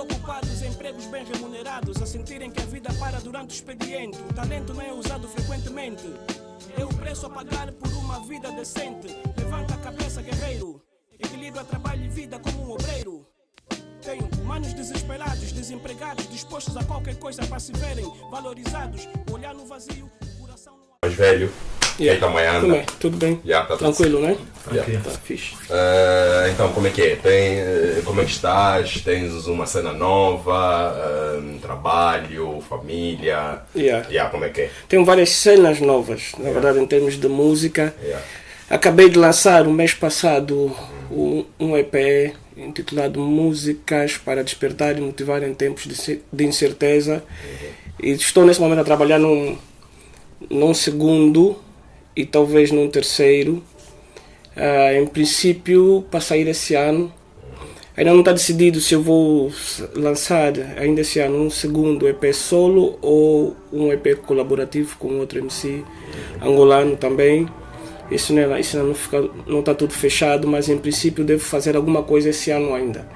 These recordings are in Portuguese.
Desocupados, empregos bem remunerados, a sentirem que a vida para durante o expediente. O talento não é usado frequentemente. É o preço a pagar por uma vida decente. Levanta a cabeça, guerreiro. Equilibra trabalho e vida como um obreiro. Tenho manos desesperados, desempregados, dispostos a qualquer coisa para se verem valorizados. Olhar no vazio, o coração não... Mais velho, Yeah. amanhã anda. Como é? Tudo bem? Tá Tranquilo, né? Yeah. Tá fixe. Então, como é que é? Como é que estás? Tens uma cena nova? Trabalho? Família? Como é que é? Tenho várias cenas novas, na verdade, em termos de música. Yeah. Acabei de lançar o mês passado um EP intitulado Músicas para Despertar e Motivar em Tempos de Incerteza. E estou nesse momento a trabalhar num segundo e talvez num terceiro. Em princípio, para sair esse ano. Ainda não está decidido se eu vou lançar ainda esse ano um segundo EP solo ou um EP colaborativo com outro MC angolano também. Isso não está tudo fechado, mas em princípio devo fazer alguma coisa esse ano ainda.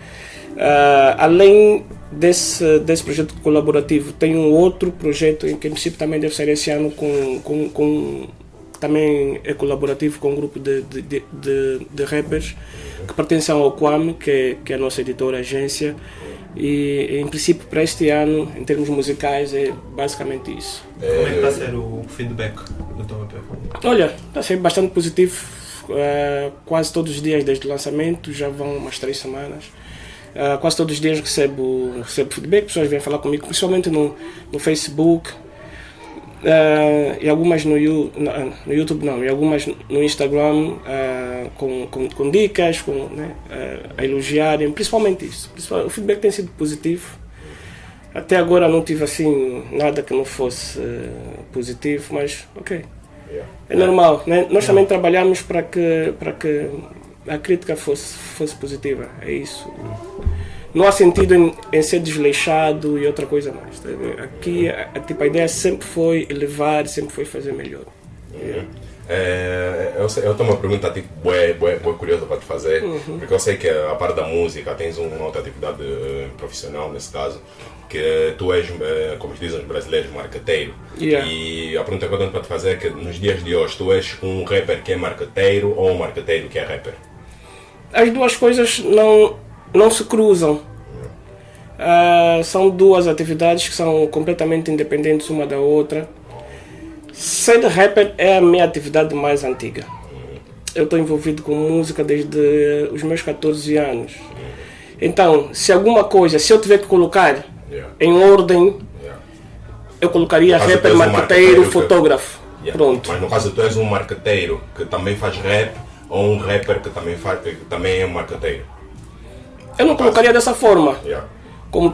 Além desse projeto colaborativo, tem um outro projeto em que em princípio também deve sair esse ano também é colaborativo com um grupo de rappers que pertencem ao Kwame, que é a nossa editora, agência. E em princípio para este ano, em termos musicais, é basicamente isso. Como é que está a ser o feedback do teu EP? Olha, está a ser bastante positivo. Quase todos os dias desde o lançamento, já vão umas 3 semanas. Quase todos os dias recebo feedback, pessoas vêm falar comigo, principalmente no Facebook. E algumas no YouTube não, e algumas no Instagram com dicas, a elogiarem, principalmente isso. O feedback tem sido positivo. Até agora não tive assim nada que não fosse positivo, mas ok. É normal, né? Nós também trabalhamos para que a crítica fosse positiva, é isso. Não há sentido em ser desleixado e outra coisa mais. Tá? Aqui a ideia sempre foi elevar, sempre foi fazer melhor. Eu tenho uma pergunta bué curiosa para te fazer, porque eu sei que a parte da música tens uma outra atividade profissional nesse caso, que tu és, como dizem os brasileiros, marqueteiro. E a pergunta que eu tenho para te fazer é que nos dias de hoje tu és um rapper que é marqueteiro ou um marqueteiro que é rapper? As duas coisas não se cruzam. São duas atividades que são completamente independentes uma da outra. Ser rapper é a minha atividade mais antiga. Eu estou envolvido com música desde os meus 14 anos. Então, se eu tiver que colocar em ordem, eu colocaria rapper, marqueteiro, fotógrafo. Pronto. Mas no caso tu és um marqueteiro que também faz rap ou um rapper que também é um marqueteiro? Eu não colocaria dessa forma. Como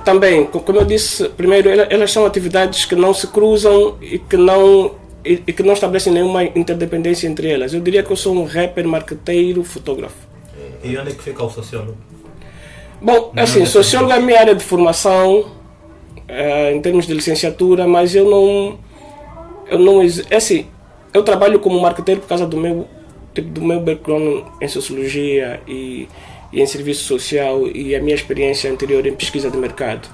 eu disse primeiro, elas são atividades que não se cruzam e que não estabelecem nenhuma interdependência entre elas. Eu diria que eu sou um rapper, marqueteiro, fotógrafo. E onde é que fica o sociólogo? Bom, assim, sociólogo é a minha área de formação, em termos de licenciatura, mas eu trabalho como marqueteiro por causa do meu background em sociologia e em serviço social e a minha experiência anterior em pesquisa de mercado.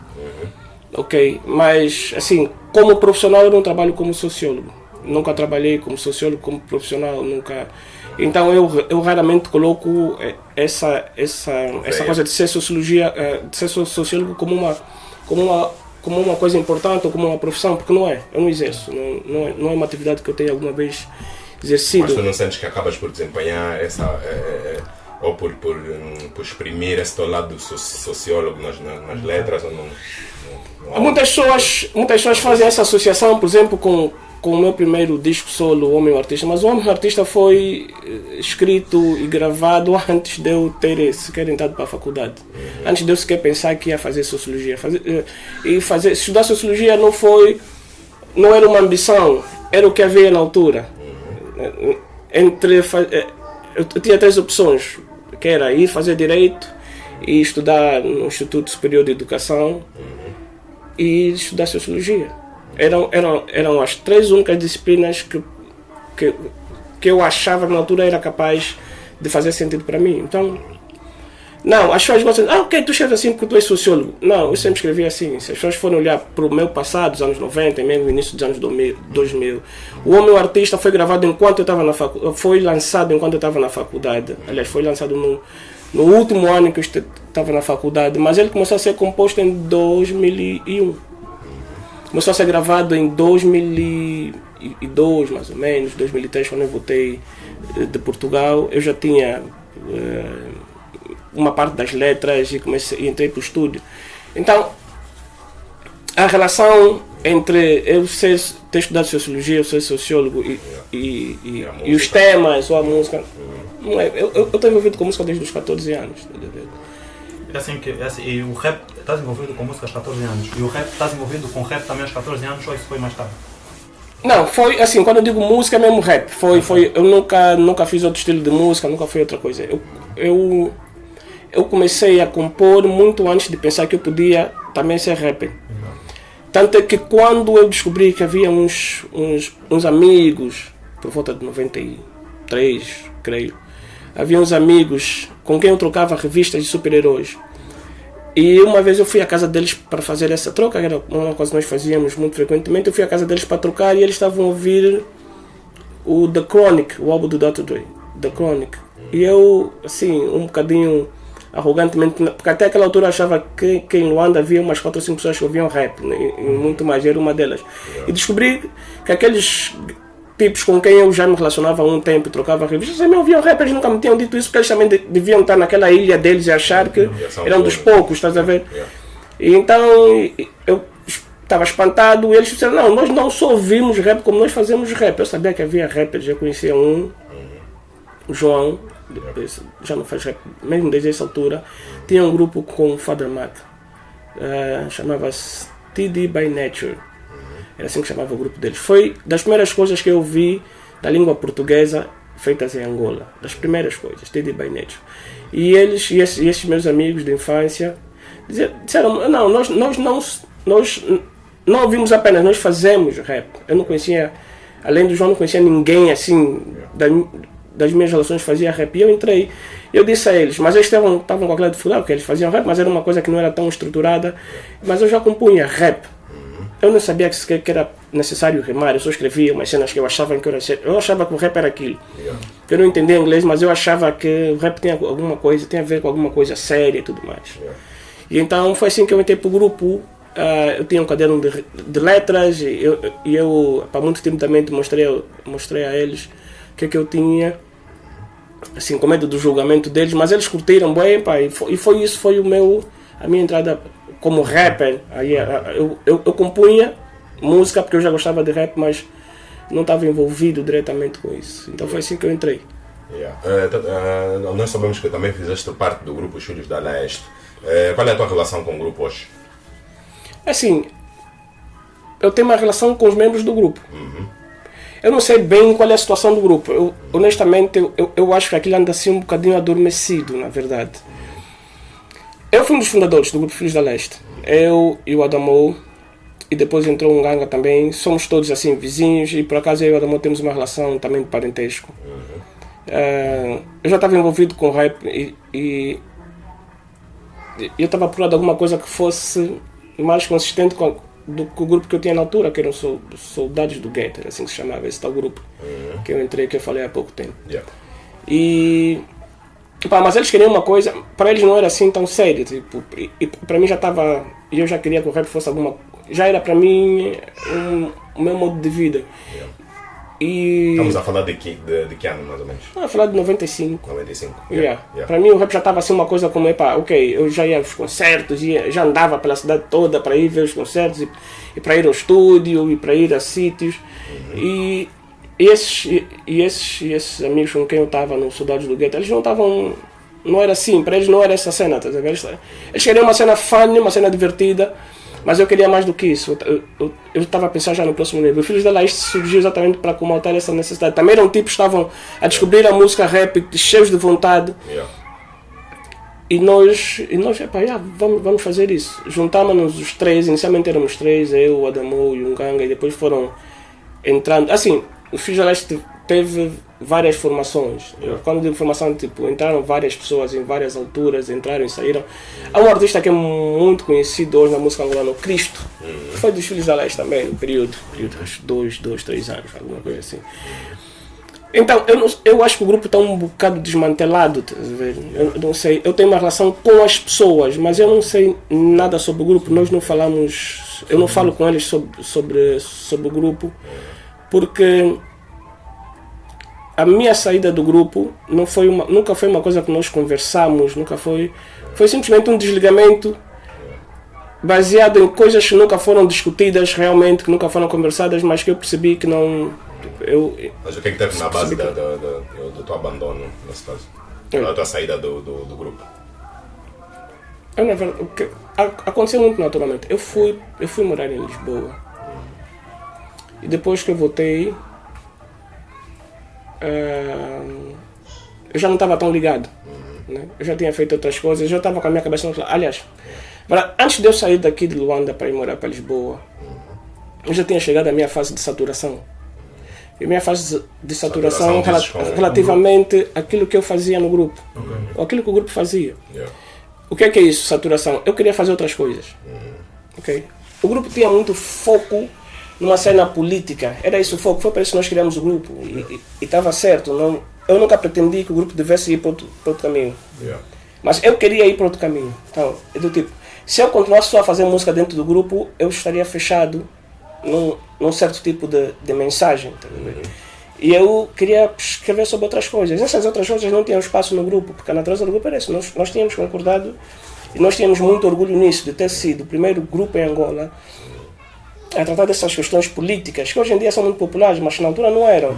Ok, mas assim, como profissional eu não trabalho como sociólogo. Nunca trabalhei como sociólogo, como profissional, nunca. Então eu raramente coloco essa coisa de ser de ser sociólogo como uma coisa importante ou como uma profissão, porque não é. Eu não exerço, não é uma atividade que eu tenha alguma vez exercido. Mas tu não sentes que acabas por desempenhar ou por exprimir esse teu lado sociólogo nas letras ou não? Muitas pessoas fazem essa associação, por exemplo, com o meu primeiro disco solo, O Homem o Artista, mas O Homem o Artista foi escrito e gravado antes de eu ter sequer entrado para a faculdade. Antes de eu sequer pensar que ia fazer sociologia. Estudar sociologia não era uma ambição, era o que havia na altura. Eu tinha 3 opções, que era ir fazer Direito, e estudar no Instituto Superior de Educação e estudar Sociologia. Eram as 3 únicas disciplinas que eu achava que na altura era capaz de fazer sentido para mim. Então, Não, as pessoas gostam, ok, tu escreves assim porque tu és sociólogo. Não, eu sempre escrevi assim. Se as pessoas forem olhar para o meu passado, dos anos 90, mesmo no início dos anos 2000, o meu artista foi gravado enquanto eu estava na faculdade, foi lançado enquanto eu estava na faculdade. Aliás, foi lançado no último ano que eu estava na faculdade, mas ele começou a ser composto em 2001. Começou a ser gravado em 2002, mais ou menos, 2003, quando eu voltei de Portugal. Eu já tinha uma parte das letras e entrei para o estúdio. Então, a relação entre eu ter estudado sociologia, eu ser sociólogo e os temas ou a música, não é. Eu estou envolvido com música desde os 14 anos. E o rap, estás envolvido com música aos 14 anos, e o rap, estás envolvido com rap também aos 14 anos, ou isso foi mais tarde? Não, foi assim, quando eu digo música é mesmo rap. Eu nunca fiz outro estilo de música, nunca foi outra coisa. Eu comecei a compor muito antes de pensar que eu podia também ser rapper. Tanto é que quando eu descobri que havia uns amigos, por volta de 93, creio, havia uns amigos com quem eu trocava revistas de super-heróis. E uma vez eu fui à casa deles para fazer essa troca, era uma coisa que nós fazíamos muito frequentemente. Eu fui à casa deles para trocar e eles estavam a ouvir o The Chronic, o álbum do Dr. Dre, The Chronic. E eu, assim, um bocadinho arrogantemente, porque até aquela altura eu achava que em Luanda havia umas 4 ou 5 pessoas que ouviam rap, e muito mais, eu era uma delas. E descobri que aqueles tipos com quem eu já me relacionava há um tempo e trocava revistas, também ouviam rap, eles nunca me tinham dito isso, porque eles também deviam estar naquela ilha deles e achar que eram dos poucos, estás a ver? E então eu estava espantado e eles disseram, não, nós não só ouvimos rap como nós fazemos rap. Eu sabia que havia rap, eu já conhecia o João, depois já não faz rap, mesmo desde essa altura. Tinha um grupo com o Father Matt, chamava-se TD by Nature. Era assim que chamava o grupo deles. Foi das primeiras coisas que eu vi da língua portuguesa feitas em Angola. Das primeiras coisas, TD by Nature. E eles, e esses meus amigos de infância, disseram, não, nós não ouvimos apenas, nós fazemos rap. Eu não conhecia, além do João, não conhecia ninguém assim, das minhas relações fazia rap. E eu entrei, eu disse a eles, mas eles estavam com aquela dificuldade, porque eles faziam rap, mas era uma coisa que não era tão estruturada. Mas eu já compunha rap. Eu não sabia que era necessário rimar, eu só escrevia umas cenas que eu achava que era certo. Eu achava que o rap era aquilo. Eu não entendia inglês, mas eu achava que o rap tinha alguma coisa, tinha a ver com alguma coisa séria e tudo mais. E então foi assim que eu entrei para o grupo. Eu tinha um caderno de letras e eu para muito timidamente mostrei a eles o que eu tinha, assim, com medo do julgamento deles, mas eles curtiram bem, pá, e foi isso, foi a minha entrada como rapper. Aí eu compunha música porque eu já gostava de rap, mas não estava envolvido diretamente com isso. Então foi assim que eu entrei. Nós sabemos que também fizeste parte do grupo Os Filhos da Leste. Qual é a tua relação com o grupo hoje? Assim, eu tenho uma relação com os membros do grupo. Eu não sei bem qual é a situação do grupo. Honestamente, eu acho que aquilo anda assim um bocadinho adormecido, na verdade. Eu fui um dos fundadores do grupo Filhos da Leste. Eu e o Adamo, e depois entrou um Ganga também. Somos todos assim vizinhos e por acaso eu e o Adamo temos uma relação também de parentesco. Eu já estava envolvido com rap e eu estava à procura de alguma coisa que fosse mais consistente com o grupo que eu tinha na altura, que eram Soldados do Gueto, assim que se chamava, esse tal grupo que eu entrei, que eu falei há pouco tempo. E mas eles queriam uma coisa, para eles não era assim tão sério, tipo, e para mim já estava, eu já queria que o rap fosse já era para mim o meu modo de vida. E estamos a falar de que ano, mais ou menos? A falar de 95. 95. Para mim o rap já estava assim uma coisa como, eu já ia aos concertos, já andava pela cidade toda para ir ver os concertos e para ir ao estúdio e para ir a sítios. E esses amigos com quem eu estava no Soldados do Gueto, eles não era assim, para eles não era essa cena, tá? Eles queriam uma cena funny, uma cena divertida, mas eu queria mais do que isso. Eu estava a pensar já no próximo nível. Os Filhos da Leste surgiu exatamente para comatar essa necessidade. Também eram tipos que estavam a descobrir a música rap, cheios de vontade. E nós vamos fazer isso. Juntámos-nos os três, inicialmente éramos três, eu, o Adamo e o Nganga, e depois foram entrando. Assim, os Filhos da Leste teve várias formações. Quando digo formação, tipo, entraram várias pessoas em várias alturas, entraram e saíram. Há um artista que é muito conhecido hoje na música angolana, o Cristo, que foi dos Filhos da Leste também, no período de 2, 3 anos, alguma coisa assim. Então, eu acho que o grupo está um bocado desmantelado, tá vendo? Eu não sei, eu tenho uma relação com as pessoas, mas eu não sei nada sobre o grupo, nós não falamos, eu não falo com eles sobre o grupo, porque a minha saída do grupo nunca foi uma coisa que nós conversamos, foi simplesmente um desligamento baseado em coisas que nunca foram discutidas realmente, que nunca foram conversadas, mas que eu percebi que não... Mas o que é que teve na base do teu abandono, nesse caso? Da tua saída do grupo? Na verdade, aconteceu muito naturalmente. Eu fui morar em Lisboa. E depois que eu voltei, eu já não estava tão ligado. Né? Eu já tinha feito outras coisas, eu já estava com a minha cabeça no outro lado. Aliás, antes de eu sair daqui de Luanda para ir morar para Lisboa, eu já tinha chegado à minha fase de saturação. E a minha fase de saturação relativamente àquilo que eu fazia no grupo, ou aquilo que o grupo fazia. O que é isso, saturação? Eu queria fazer outras coisas. Okay? O grupo tinha muito foco numa cena política, era isso o foco, foi para isso que nós criamos o grupo. E estava certo, eu nunca pretendi que o grupo devesse ir para outro caminho. Mas eu queria ir para outro caminho. Então, é do tipo, se eu continuasse só a fazer música dentro do grupo, eu estaria fechado num certo tipo de mensagem. Tá vendo? E eu queria escrever sobre outras coisas. Essas outras coisas não tinham espaço no grupo, porque a natureza do grupo era isso. Nós tínhamos concordado e nós tínhamos muito orgulho nisso, de ter sido o primeiro grupo em Angola a tratar dessas questões políticas, que hoje em dia são muito populares, mas na altura não eram.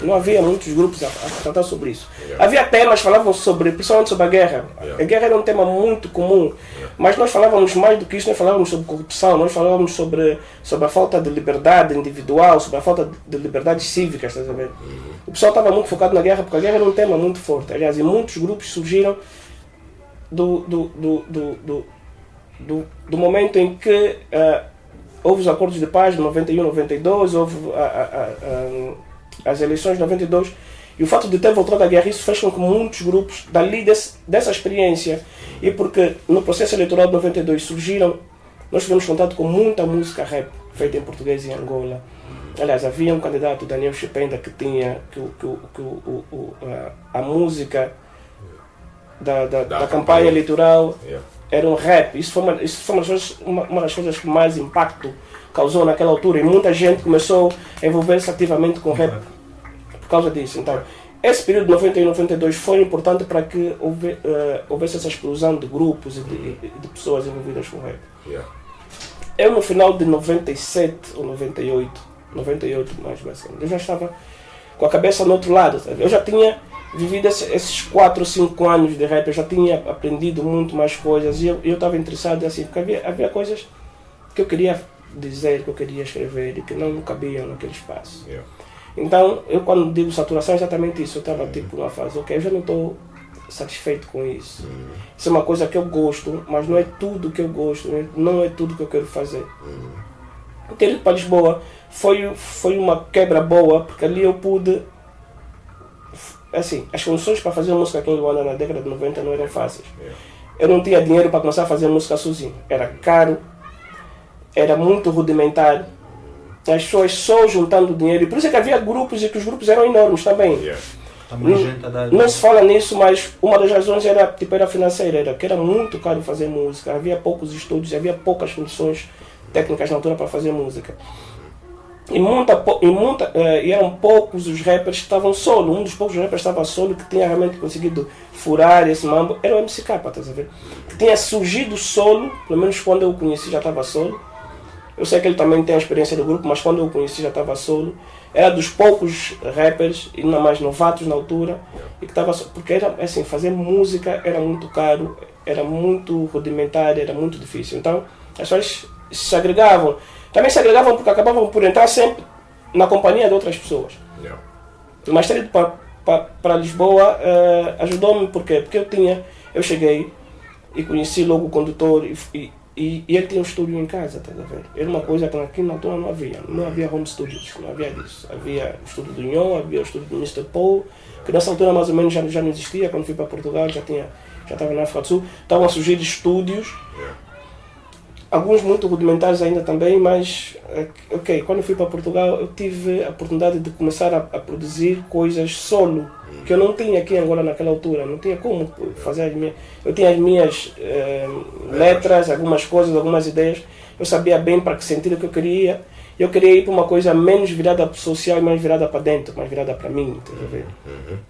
Não havia muitos grupos a tratar sobre isso. Havia temas que falavam principalmente sobre a guerra. A guerra era um tema muito comum, mas nós falávamos mais do que isso, nós falávamos sobre corrupção, nós falávamos sobre a falta de liberdade individual, sobre a falta de liberdades cívicas. Tá vendo? O pessoal estava muito focado na guerra, porque a guerra era um tema muito forte. Aliás, e muitos grupos surgiram do momento em que houve os acordos de paz de 91, 92, houve as eleições de 92, e o fato de ter voltado à guerra, isso fez com que muitos grupos, dali dessa experiência, e porque no processo eleitoral de 92 surgiram, nós tivemos contato com muita música rap feita em português em Angola. Aliás, havia um candidato, Daniel Chipenda, que tinha a música da campanha eleitoral era um rap. Isso foi uma das coisas que mais impacto causou naquela altura, e muita gente começou a envolver-se ativamente com rap por causa disso. Então, esse período de 91 e 92 foi importante para que houvesse essa explosão de grupos e de pessoas envolvidas com rap. Eu, no final de 97 ou 98 mais basicamente, eu já estava com a cabeça no outro lado. Sabe? Eu já tinha vivido esses 4 ou 5 anos de rap, eu já tinha aprendido muito mais coisas, e eu estava interessado assim, porque havia coisas que eu queria dizer, que eu queria escrever e que não cabiam naquele espaço. Então, eu quando digo saturação é exatamente isso. Eu estava tipo numa fase, ok, eu já não estou satisfeito com isso. Isso é uma coisa que eu gosto, mas não é tudo que eu gosto, não é tudo que eu quero fazer. Eu queria ir para Lisboa, foi uma quebra boa, porque ali eu pude, assim, as condições para fazer música aqui em Luanda na década de 90 não eram fáceis. Eu não tinha dinheiro para começar a fazer música sozinho, era caro, era muito rudimentar, as pessoas só juntando dinheiro, e por isso é que havia grupos, e que os grupos eram enormes também. Não se fala nisso, mas uma das razões era financeira, que era muito caro fazer música, havia poucos estúdios, havia poucas condições técnicas na altura para fazer música. E eram poucos os rappers que estavam solo. Um dos poucos rappers que estava solo, que tinha realmente conseguido furar esse mambo, era o MCK, tá vendo? Que tinha surgido solo, pelo menos quando eu o conheci já estava solo. Eu sei que ele também tem a experiência do grupo, mas quando eu o conheci já estava solo. Era dos poucos rappers, e não mais novatos na altura, e que estava solo. Porque era assim, fazer música era muito caro, era muito rudimentar, era muito difícil. Então as pessoas se agregavam. também se agregavam porque acabavam por entrar sempre na companhia de outras pessoas. Yeah. Mas ter ido para Lisboa ajudou-me porque eu cheguei e conheci logo o condutor e ele tinha um estúdio em casa, tá a ver? Era uma coisa que aqui na altura não havia home studios, não havia disso. Havia o estúdio do Nyon, havia o estúdio do Mr. Paul, que nessa altura mais ou menos já não existia. Quando fui para Portugal já estava na África do Sul, estavam a surgir estúdios, alguns muito rudimentares ainda também, mas ok, quando fui para Portugal eu tive a oportunidade de começar a produzir coisas solo, que eu não tinha aqui em Angola naquela altura, não tinha como fazer eu tinha as minhas letras, algumas coisas, algumas ideias, eu sabia bem para que sentido que eu queria ir para uma coisa menos virada para o social e mais virada para dentro, mais virada para mim, tá vendo?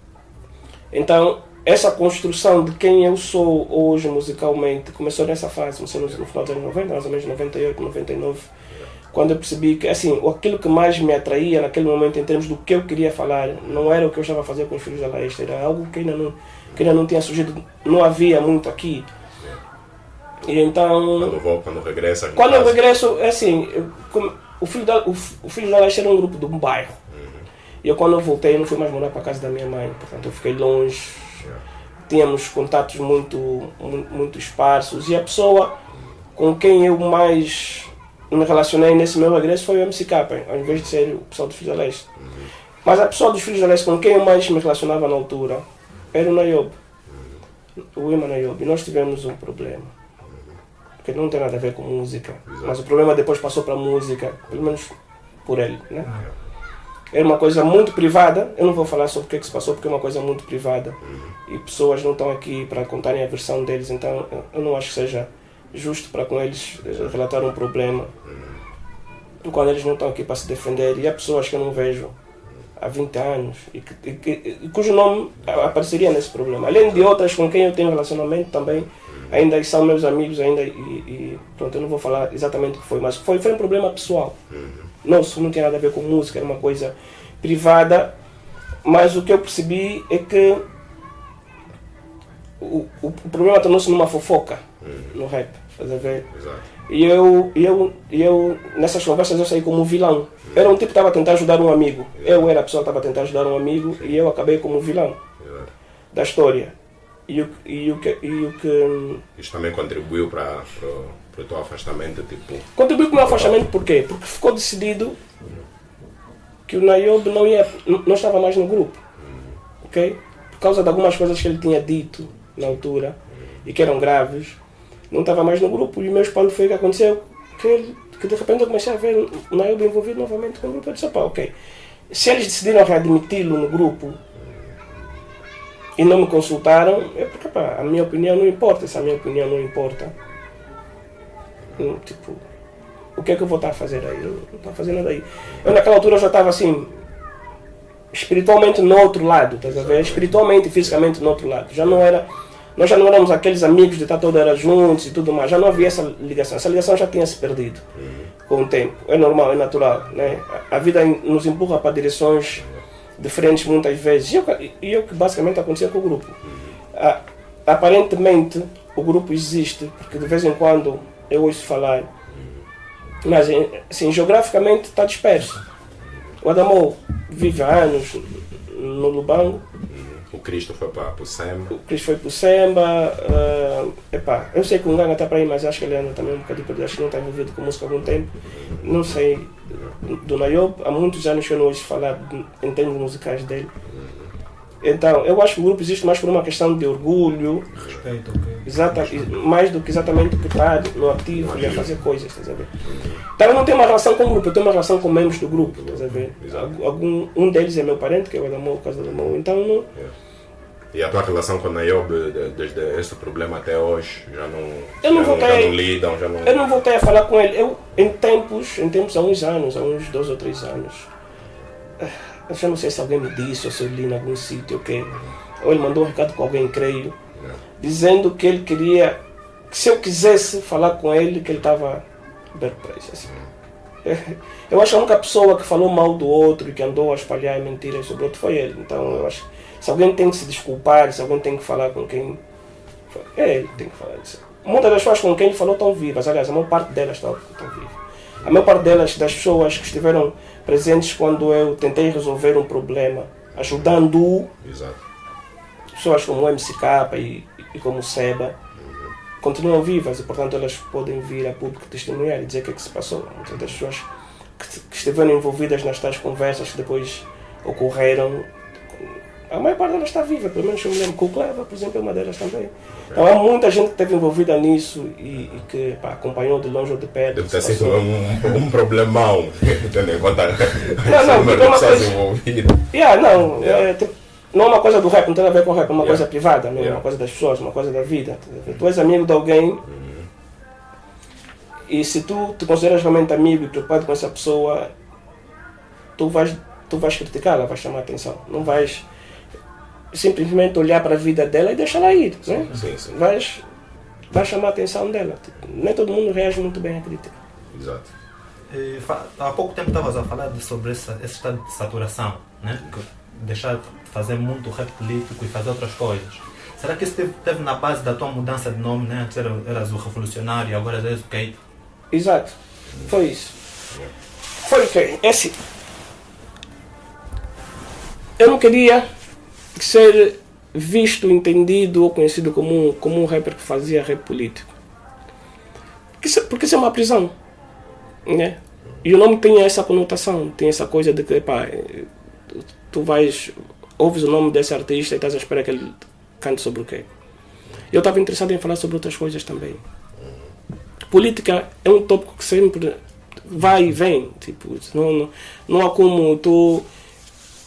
Então, essa construção de quem eu sou hoje musicalmente começou nessa fase, no final dos anos 90, mais ou menos 98, 99, quando eu percebi que assim, aquilo que mais me atraía naquele momento em termos do que eu queria falar não era o que eu estava a fazer com os Filhos da Leste, era algo que ainda não tinha surgido, não havia muito aqui. E então... Quando eu regresso, é assim, o Filhos da Leste era um grupo de um bairro. E eu, quando eu voltei, eu não fui mais morar para a casa da minha mãe, portanto eu fiquei longe. Tínhamos contatos muito esparsos e a pessoa com quem eu mais me relacionei nesse meu regresso foi o MC Capa, ao invés de ser o pessoal dos Filhos da Leste. Mas a pessoa dos Filhos da Leste com quem eu mais me relacionava na altura era o Nayob, o Ima Nayob, e nós tivemos um problema, que não tem nada a ver com música, mas o problema depois passou para a música, pelo menos por ele, né? Era uma coisa muito privada, eu não vou falar sobre o que se passou porque é uma coisa muito privada e pessoas não estão aqui para contarem a versão deles, então eu não acho que seja justo para com eles relatar um problema quando eles não estão aqui para se defender. E há pessoas que eu não vejo há 20 anos e cujo nome apareceria nesse problema, além de outras com quem eu tenho relacionamento também, ainda são meus amigos ainda e pronto, eu não vou falar exatamente o que foi, mas foi um problema pessoal. Não tinha nada a ver com música, era uma coisa privada, mas o que eu percebi é que o problema tornou-se numa fofoca no rap, estás a ver? E eu nessas conversas eu saí como vilão. Era um tipo que estava a tentar ajudar um amigo, eu era a pessoa que estava a tentar ajudar um amigo e eu acabei como vilão da história. E o que... Isso também contribuiu para o teu afastamento, tipo... Contribuiu para o meu afastamento por quê? Porque ficou decidido que o Nayob não estava mais no grupo, ok? Por causa de algumas coisas que ele tinha dito na altura e que eram graves, não estava mais no grupo. E o meu espanto foi o que aconteceu, que de repente eu comecei a ver o Nayob envolvido novamente com o grupo. Eu disse, ok, se eles decidiram readmiti-lo no grupo e não me consultaram, é porque a minha opinião não importa. Se a minha opinião não importa, tipo, o que é que eu vou estar a fazer aí? Eu não estou a fazer nada aí. Eu naquela altura já estava assim, espiritualmente no outro lado, estás a ver? Espiritualmente e fisicamente no outro lado. Nós já não éramos aqueles amigos de estar toda hora juntos e tudo mais. Já não havia essa ligação. Essa ligação já tinha se perdido com o tempo. É normal, é natural, né? A vida nos empurra para direções diferentes muitas vezes. E o que basicamente acontecia com o grupo. Aparentemente o grupo existe, porque de vez em quando eu ouço falar, mas assim, geograficamente está disperso. O Adamo vive há anos no Lubango. O Cristo foi para o Semba. O Cristo foi para o Semba. Eu sei que o Nganga está para aí, mas acho que ele anda também um bocadinho perdido. Acho que não está envolvido com música há algum tempo. Não sei do Nayob. Há muitos anos que eu não ouço falar em termos musicais dele. Então, eu acho que o grupo existe mais por uma questão de orgulho. Respeito, mais do que exatamente por estar no ativo e a fazer coisas, estás a ver? Então, eu não tenho uma relação com o grupo, eu tenho uma relação com membros do grupo, estás a ver? Um deles é meu parente, que é o Adamo, o caso do Adamo, então não... E a tua relação com o Nayob, desde esse problema até hoje, já não lidam, já não... Eu não voltei a falar com ele, em tempos há uns anos, há uns 2 ou 3 anos, eu já não sei se alguém me disse ou se eu li em algum sítio, ou ele mandou um recado com alguém, creio, dizendo que ele queria, que se eu quisesse falar com ele, que ele estava aberto para isso. Assim. Eu acho que a única pessoa que falou mal do outro e que andou a espalhar mentiras sobre o outro foi ele. Então eu acho que se alguém tem que se desculpar, se alguém tem que falar com quem... ele tem que falar isso. Muitas das pessoas com quem ele falou estão vivas, aliás, a maior parte delas estão vivas. A maior parte delas, das pessoas que estiveram presentes quando eu tentei resolver um problema, ajudando Exato. pessoas como o MCK e como o Seba, continuam vivas e, portanto, elas podem vir a público testemunhar e dizer o que é que se passou. Muitas das pessoas que estiveram envolvidas nas tais conversas que depois ocorreram, a maior parte delas está viva, pelo menos eu me lembro que o Cleva, por exemplo, é uma delas também. Então há muita gente que esteve envolvida nisso e que acompanhou de longe ou de perto. Deve ter sido um problemão, tendo em conta não, o número de pessoas envolvidas. Não é uma coisa do rap, não tem a ver com o rap, é uma coisa privada, não é uma Yeah. coisa das pessoas, uma coisa da vida. Tu és amigo de alguém e se tu te consideras realmente amigo e preocupado com essa pessoa, tu vais criticá-la, vais chamar a atenção. Não vais simplesmente olhar para a vida dela e deixá-la ir. Né? Sim. Vais chamar a atenção dela. Nem todo mundo reage muito bem à crítica. Exato. Há pouco tempo estavas a falar sobre esse estado de saturação, né? Deixar de fazer muito rap político e fazer outras coisas. Será que isso teve na base da tua mudança de nome, né? Antes eras o Revolucionário e agora és o Kate? Exato. Foi isso. Foi o que? É assim. Eu não queria ser visto, entendido ou conhecido como um rapper que fazia rap político. Porque isso é uma prisão. Né? E o nome tem essa conotação, tem essa coisa de que tu ouves o nome desse artista e estás à espera que ele cante sobre o quê? Eu estava interessado em falar sobre outras coisas também. Política é um tópico que sempre vai e vem. Tipo, não há como tu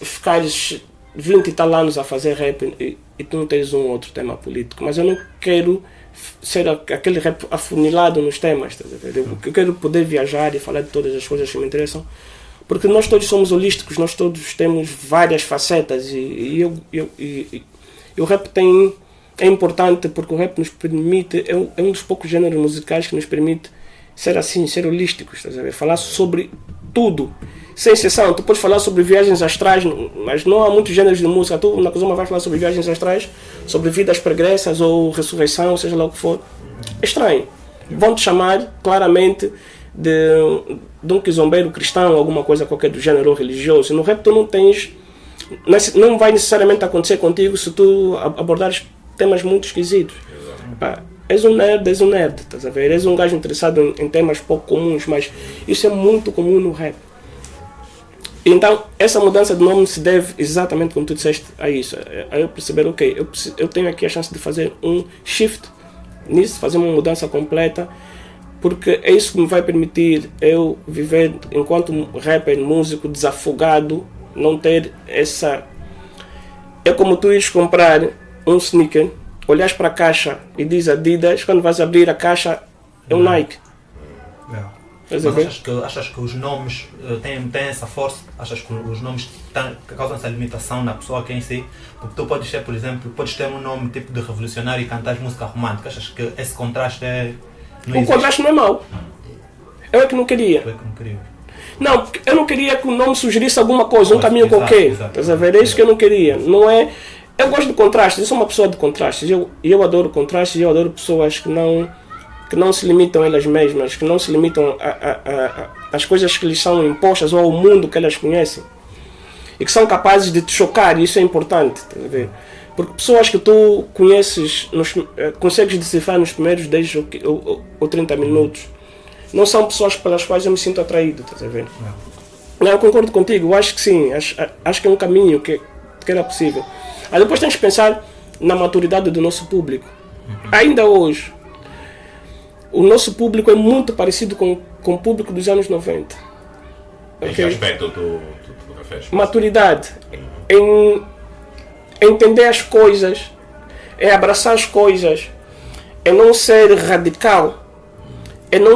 ficares 20 e tal anos a fazer rap e tu não tens um outro tema político. Mas eu não quero ser aquele rap afunilado nos temas. Tá? Eu quero poder viajar e falar de todas as coisas que me interessam. Porque nós todos somos holísticos, nós todos temos várias facetas e o rap é importante porque o rap nos permite, é um dos poucos gêneros musicais que nos permite ser assim, ser holísticos, tá? Falar sobre tudo, sem exceção. Tu podes falar sobre viagens astrais, mas não há muitos gêneros de música. Tu na Kuzuma vai falar sobre viagens astrais, sobre vidas pregressas ou ressurreição, seja lá o que for. É estranho. Vão te chamar claramente de um quizombeiro cristão, alguma coisa qualquer do gênero religioso. No rap tu não vai necessariamente acontecer contigo se tu abordares temas muito esquisitos. Pá, és um nerd, estás a ver? És um gajo interessado em temas pouco comuns, mas isso é muito comum no rap. Então, essa mudança de nome se deve exatamente como tu disseste a isso. Aí eu perceber, ok, eu tenho aqui a chance de fazer um shift nisso, fazer uma mudança completa, porque é isso que me vai permitir eu viver enquanto rapper, músico, desafogado, não ter essa... É como tu ires comprar um sneaker, olhas para a caixa e diz Adidas, quando vais abrir a caixa é um Nike. Mas achas que os nomes têm essa força? Achas que os nomes causam essa limitação na pessoa que é em si? Porque tu podes ter, por exemplo, ter um nome tipo de revolucionário e cantar música romântica. Achas que esse contraste o contraste não é mau. Eu é que não queria. Não, eu não queria que o nome sugerisse alguma coisa, um caminho qualquer. Estás a ver? É isso que eu não queria. Não é... Eu gosto de contrastes, eu sou uma pessoa de contrastes. Eu adoro contrastes, eu adoro pessoas que não se limitam a elas mesmas, que não se limitam às coisas que lhes são impostas ou ao mundo que elas conhecem. E que são capazes de te chocar, e isso é importante. Estás a ver? Porque pessoas que tu conheces, consegues decifrar nos primeiros 10 ou 30 minutos, não são pessoas pelas quais eu me sinto atraído, estás a ver? Não, eu concordo contigo, eu acho que sim, acho que é um caminho que era possível. Aí depois tens que pensar na maturidade do nosso público. Ainda hoje, o nosso público é muito parecido com o público dos anos 90. Em que aspecto tu referes? Maturidade. Em entender as coisas, é abraçar as coisas, é não ser radical, é não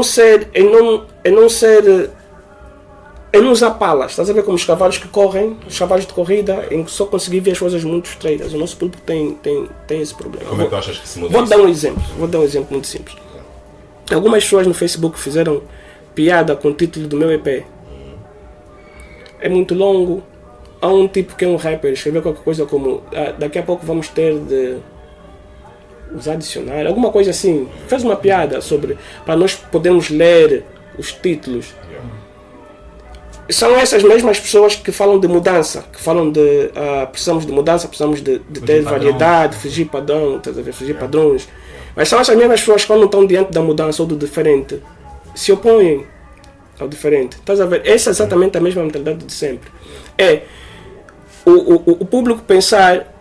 usar palas. Estás a ver como os cavalos que correm, os cavalos de corrida, em que só conseguir ver as coisas muito estreitas. O nosso público tem esse problema. Como é que tu achas que se muda? Vou dar um exemplo muito simples. Algumas pessoas no Facebook fizeram piada com o título do meu EP. É muito longo. Há um tipo que é um rapper, escreveu qualquer coisa como daqui a pouco vamos ter de usar dicionário, alguma coisa assim. Fez uma piada sobre, para nós podermos ler os títulos. São essas mesmas pessoas que falam de mudança, que falam de precisamos de mudança, precisamos de ter variedade, fugir padrão, fugir padrões. Mas são essas mesmas pessoas que quando estão diante da mudança ou do diferente, se opõem ao diferente. Estás a ver? Essa é exatamente a mesma mentalidade de sempre. É o público pensar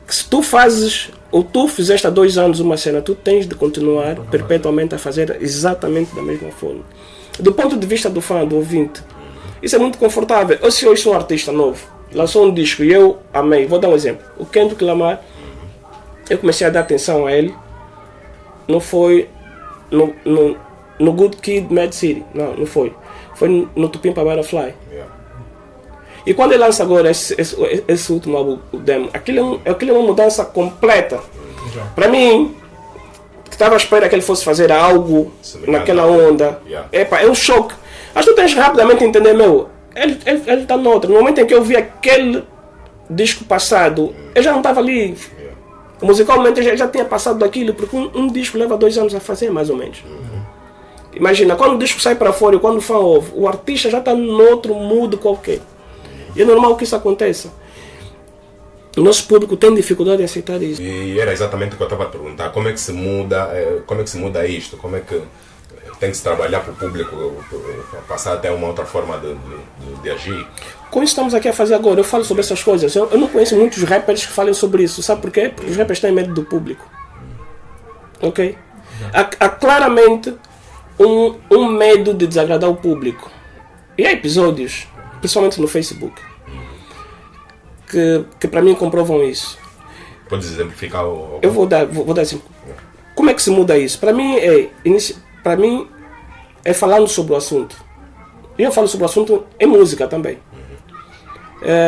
que se tu fazes, ou tu fizeste há 2 anos uma cena, tu tens de continuar perpetuamente a fazer exatamente da mesma forma. Do ponto de vista do fã, do ouvinte, isso é muito confortável. Eu, se hoje sou um artista novo, lançou um disco e eu amei, vou dar um exemplo. O Kendrick Lamar, eu comecei a dar atenção a ele, não foi no Good Kid, Mad City, não foi. Foi no Tupimpa Butterfly. E quando ele lança agora esse último álbum, o demo, aquilo é uma mudança completa. Para mim, que estava à espera que ele fosse fazer algo naquela onda, é um choque. Mas tu tens rapidamente a entender, ele está noutra. No momento em que eu vi aquele disco passado, eu já não estava ali. Musicalmente eu já tinha passado daquilo, porque um disco leva 2 anos a fazer, mais ou menos. Imagina, quando o disco sai para fora e quando o fã ouve, o artista já está noutro mood qualquer. E é normal que isso aconteça. O nosso público tem dificuldade em aceitar isso. E era exatamente o que eu estava a perguntar. Como é que se muda isto? Como é que tem que se trabalhar para o público passar até uma outra forma de agir? Com isso estamos aqui a fazer agora. Eu falo sobre essas coisas. Eu não conheço muitos rappers que falem sobre isso. Sabe por quê? Porque os rappers têm medo do público. Ok? Há claramente um medo de desagradar o público. E há episódios, principalmente no Facebook, que para mim comprovam isso. Podes exemplificar? Eu vou dar assim. Como é que se muda isso? Para mim é falando sobre o assunto. E eu falo sobre o assunto em música também.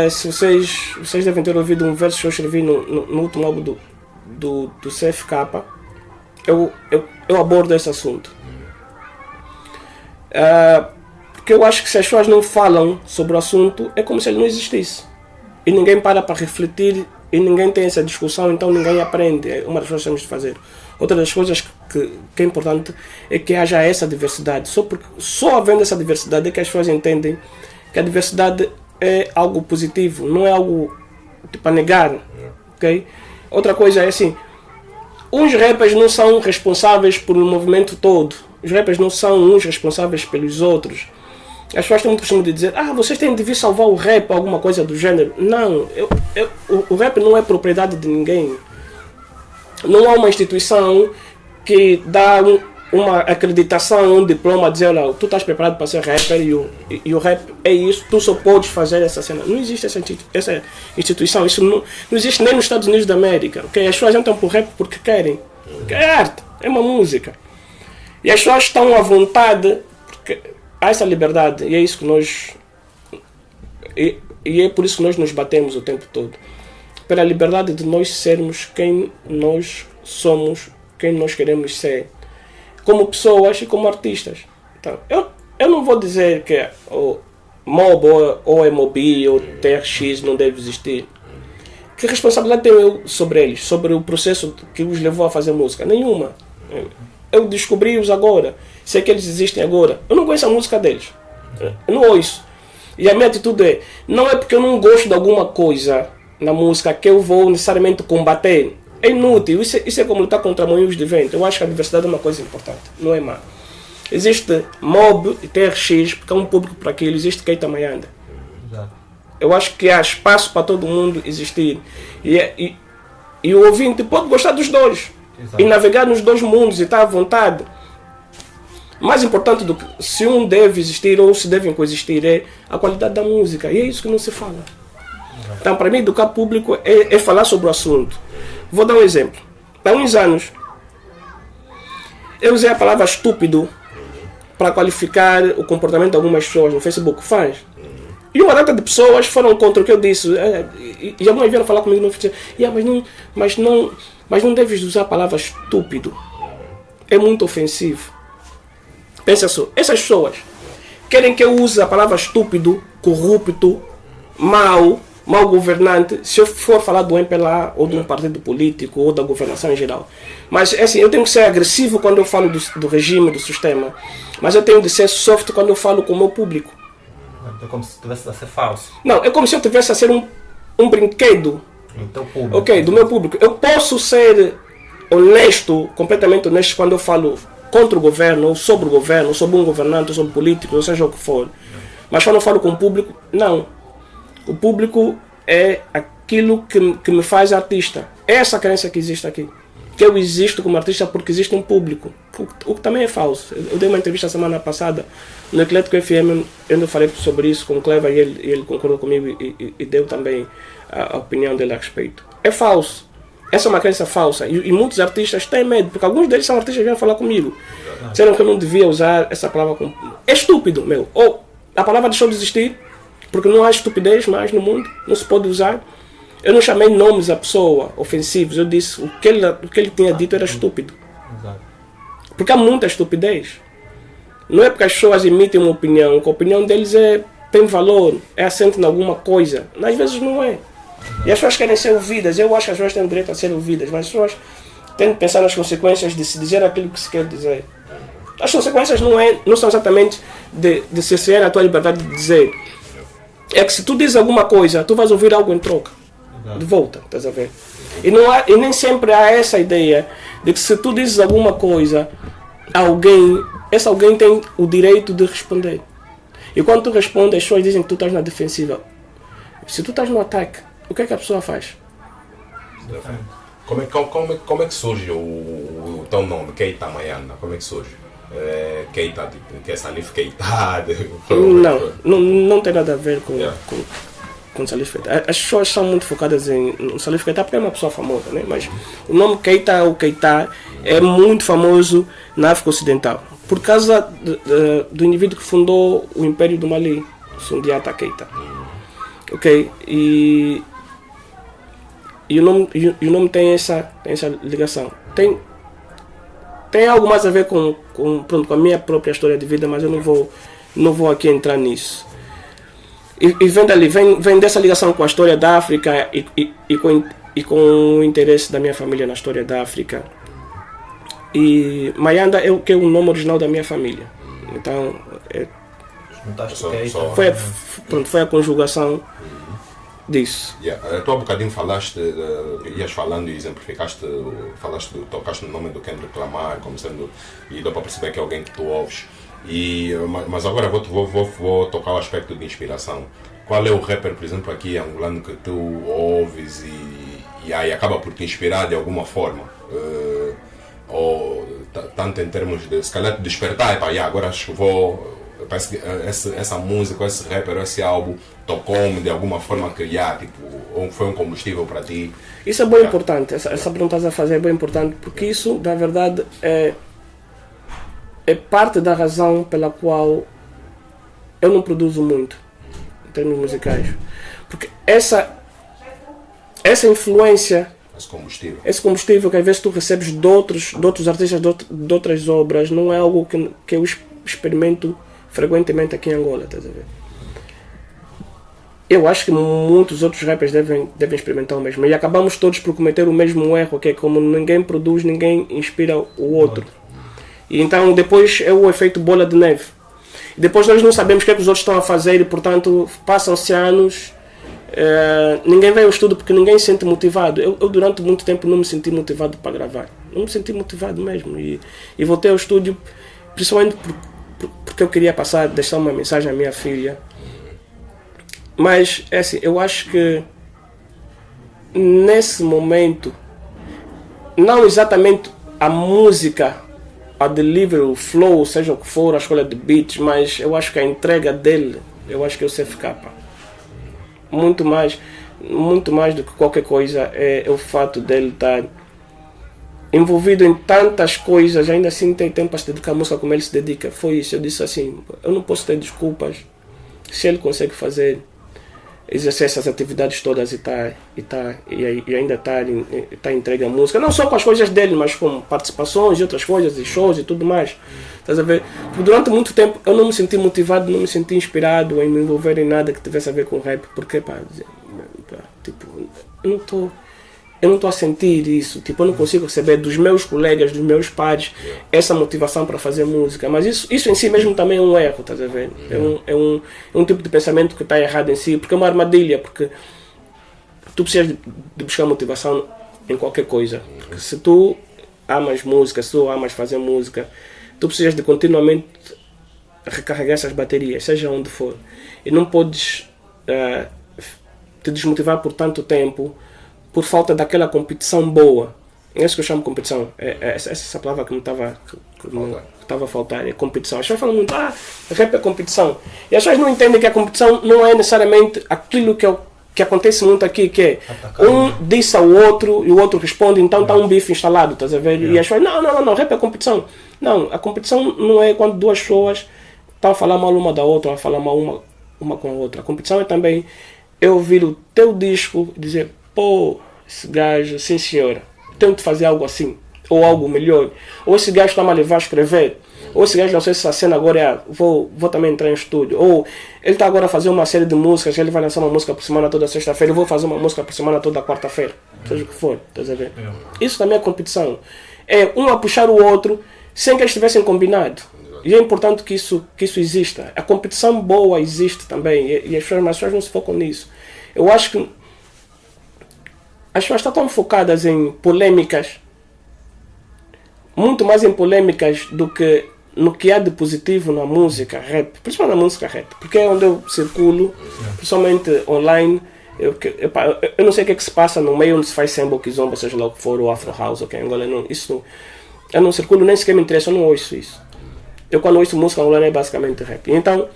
Se vocês devem ter ouvido um verso que eu escrevi no último álbum do CFK, eu abordo esse assunto. Porque eu acho que se as pessoas não falam sobre o assunto, é como se ele não existisse. E ninguém para refletir, e ninguém tem essa discussão, então ninguém aprende. É uma das coisas que temos de fazer. Outra das coisas que é importante é que haja essa diversidade. Só havendo essa diversidade é que as pessoas entendem que a diversidade é algo positivo, não é algo para negar. Okay? Outra coisa é assim, os rappers não são responsáveis pelo movimento todo. Os rappers não são uns responsáveis pelos outros. As pessoas têm muito costume de dizer, vocês têm de vir salvar o rap, alguma coisa do gênero. Não, o rap não é propriedade de ninguém. Não há uma instituição que dá uma acreditação, um diploma, dizer, olha, tu estás preparado para ser rapper e o rap é isso, tu só podes fazer essa cena. Não existe essa instituição, isso não existe nem nos Estados Unidos da América. Okay? As pessoas entram para o rap porque querem. Porque é arte, é uma música. E as pessoas estão à vontade, porque há essa liberdade, e é isso que nós... E é por isso que nós nos batemos o tempo todo. Pela liberdade de nós sermos quem nós somos, quem nós queremos ser. Como pessoas e como artistas. Então, eu não vou dizer que o MOB ou MOB ou TRX não deve existir. Que responsabilidade tenho eu sobre eles? Sobre o processo que os levou a fazer música? Nenhuma. Eu descobri-os agora. Sei que eles existem agora. Eu não conheço a música deles. Eu não ouço. E a minha atitude não é porque eu não gosto de alguma coisa na música que eu vou necessariamente combater. É inútil. Isso é como lutar contra moinhos de vento. Eu acho que a diversidade é uma coisa importante. Não é má. Existe MOB e TRX, porque é um público para aquilo. Existe Keita Mayanda. Eu acho que há espaço para todo mundo existir. E o ouvinte pode gostar dos dois. Exato. E navegar nos dois mundos e estar à vontade. Mais importante do que se um deve existir ou se devem coexistir é a qualidade da música. E é isso que não se fala. Então, para mim, educar público é falar sobre o assunto. Vou dar um exemplo. Há uns anos, eu usei a palavra estúpido para qualificar o comportamento de algumas pessoas no Facebook, fãs. E uma data de pessoas foram contra o que eu disse. E algumas vieram falar comigo no Facebook. Mas não deves usar a palavra estúpido. É muito ofensivo. Pensa só, essas pessoas querem que eu use a palavra estúpido, corrupto, mau, mau governante se eu for falar do MPLA ou de um partido político ou da governação em geral. Mas assim, eu tenho que ser agressivo quando eu falo do regime, do sistema, mas eu tenho de ser soft quando eu falo com o meu público. É como se estivesse a ser falso. Não, é como se eu tivesse a ser um brinquedo. Do teu público. Ok, do meu público. Eu posso ser honesto, completamente honesto, quando eu falo contra o governo, ou sobre o governo, ou sobre um governante, ou sobre político, ou seja o que for. Mas quando eu falo com o público, não. O público é aquilo que me faz artista. É essa crença que existe aqui. Que eu existo como artista porque existe um público. O que também é falso. Eu dei uma entrevista semana passada no Eclético FM, eu falei sobre isso com o Clever e ele concordou comigo e deu também a opinião dele a respeito. É falso. Essa é uma crença falsa. E muitos artistas têm medo, porque alguns deles são artistas que vêm falar comigo. Disseram que eu não devia usar essa palavra como... É estúpido, meu. Ou a palavra deixou de existir, porque não há estupidez mais no mundo, não se pode usar. Eu não chamei nomes à pessoa ofensivos, eu disse o que ele tinha dito era estúpido. Exato. Porque há muita estupidez. Não é porque as pessoas emitem uma opinião, que a opinião deles tem valor, é assente em alguma coisa. Às vezes não é. E as pessoas querem ser ouvidas, eu acho que as pessoas têm direito a ser ouvidas, mas as pessoas têm que pensar nas consequências de se dizer aquilo que se quer dizer. As consequências não são exatamente de cercear a tua liberdade de dizer. É que se tu dizes alguma coisa, tu vais ouvir algo em troca. De volta, estás a ver? E nem sempre há essa ideia de que se tu dizes alguma coisa, esse alguém tem o direito de responder. E quando tu respondes, as pessoas dizem que tu estás na defensiva. Se tu estás no ataque, o que é que a pessoa faz? Como é que surge o teu nome, Keita Mayanda? Como é que surge? Keita, tipo, que é Salif Keita? Não tem nada a ver com Salif Keita. As pessoas são muito focadas no Salif Keita porque é uma pessoa famosa, né? Mas o nome Keita ou Keita é muito famoso na África Ocidental por causa do indivíduo que fundou o Império do Mali, Sundiata Keita. Ok? E o nome tem essa ligação. Tem algo mais a ver com a minha própria história de vida, mas eu não vou aqui entrar nisso. E vem dali, vem dessa ligação com a história da África e com o interesse da minha família na história da África. E Mayanda é o nome original da minha família. Então, foi a conjugação disso. Tu há bocadinho falaste, ias falando e exemplificaste, tocaste no nome do Kendrick Lamar, como sendo, e dá para perceber que é alguém que tu ouves. Mas agora vou tocar o aspecto de inspiração. Qual é o rapper, por exemplo, aqui angolano que tu ouves e acaba por te inspirar de alguma forma? Ou tanto em termos de, se calhar, despertar, agora acho que parece que essa música, esse rapper, esse álbum tocou-me de alguma forma criar, tipo, ou foi um combustível para ti? Isso é bem importante, essa pergunta que estás a fazer é bem importante, porque isso, na verdade, é parte da razão pela qual eu não produzo muito, em termos musicais. Porque essa influência, esse combustível que às vezes tu recebes de outros artistas, de outras obras, não é algo que eu experimento frequentemente aqui em Angola, estás a ver? Eu acho que muitos outros rappers devem experimentar o mesmo. E acabamos todos por cometer o mesmo erro, que é como ninguém produz, ninguém inspira o outro. E então depois é o efeito bola de neve. E depois nós não sabemos o que é que os outros estão a fazer e, portanto, passam-se anos, ninguém vai ao estudo porque ninguém se sente motivado. Eu durante muito tempo não me senti motivado para gravar. Não me senti motivado mesmo. E voltei ao estúdio principalmente porque eu queria deixar uma mensagem à minha filha. Mas, é assim, eu acho que nesse momento, não exatamente a música, a delivery, o flow, seja o que for, a escolha de beats, mas eu acho que a entrega dele, eu acho que é o CFK. Muito mais do que qualquer coisa é o fato dele estar envolvido em tantas coisas, ainda assim tem tempo para se dedicar à música como ele se dedica. Foi isso, eu disse assim, eu não posso ter desculpas se ele consegue exercer essas atividades todas e ainda está entregue à música, não só com as coisas dele, mas com participações e outras coisas, e shows e tudo mais. Estás a ver? Porque durante muito tempo eu não me senti motivado, não me senti inspirado em me envolver em nada que tivesse a ver com rap, porque eu não estou a sentir isso, tipo, eu não consigo receber dos meus colegas, dos meus pares, essa motivação para fazer música. Mas isso em si mesmo também é um erro, estás a ver? É um tipo de pensamento que está errado em si, porque é uma armadilha, porque tu precisas de buscar motivação em qualquer coisa. Porque se tu amas música, se tu amas fazer música, tu precisas de continuamente recarregar essas baterias, seja onde for. E não podes te desmotivar por tanto tempo por falta daquela competição boa. É isso que eu chamo de competição. Essa palavra que me estava a faltar, é competição. As pessoas falam muito, rap é competição. E as pessoas não entendem que a competição não é necessariamente aquilo que acontece muito aqui, que é um diz ao outro e o outro responde, então está um bife instalado, estás a ver? E as pessoas, não, rap é competição. Não, a competição não é quando duas pessoas estão a falar mal uma da outra, ou a falar mal uma com a outra. A competição é também eu ouvir o teu disco e dizer, pô, esse gajo, sim senhora, tenho de fazer algo assim, ou algo melhor. Ou esse gajo está-me a levar a escrever. Ou esse gajo lançou essa cena agora, vou também entrar em estúdio. Ou ele está agora a fazer uma série de músicas, ele vai lançar uma música por semana toda sexta-feira, eu vou fazer uma música por semana toda quarta-feira. Seja o que for, estás a ver? Isso também é competição. É um a puxar o outro sem que eles tivessem combinado. E é importante que isso exista. A competição boa existe também. E as pessoas não se focam nisso. Eu acho que as pessoas estão tão focadas em polêmicas, muito mais em polêmicas do que no que há de positivo na música rap, principalmente na música rap, porque é onde eu circulo, principalmente online. Eu não sei o que é que se passa no meio onde se faz samba, kizomba, seja lá o que for, ou afro house, ok, Angola, eu não circulo, nem sequer me interessa, eu não ouço isso. Eu quando ouço música angolana é basicamente rap. Então,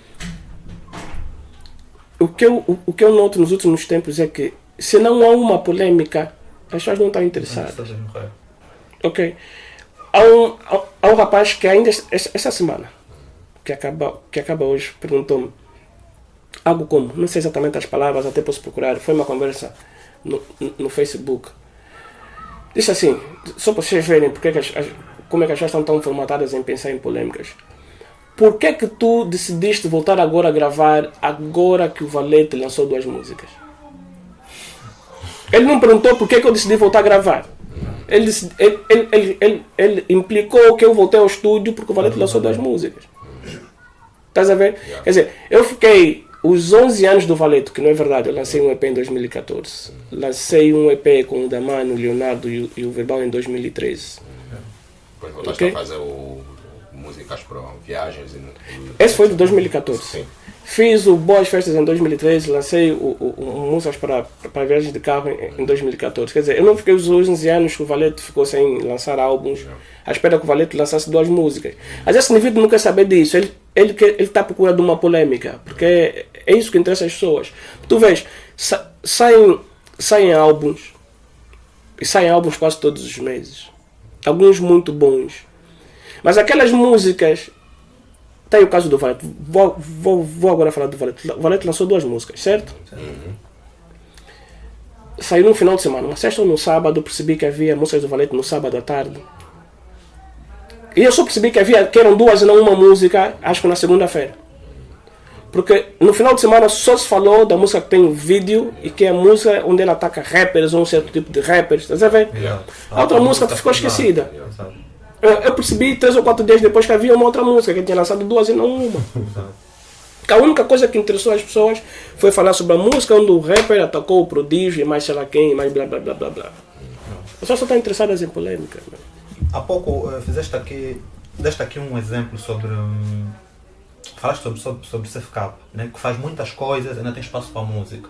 o que eu noto nos últimos tempos é que se não há uma polêmica, as pessoas não estão interessadas. Ok. Há um rapaz que ainda essa semana, que acaba hoje, perguntou-me algo como, não sei exatamente as palavras, até posso procurar, foi uma conversa no Facebook. Disse assim, só para vocês verem como é que as pessoas estão tão formatadas em pensar em polêmicas. Por que tu decidiste voltar agora a gravar, agora que o Valete lançou 2 músicas? Ele não perguntou por que eu decidi voltar a gravar. Ele implicou que eu voltei ao estúdio porque o Valete lançou 2 músicas. Estás a ver? Quer dizer, eu fiquei os 11 anos do Valete, que não é verdade, eu lancei um EP em 2014. Lancei um EP com o Damano, o Leonardo e o Verbal em 2013. Depois voltaste a fazer músicas para viagens. Esse foi de 2014. Sim. Fiz o Boas Festas em 2013, lancei músicas para viagens de carro em 2014. Quer dizer, eu não fiquei os 11 anos que o Valete ficou sem lançar álbuns, à espera que o Valete lançasse 2 músicas. Mas esse indivíduo não quer saber disso, ele está à procura de uma polêmica, porque é isso que interessa as pessoas. Tu vês, saem álbuns, e saem álbuns quase todos os meses. Alguns muito bons. Mas aquelas músicas... Tem o caso do Valete. Vou agora falar do Valete. O Valete lançou 2 músicas, certo? Saiu no final de semana. Uma sexta ou no sábado, percebi que havia músicas do Valete no sábado à tarde. E eu só percebi que eram 2 e não uma música, acho que na segunda-feira. Porque no final de semana só se falou da música que tem o vídeo e que é a música onde ele ataca rappers ou um certo tipo de rappers. Estás a ver? A outra música ficou esquecida. Eu percebi 3 ou 4 dias depois que havia uma outra música, que ele tinha lançado 2 e não uma. A única coisa que interessou as pessoas foi falar sobre a música onde o rapper atacou o prodígio e mais sei lá quem, e mais blá blá blá blá blá. As pessoas só estão interessadas em polêmica. Há pouco deste aqui um exemplo sobre... Falaste sobre CFK, né, que faz muitas coisas, ainda tem espaço para a música.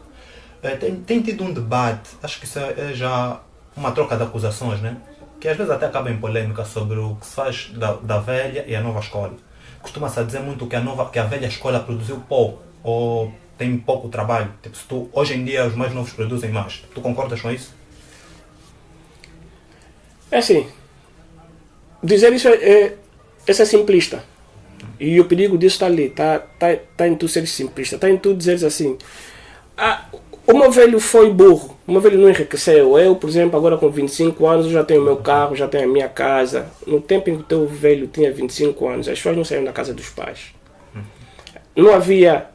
Tem tido um debate, acho que isso é já uma troca de acusações, né? Que às vezes até acaba em polêmica sobre o que se faz da velha e a nova escola. Costuma-se a dizer muito que a velha escola produziu pouco, ou tem pouco trabalho. Tipo, hoje em dia os mais novos produzem mais. Tu concordas com isso? É assim, dizer isso é simplista. E o perigo disso está ali, está em tu seres simplista, está em tu dizeres assim, o meu velho foi burro, o meu velho não enriqueceu. Eu, por exemplo, agora com 25 anos, eu já tenho o meu carro, já tenho a minha casa. No tempo em que o teu velho tinha 25 anos, as pessoas não saíam da casa dos pais. Não havia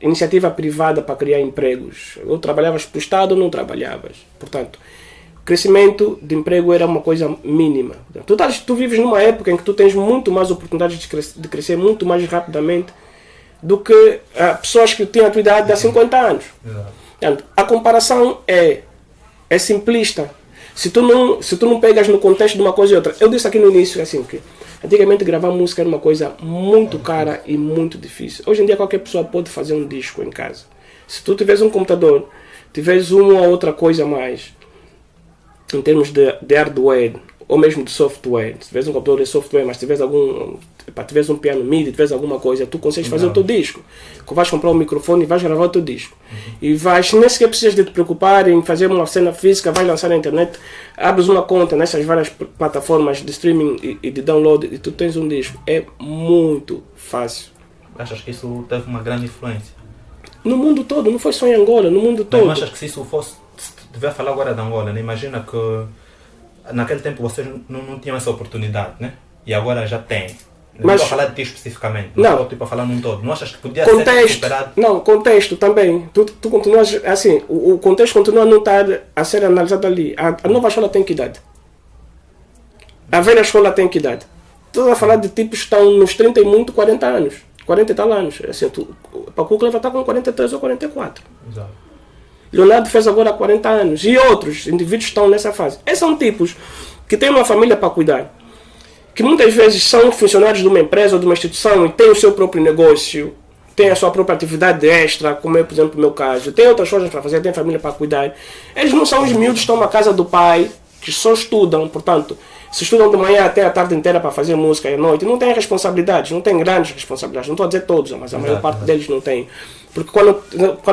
iniciativa privada para criar empregos. Ou trabalhavas para o Estado ou não trabalhavas. Portanto, o crescimento de emprego era uma coisa mínima. Tu vives numa época em que tu tens muito mais oportunidades de crescer muito mais rapidamente do que pessoas que têm a tua idade há 50 anos. Portanto, a comparação é simplista. Se tu não pegas no contexto de uma coisa e outra. Eu disse aqui no início assim, que antigamente gravar música era uma coisa muito cara e muito difícil. Hoje em dia qualquer pessoa pode fazer um disco em casa. Se tu tiveres um computador, tiveres uma ou outra coisa a mais, em termos de hardware ou mesmo de software, se tiveres um computador de software, mas tiveres tiveres um piano MIDI, tiveres alguma coisa, tu consegues fazer o teu disco. Vais comprar um microfone e vais gravar o teu disco. E nem sequer precisas de te preocupar em fazer uma cena física, vais lançar na internet, abres uma conta nessas várias plataformas de streaming e de download e tu tens um disco. É muito fácil. Achas que isso teve uma grande influência? No mundo todo, não foi só em Angola, no mundo todo. Não achas que se isso fosse, se tiver a falar agora de Angola, né? Imagina que naquele tempo vocês não tinham essa oportunidade, né? E agora já têm. Não estou a falar de ti especificamente, não estou tipo, a falar num todo. Não achas que podia ser superado? Não, contexto também. Tu continuas, assim, o contexto continua a não estar a ser analisado ali. A nova escola tem que idade? A velha escola tem que idade? Estás a falar de tipos que estão nos 30 e muito, 40 anos. 40 e tal anos. Assim, para o Kukla vai estar com 43 ou 44. Exato. Leonardo fez agora 40 anos. E outros indivíduos estão nessa fase. Esses são tipos que têm uma família para cuidar, que muitas vezes são funcionários de uma empresa ou de uma instituição e têm o seu próprio negócio, têm a sua própria atividade extra, como é, por exemplo, o meu caso. Tem outras coisas para fazer, tem família para cuidar. Eles não são os miúdos que estão na casa do pai, que só estudam, portanto, se estudam de manhã até a tarde inteira para fazer música e à noite, não têm responsabilidades, não têm grandes responsabilidades. Não estou a dizer todos, mas a maior parte deles não tem. Porque quando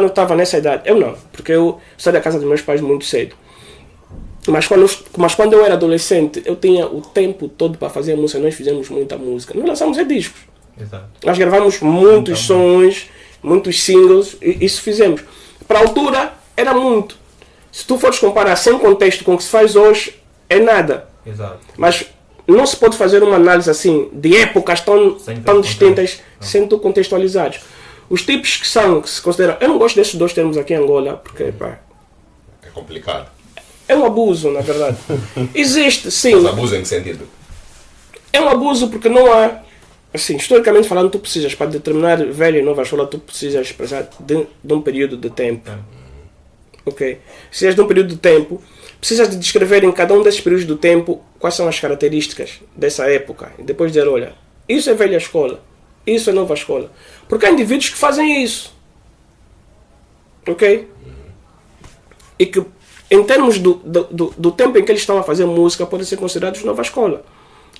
eu estava nessa idade, eu não, porque eu saí da casa dos meus pais muito cedo. Mas quando eu era adolescente, eu tinha o tempo todo para fazer música. Nós fizemos muita música. Nós lançamos discos. Exato. Nós gravamos muitos sons, muitos singles, e isso fizemos. Para a altura, era muito. Se tu fores comparar sem contexto com o que se faz hoje, é nada. Exato. Mas não se pode fazer uma análise assim, de épocas tão distintas, sem tu contextualizares. Os tipos que se consideram... Eu não gosto desses dois termos aqui em Angola, porque pá, é complicado. É um abuso, na verdade. Existe, sim. Mas abuso em que sentido? É um abuso porque não há... Assim, historicamente falando, tu precisas, para determinar velha e nova escola, tu precisas precisar de um período de tempo. Ok? Precisas de um período de tempo, precisas de descrever em cada um desses períodos do tempo quais são as características dessa época. E depois dizer, olha, isso é velha escola, isso é nova escola. Porque há indivíduos que fazem isso. Ok? E que, em termos do tempo em que eles estão a fazer música, podem ser considerados nova escola.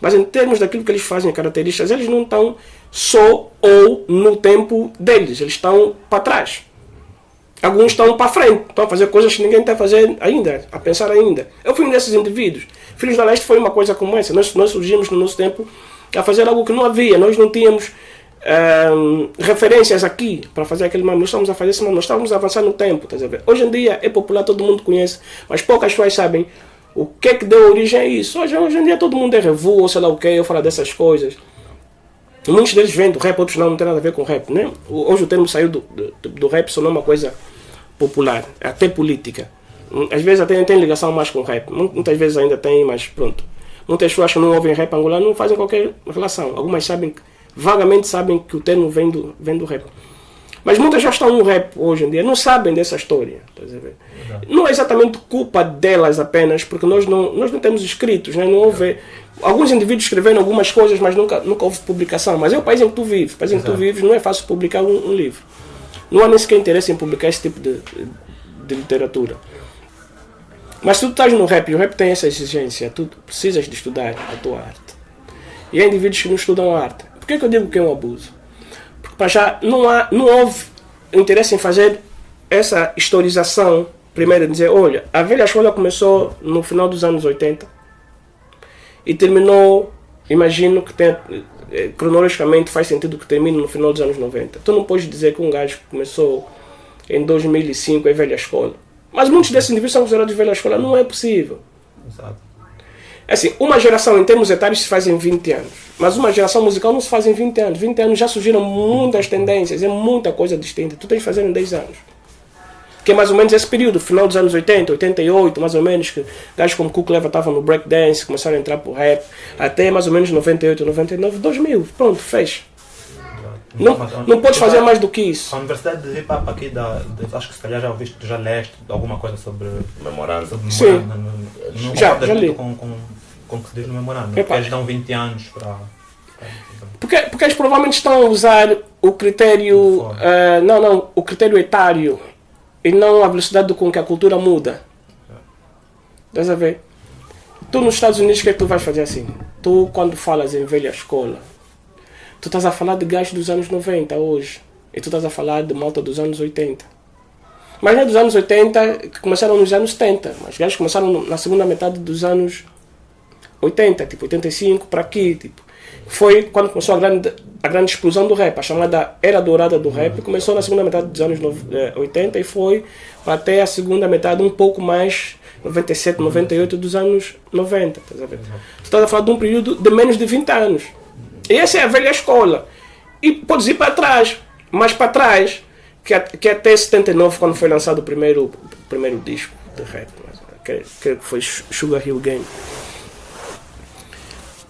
Mas em termos daquilo que eles fazem, características, eles não estão só ou no tempo deles, eles estão para trás. Alguns estão para frente, estão a fazer coisas que ninguém está a fazer ainda, a pensar ainda. Eu fui um desses indivíduos. Filhos da Leste foi uma coisa como essa. Nós surgimos no nosso tempo a fazer algo que não havia. Nós não tínhamos referências aqui para fazer aquele mano. Nós estamos a fazer isso, nós estávamos a avançar no tempo. Tá a ver? Hoje em dia é popular, todo mundo conhece, mas poucas pessoas sabem o que é que deu origem a isso. Hoje em dia todo mundo é revu, ou sei lá o que, eu falo dessas coisas. Muitos deles vêm do rap, outros não tem nada a ver com rap. Né? Hoje o termo saiu do rap, só não é uma coisa popular, até política. Às vezes até tem ligação mais com rap. Muitas vezes ainda tem, mas pronto. Muitas pessoas que não ouvem rap angolano não fazem qualquer relação. Algumas sabem, vagamente sabem que o termo vem do rap. Mas muitas já estão no rap hoje em dia, não sabem dessa história. Tá a ver? Não é exatamente culpa delas apenas, porque nós não temos escritos, né? Não houve. Alguns indivíduos escreveram algumas coisas, mas nunca houve publicação. Mas é o país em que tu vives. O país em que tu vives não é fácil publicar um livro. Não há nem sequer interesse em publicar esse tipo de literatura. Mas se tu estás no rap, e o rap tem essa exigência, tu precisas de estudar a tua arte. E há indivíduos que não estudam a arte. Por que eu digo que é um abuso? Porque para já não houve interesse em fazer essa historização. Primeiro dizer, olha, a velha escola começou no final dos anos 80 e terminou, imagino que cronologicamente faz sentido que termine no final dos anos 90. Tu não podes dizer que um gajo que começou em 2005 é velha escola. Mas muitos desses indivíduos são considerados velha escola. Não é possível. Exato. É assim, uma geração em termos etários se faz em 20 anos. Mas uma geração musical não se faz em 20 anos. 20 anos já surgiram muitas tendências, é muita coisa distinta. Tu tens de fazer em 10 anos. Que é mais ou menos esse período, final dos anos 80, 88, mais ou menos, que gajos como Cook Leva estavam no breakdance, começaram a entrar pro rap, até mais ou menos 98, 99, 2000, pronto, fecha. Não podes fazer mais do que isso. A Universidade de Hip Hop aqui, acho que se calhar já ouviste, já leste alguma coisa sobre Memorando. Sim. Já li. Com o que se diz no memorando. Epa. Eles dão 20 anos para... Porque eles provavelmente estão a usar o critério, o critério etário e não a velocidade com que a cultura muda. Estás a ver? Tu nos Estados Unidos, o que é que tu vais fazer assim? Tu, quando falas em velha escola, tu estás a falar de gajos dos anos 90 hoje. E tu estás a falar de malta dos anos 80. Mas não é dos anos 80 que começaram nos anos 70. Mas gajos começaram na segunda metade dos anos 80, tipo 85 para aqui. Tipo. Foi quando começou a grande explosão do rap. A chamada Era Dourada do Rap começou na segunda metade dos anos 80 e foi até a segunda metade, um pouco mais, 97, 98 dos anos 90. Estás a ver? Tu estás a falar de um período de menos de 20 anos. E essa é a velha escola. E podes ir para trás, mais para trás, que até 79, quando foi lançado o primeiro disco de rap, que foi Sugar Hill Gang.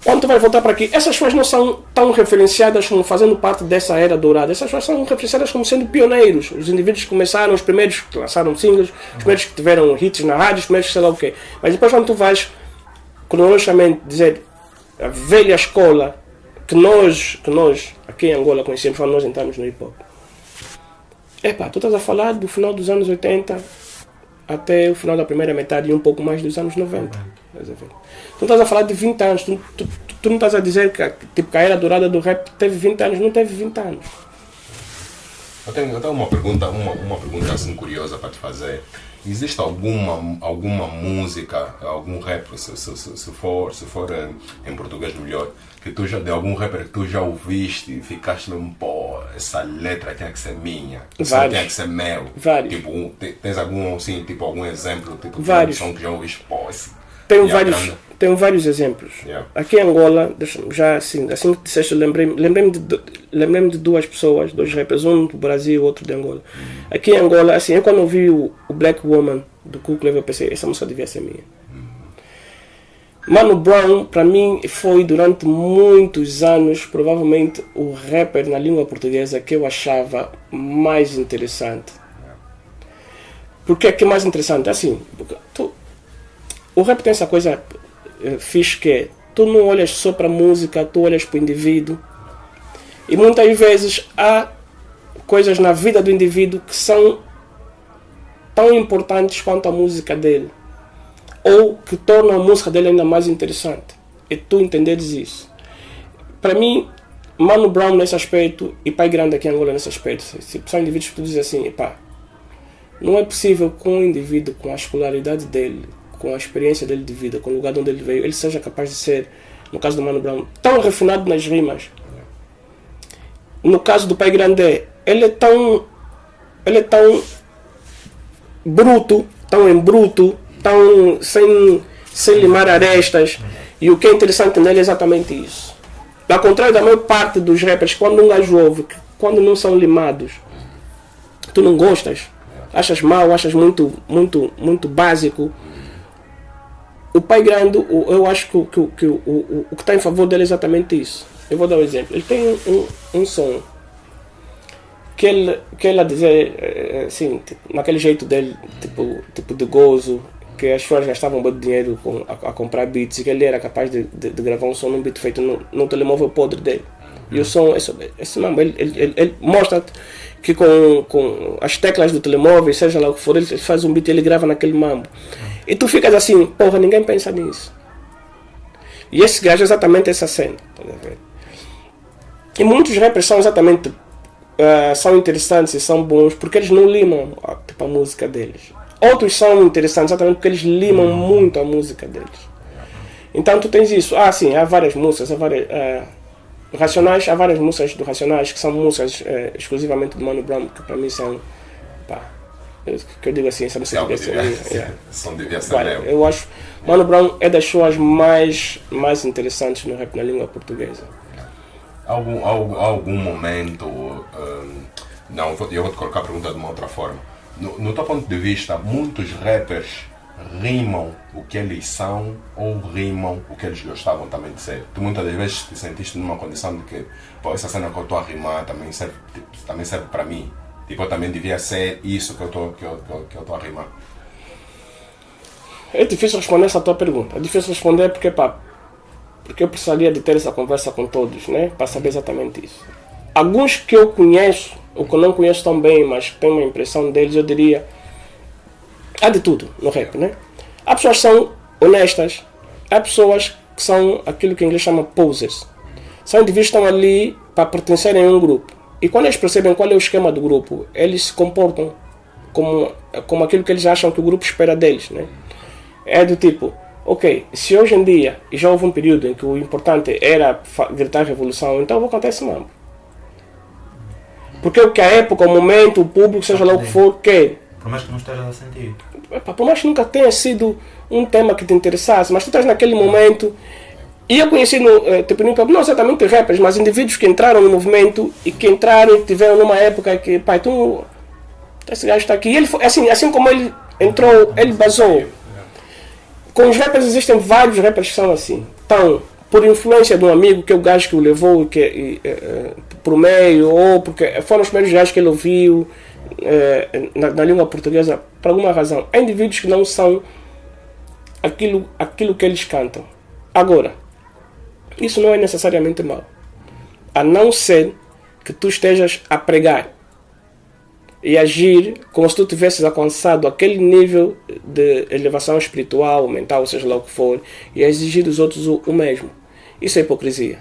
Quando tu vai voltar para aqui, essas pessoas não são tão referenciadas como fazendo parte dessa era dourada. Essas pessoas são referenciadas como sendo pioneiros. Os indivíduos que começaram, os primeiros que lançaram singles, os primeiros que tiveram hits na rádio, os primeiros que sei lá o quê. Mas depois quando tu vais, cronologicamente, dizer a velha escola, que nós aqui em Angola conhecemos quando nós entramos no hip hop. Tu estás a falar do final dos anos 80 até o final da primeira metade e um pouco mais dos anos 90. Tu estás a falar de 20 anos. Tu não estás a dizer que a era dourada do rap teve 20 anos. Não teve 20 anos. Eu tenho uma pergunta assim curiosa para te fazer. Existe alguma música, algum rap, se for em português melhor, que tu já, de algum rapper que tu já ouviste e ficaste mesmo, pô, essa letra tinha que ser minha, essa tinha que ser meu? Vários. Tipo, tens algum assim, tipo, algum exemplo, tipo, de vários. som que já ouviste, pô, esse... Tenho vários exemplos. Yeah. Aqui em Angola, já assim que disseste, lembrei-me de duas pessoas, dois rappers, um do Brasil e outro de Angola. Aqui em Angola, assim, eu quando ouvi o Black Woman do Cook Leva, eu pensei, essa música devia ser minha. Mano Brown, para mim, foi durante muitos anos, provavelmente, o rapper na língua portuguesa que eu achava mais interessante. Por que é mais interessante? Assim, o rap tem essa coisa fixe que é, tu não olhas só para a música, tu olhas para o indivíduo. E muitas vezes há coisas na vida do indivíduo que são tão importantes quanto a música dele. Ou que tornam a música dele ainda mais interessante. E tu entenderes isso. Para mim, Mano Brown nesse aspecto e Pai Grande aqui em Angola nesse aspecto, são indivíduos que tu dizes assim, não é possível que um indivíduo com a escolaridade dele, com a experiência dele de vida, com o lugar de onde ele veio, ele seja capaz de ser, no caso do Mano Brown, tão refinado nas rimas. No caso do Pai Grande, ele é tão bruto, tão em bruto, tão sem limar arestas. E o que é interessante nele é exatamente isso. Ao contrário da maior parte dos rappers, quando um gajo ouve, quando não são limados, tu não gostas, achas mal, achas muito básico. O Pai Grande, eu acho que o que está em favor dele é exatamente isso. Eu vou dar um exemplo. Ele tem um som que ele a dizer assim, tipo, naquele jeito dele, tipo de gozo, que as pessoas gastavam muito dinheiro a comprar beats, e que ele era capaz de gravar um som num beat feito no telemóvel podre dele. E o som, esse não, ele mostra que com as teclas do telemóvel, seja lá o que for, ele faz um beat e ele grava naquele mambo. E tu ficas assim, porra, ninguém pensa nisso. E esse gajo é exatamente essa cena. Tá vendo? E muitos rappers são exatamente, são interessantes e são bons porque eles não limam a música deles. Outros são interessantes exatamente porque eles limam muito a música deles. Então tu tens isso. Sim, há várias músicas, Racionais, há várias músicas do Racionais que são músicas exclusivamente do Mano Brown, que para mim são Que eu digo assim, essa música devia ser minha. Yeah. Som devia ser Vale, meu. eu acho Mano Brown é das pessoas mais interessantes no rap na língua portuguesa. Algum momento, não, eu vou te colocar a pergunta de uma outra forma. No teu ponto de vista, muitos rappers rimam o que eles são ou rimam o que eles gostavam também de ser? Tu muitas das vezes te sentiste numa condição de que, pô, essa cena que eu estou a rimar também serve para mim. Tipo, eu também devia ser isso que eu estou a rimar. É difícil responder essa tua pergunta. É difícil responder porque eu precisaria de ter essa conversa com todos, né? Para saber exatamente isso. Alguns que eu conheço, ou que eu não conheço tão bem, mas tenho uma impressão deles, eu diria, há de tudo no rap, né? Há pessoas que são honestas, há pessoas que são aquilo que em inglês chama posers. São indivíduos que estão ali para pertencerem a um grupo. E quando eles percebem qual é o esquema do grupo, eles se comportam como aquilo que eles acham que o grupo espera deles, né? É do tipo, ok, se hoje em dia, e já houve um período em que o importante era gritar revolução, então eu vou cantar esse mambo. Porque o que a época, o momento, o público, seja lá o que for, quer. Por mais que não estejas a sentir. Por mais que nunca tenha sido um tema que te interessasse, mas tu estás naquele momento. E eu conheci não exatamente rappers, mas indivíduos que entraram no movimento e que entraram e tiveram numa época que, pai, esse gajo está aqui. E ele foi, assim como ele entrou, ele basou. Com os rappers existem vários rappers que são assim. Então, por influência de um amigo, que é o gajo que o levou pro meio, ou porque foram os primeiros gajos que ele ouviu na língua portuguesa, por alguma razão. Há indivíduos que não são aquilo que eles cantam. Agora, isso não é necessariamente mau. A não ser que tu estejas a pregar e agir como se tu tivesses alcançado aquele nível de elevação espiritual, mental, seja lá o que for, e a exigir dos outros o mesmo. Isso é hipocrisia.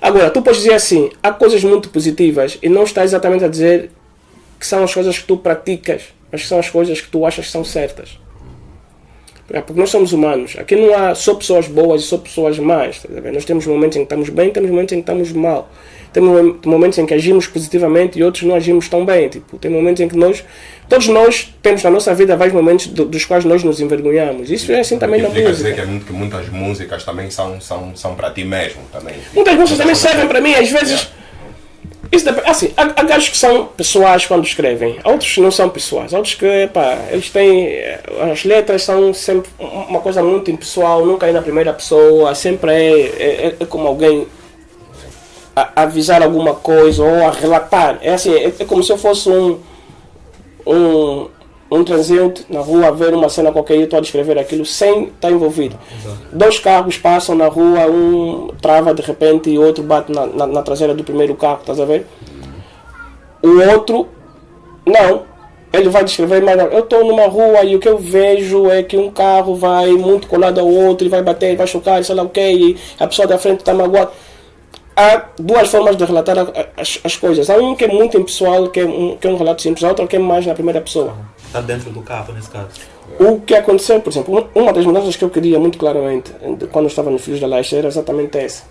Agora, tu podes dizer assim, há coisas muito positivas e não está exatamente a dizer que são as coisas que tu praticas, mas que são as coisas que tu achas que são certas. Porque nós somos humanos. Aqui não há só pessoas boas e só pessoas más. Tá vendo? Nós temos momentos em que estamos bem, temos momentos em que estamos mal. Temos momentos em que agimos positivamente e outros não agimos tão bem. Tipo, tem momentos em que todos nós temos na nossa vida vários momentos dos quais nós nos envergonhamos. Isso é assim também na música. Dizer que muitas músicas também são para ti mesmo. Também. Muitas músicas também servem para mim, às vezes. Isso depende, assim, há gajos que são pessoais quando escrevem, outros não são pessoais, outros que, eles têm, as letras são sempre uma coisa muito impessoal, nunca é na primeira pessoa, sempre é como alguém a avisar alguma coisa ou a relatar, é como se eu fosse um transeunte na rua a ver uma cena qualquer e eu estou a descrever aquilo sem estar envolvido. Exato. 2 carros passam na rua, um trava de repente e o outro bate na traseira do primeiro carro, estás a ver? O outro, não, ele vai descrever, mas eu estou numa rua e o que eu vejo é que um carro vai muito colado ao outro e vai bater, vai chocar, sei lá o que, e a pessoa da frente está magoada. Há 2 formas de relatar as coisas. Há um que é muito impessoal, que é um relato simples, a outra que é mais na primeira pessoa. Está dentro do carro, nesse caso. O que aconteceu, por exemplo, uma das mudanças que eu queria muito claramente, quando eu estava no Filhos da Leste, era exatamente essa.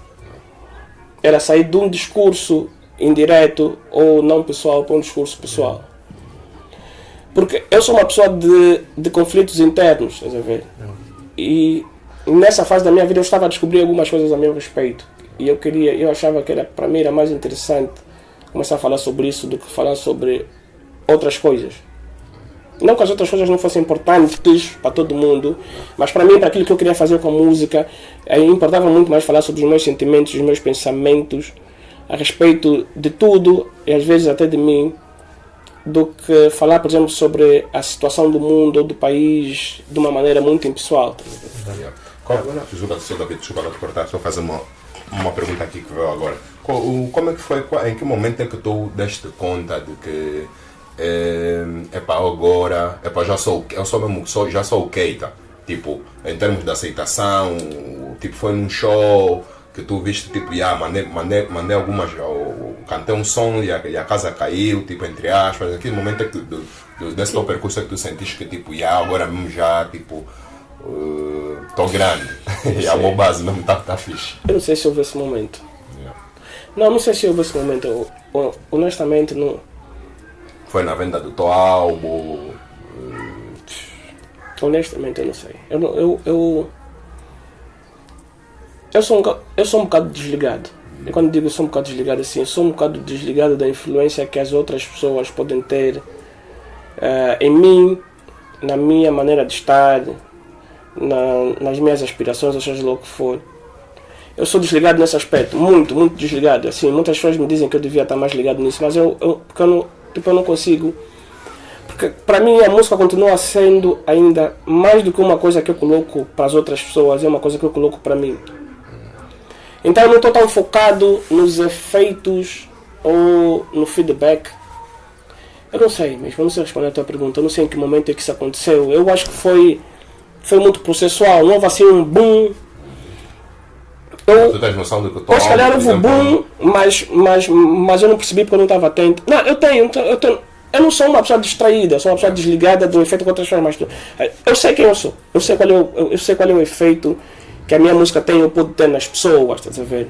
Era sair de um discurso indireto ou não pessoal para um discurso pessoal. Porque eu sou uma pessoa de conflitos internos, estás a ver? E nessa fase da minha vida eu estava a descobrir algumas coisas a meu respeito. E eu achava que para mim era mais interessante começar a falar sobre isso do que falar sobre outras coisas. Não que as outras coisas não fossem importantes para todo mundo, mas para mim, para aquilo que eu queria fazer com a música, importava muito mais falar sobre os meus sentimentos, os meus pensamentos, a respeito de tudo, e às vezes até de mim, do que falar, por exemplo, sobre a situação do mundo ou do país de uma maneira muito impessoal. Desculpa te cortar, estou a fazer uma pergunta aqui que veio agora. Como é que foi, em que momento é que tu deste conta de que agora já sou o Keita, tipo, em termos de aceitação, tipo, foi num show que tu viste, tipo, mandei algumas, cantei um som e a casa caiu, tipo, entre aspas, naquele momento é que desse teu percurso é que tu sentiste que, tipo, agora mesmo já, tipo, estou grande e a minha base não está fixe. Eu não sei se houve esse momento. Não sei se houve esse momento, honestamente, não. Foi na venda do teu álbum? Honestamente, eu não sei. Eu sou um bocado desligado. E quando digo sou um bocado desligado, assim, eu sou um bocado desligado da influência que as outras pessoas podem ter em mim, na minha maneira de estar, nas minhas aspirações, ou seja lá o que for. Eu sou desligado nesse aspecto, muito, muito desligado. Assim, muitas pessoas me dizem que eu devia estar mais ligado nisso, mas eu não consigo. Porque para mim a música continua sendo ainda mais do que uma coisa que eu coloco para as outras pessoas, é uma coisa que eu coloco para mim. Então eu não estou tão focado nos efeitos ou no feedback. Eu não sei, mas não sei responder a tua pergunta. Eu não sei em que momento é que isso aconteceu. Eu acho que foi muito processual. Não houve assim um boom. Tu tens noção do que eu estou se calhar houve um boom, mas eu não percebi porque eu não estava atento. Não, eu tenho. Eu não sou uma pessoa distraída, sou uma pessoa desligada do efeito que outras pessoas, mas eu sei quem eu sou. Eu sei qual é o efeito que a minha música tem ou pode ter nas pessoas, estás a ver?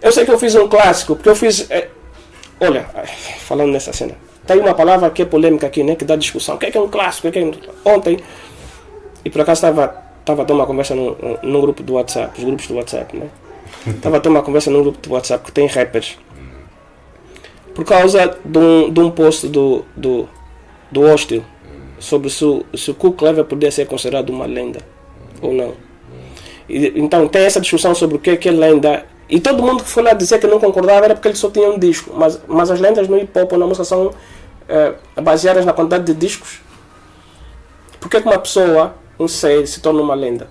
Eu sei que eu fiz um clássico, porque eu fiz... olha, falando nessa cena, tem uma palavra que é polêmica aqui, né, que dá discussão. O que é um clássico? Ontem, e por acaso estava a ter uma conversa num grupo do WhatsApp, os grupos do WhatsApp, né? Estava a ter uma conversa num grupo do WhatsApp que tem rappers. Por causa de um post do Hostil sobre se o Cool Clever podia ser considerado uma lenda ou não. Então tem essa discussão sobre o que é lenda. E todo mundo que foi lá dizer que não concordava era porque ele só tinha um disco. Mas as lendas no hip hop ou na música são baseadas na quantidade de discos. Por que uma pessoa, um ser, se torna uma lenda?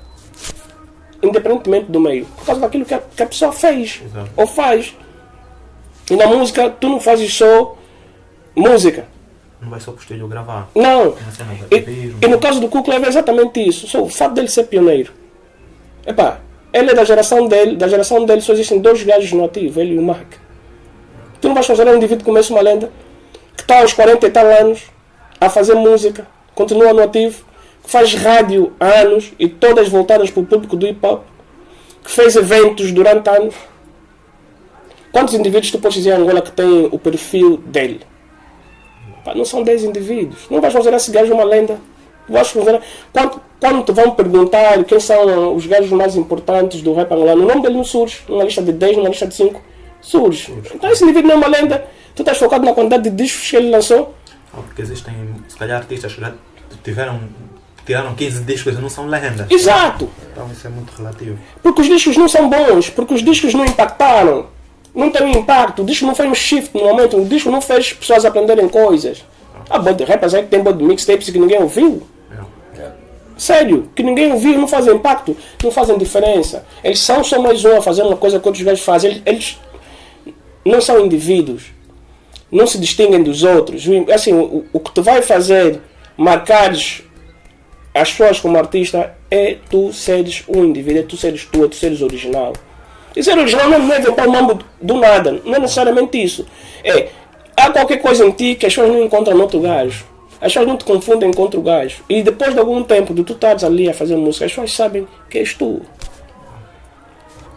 Independentemente do meio. Por causa daquilo que a pessoa fez. Exato. Ou faz. E na música, tu não fazes só música. Não vai só para o estúdio gravar. Não. E no caso do Cool Clever é exatamente isso. Só o fato dele ser pioneiro. Epá, ele é da geração dele só existem 2 gajos no ativo, ele e o Mark. Tu não vais considerar um indivíduo que começa uma lenda, que está aos 40 e tal anos a fazer música, continua no ativo, que faz rádio há anos e todas voltadas para o público do hip hop, que fez eventos durante anos. Quantos indivíduos tu podes dizer em Angola que tem o perfil dele? Epá, não são 10 indivíduos. Não vais considerar esse gajo uma lenda. Quando te vão perguntar quem são os gajos mais importantes do rap angolano, o nome dele não surge. Numa lista de 10, numa lista de 5, surge. Então esse indivíduo não é uma lenda. Tu estás focado na quantidade de discos que ele lançou. Porque existem, se calhar, artistas que já tiraram 15 discos e não são lendas. Exato. Então isso é muito relativo. Porque os discos não são bons, porque os discos não impactaram. Não tem um impacto. O disco não fez um shift no momento. O disco não fez pessoas aprenderem coisas. Há bode de rappers aí que tem bode de mixtapes que ninguém ouviu. Sério, que ninguém ouviu, não fazem impacto, não fazem diferença. Eles são só mais um a fazer uma coisa que outros gajos fazem. Eles não são indivíduos, não se distinguem dos outros. Assim, o que te vai fazer marcares as pessoas como artista é tu seres um indivíduo, é tu seres original. E ser original não é inventar o mambo do nada, não é necessariamente isso. Há qualquer coisa em ti que as pessoas não encontram no outro gajo. As pessoas não te confundem com outro gajo. E depois de algum tempo de tu estares ali a fazer música, as pessoas sabem que és tu.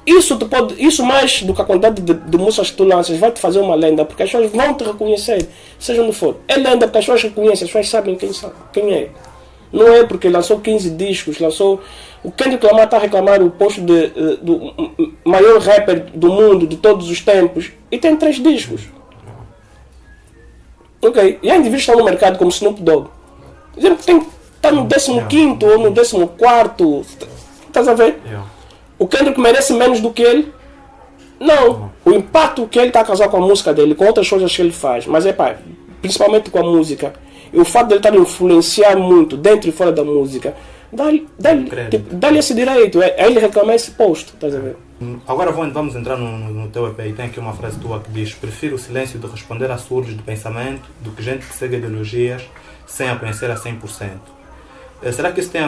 Isso mais do que a quantidade de músicas que tu lanças vai te fazer uma lenda, porque as pessoas vão te reconhecer, seja onde for. É lenda porque as pessoas reconhecem, as pessoas sabem quem é. Não é porque lançou 15 discos, o Kendrick Lamar está a reclamar o posto do maior rapper do mundo de todos os tempos e tem 3 discos. Ok, e há indivíduos que estão no mercado como Snoop Dogg. Dizendo que está no 15º ou no 14º. Estás a ver? O Kendrick merece menos do que ele? Não. O impacto que ele está a causar com a música dele, com outras coisas que ele faz, mas principalmente com a música, e o fato de ele estar a influenciar muito dentro e fora da música, dá-lhe esse direito. É ele reclamar esse posto. Estás a ver? Agora vamos entrar no teu EP e tem aqui uma frase tua que diz: prefiro o silêncio de responder a surdos de pensamento do que gente que segue ideologias sem a conhecer a 100%. Será que isso tem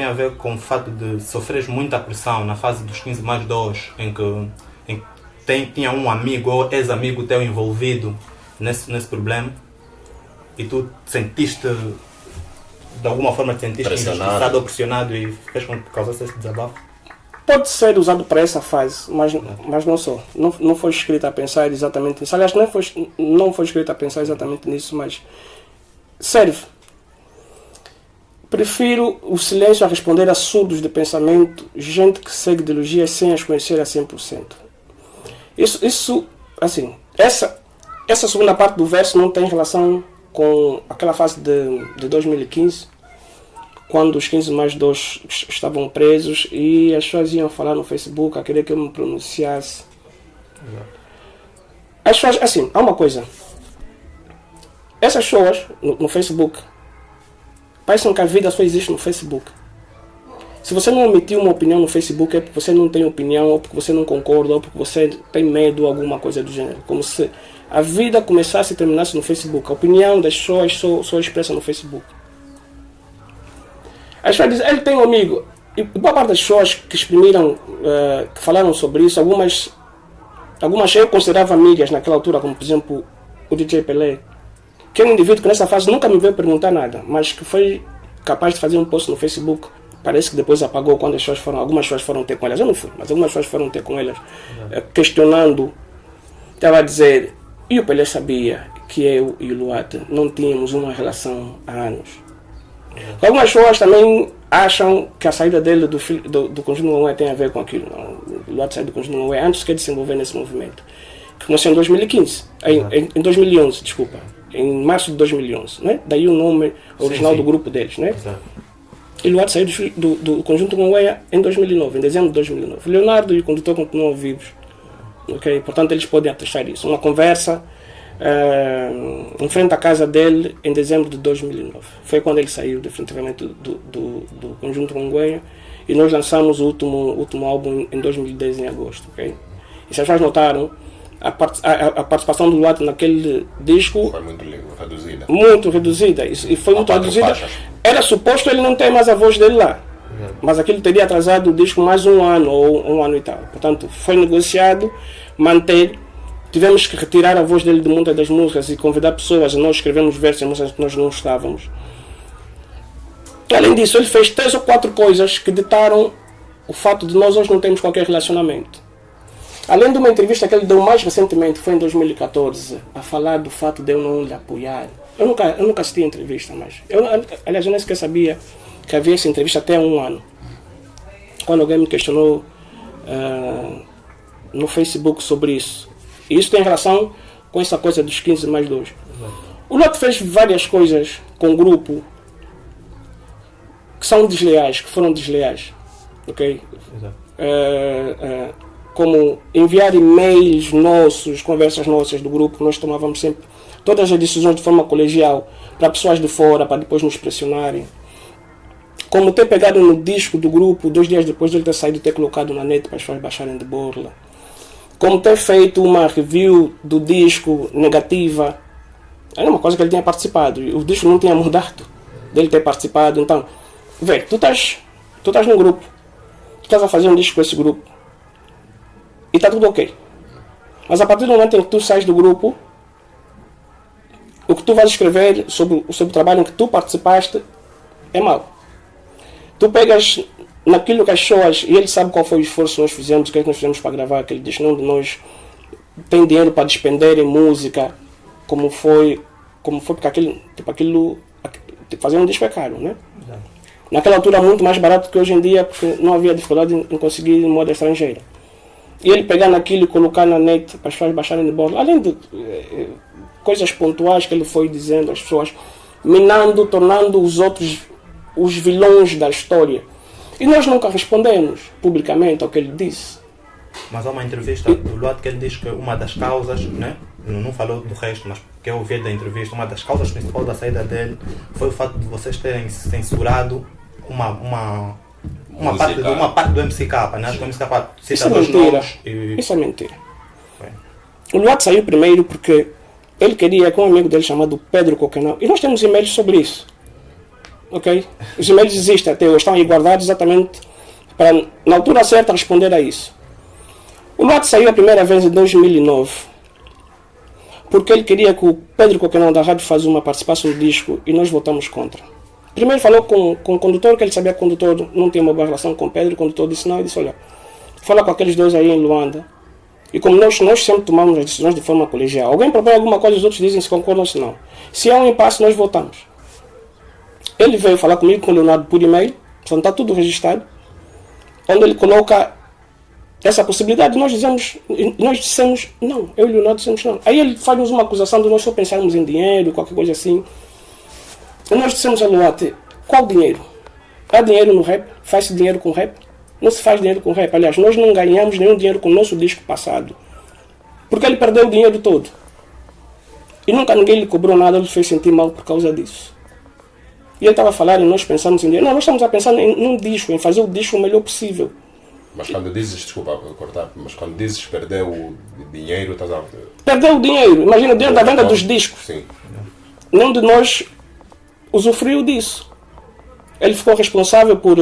a ver com o fato de sofreres muita pressão na fase dos 15 mais 2, em que tinha um amigo ou ex-amigo teu envolvido nesse problema e tu sentiste, de alguma forma injustiçado ou pressionado e fez com que causasse esse desabafo? pode ser usado para essa fase, mas não só. Não foi escrito a pensar exatamente nisso. Aliás, não foi escrito a pensar exatamente nisso, mas serve. Prefiro o silêncio a responder a surdos de pensamento, gente que segue ideologias sem as conhecer a 100%. Isso assim, essa segunda parte do verso não tem relação com aquela fase de 2015, quando os 15 mais 2 estavam presos e as pessoas iam falar no Facebook a querer que eu me pronunciasse. As pessoas, assim, há uma coisa. Essas pessoas no Facebook parecem que a vida só existe no Facebook. Se você não emitiu uma opinião no Facebook é porque você não tem opinião, ou porque você não concorda, ou porque você tem medo, ou alguma coisa do gênero. Como se a vida começasse e terminasse no Facebook. A opinião das pessoas só expressa no Facebook. As pessoas dizem, ele tem um amigo. E boa parte das pessoas que exprimiram, que falaram sobre isso, algumas eu considerava amigas naquela altura, como por exemplo o DJ Pelé, que é um indivíduo que nessa fase nunca me veio perguntar nada, mas que foi capaz de fazer um post no Facebook. Parece que depois apagou quando algumas pessoas foram ter com elas. Eu não fui, mas algumas pessoas foram ter com elas, questionando. Estava a dizer, e o Pelé sabia que eu e o Luat não tínhamos uma relação há anos. Algumas pessoas também acham que a saída dele do Conjunto Ngoé tem a ver com aquilo. Não, o Luat saiu do Conjunto Ngoé antes que ele se envolver nesse movimento, que começou em 2015, em 2011, desculpa, em março de 2011, né? Daí o nome original do grupo deles, né? E o Luat saiu do Conjunto Ngoé em 2009, em dezembro de 2009. O Leonardo e o condutor continuam vivos, ok? Portanto eles podem atestar isso. Uma conversa em frente à casa dele em dezembro de 2009. Foi quando ele saiu definitivamente do Conjunto Ngoé, e nós lançamos o último álbum em 2010 em agosto, ok? E se as pessoas notaram, a participação do Luat naquele disco foi muito reduzida. Muito reduzida. E foi muito reduzida. Era suposto ele não ter mais a voz dele lá, mas aquilo teria atrasado o disco mais um ano ou um ano e tal. Portanto, foi negociado manter. Tivemos que retirar a voz dele de muitas das músicas e convidar pessoas. Nós escrevemos versos em músicas que nós não estávamos. Além disso, ele fez 3 ou 4 coisas que ditaram o fato de nós hoje não termos qualquer relacionamento. Além de uma entrevista que ele deu mais recentemente, foi em 2014, a falar do fato de eu não lhe apoiar. Eu nunca assisti a entrevista, mas aliás, eu nem sequer sabia que havia essa entrevista até há um ano. Quando alguém me questionou no Facebook sobre isso. E isso tem relação com essa coisa dos 15 mais 2. O Luat fez várias coisas com o grupo que são desleais, que foram desleais. Ok? Como enviar e-mails nossos, conversas nossas do grupo, nós tomávamos sempre todas as decisões de forma colegial para pessoas de fora, para depois nos pressionarem. Como ter pegado no disco do grupo 2 dias depois de ele ter saído e ter colocado na net para as pessoas baixarem de borla. Como ter feito uma review do disco negativa. Era uma coisa que ele tinha participado. O disco não tinha mudado dele ter participado. Então, vê, tu estás num grupo. Tu estás a fazer um disco com esse grupo. E está tudo ok. Mas a partir do momento em que tu sais do grupo, o que tu vais escrever sobre o trabalho em que tu participaste é mau. Tu pegas naquilo que as pessoas, e ele sabe qual foi o esforço que nós fizemos, o que é que nós fizemos para gravar aquele disco, não de nós tem dinheiro para despender em música, como foi porque aquilo fazer um disco é caro, né? Naquela altura muito mais barato que hoje em dia, porque não havia dificuldade em conseguir em moda estrangeira. E ele pegar naquilo e colocar na net para as pessoas baixarem de bordo, além de coisas pontuais que ele foi dizendo às pessoas, minando, tornando os outros os vilões da história. E nós nunca respondemos publicamente ao que ele disse. Mas há uma entrevista do Luat que ele diz que uma das causas, né? Não falou do resto, mas que eu ouvi da entrevista, uma das causas principais da saída dele foi o fato de vocês terem censurado uma parte do MCK, né? Acho que o MCK cita dois nomes. Isso é mentira. O Luat saiu primeiro porque ele queria com um amigo dele chamado Pedro Coquenão, e nós temos e-mails sobre isso. Ok? Os e-mails existem até hoje, estão aí guardados exatamente para, na altura certa, responder a isso. O Luat saiu a primeira vez em 2009 porque ele queria que o Pedro Coquenão da rádio fazia uma participação no disco e nós votamos contra. Primeiro falou com o condutor, que ele sabia que o condutor não tinha uma boa relação com o Pedro. O condutor disse não, ele disse, olha, fala com aqueles dois aí em Luanda. E como nós sempre tomamos as decisões de forma colegial, alguém propõe alguma coisa, os outros dizem se concordam ou se não. Se há um impasse, nós votamos. Ele veio falar comigo, com o Leonardo, por e-mail, portanto está tudo registrado, onde ele coloca essa possibilidade. Nós dissemos não, eu e o Leonardo dissemos não. Aí ele faz-nos uma acusação de nós só pensarmos em dinheiro, qualquer coisa assim. E nós dissemos a Luate, qual dinheiro? Há dinheiro no rap? Faz-se dinheiro com rap? Não se faz dinheiro com rap. Aliás, nós não ganhamos nenhum dinheiro com o nosso disco passado. Porque ele perdeu o dinheiro todo. E nunca ninguém lhe cobrou nada, ele fez sentir mal por causa disso. E ele estava a falar e nós pensamos em dinheiro. Não, nós estamos a pensar num disco, em fazer o disco o melhor possível. Mas quando dizes, desculpa cortar, mas quando dizes perdeu o dinheiro, estás a... Perdeu o dinheiro, imagina, o dinheiro da venda dos discos. Sim. Nenhum de nós usufruiu disso. Ele ficou responsável por,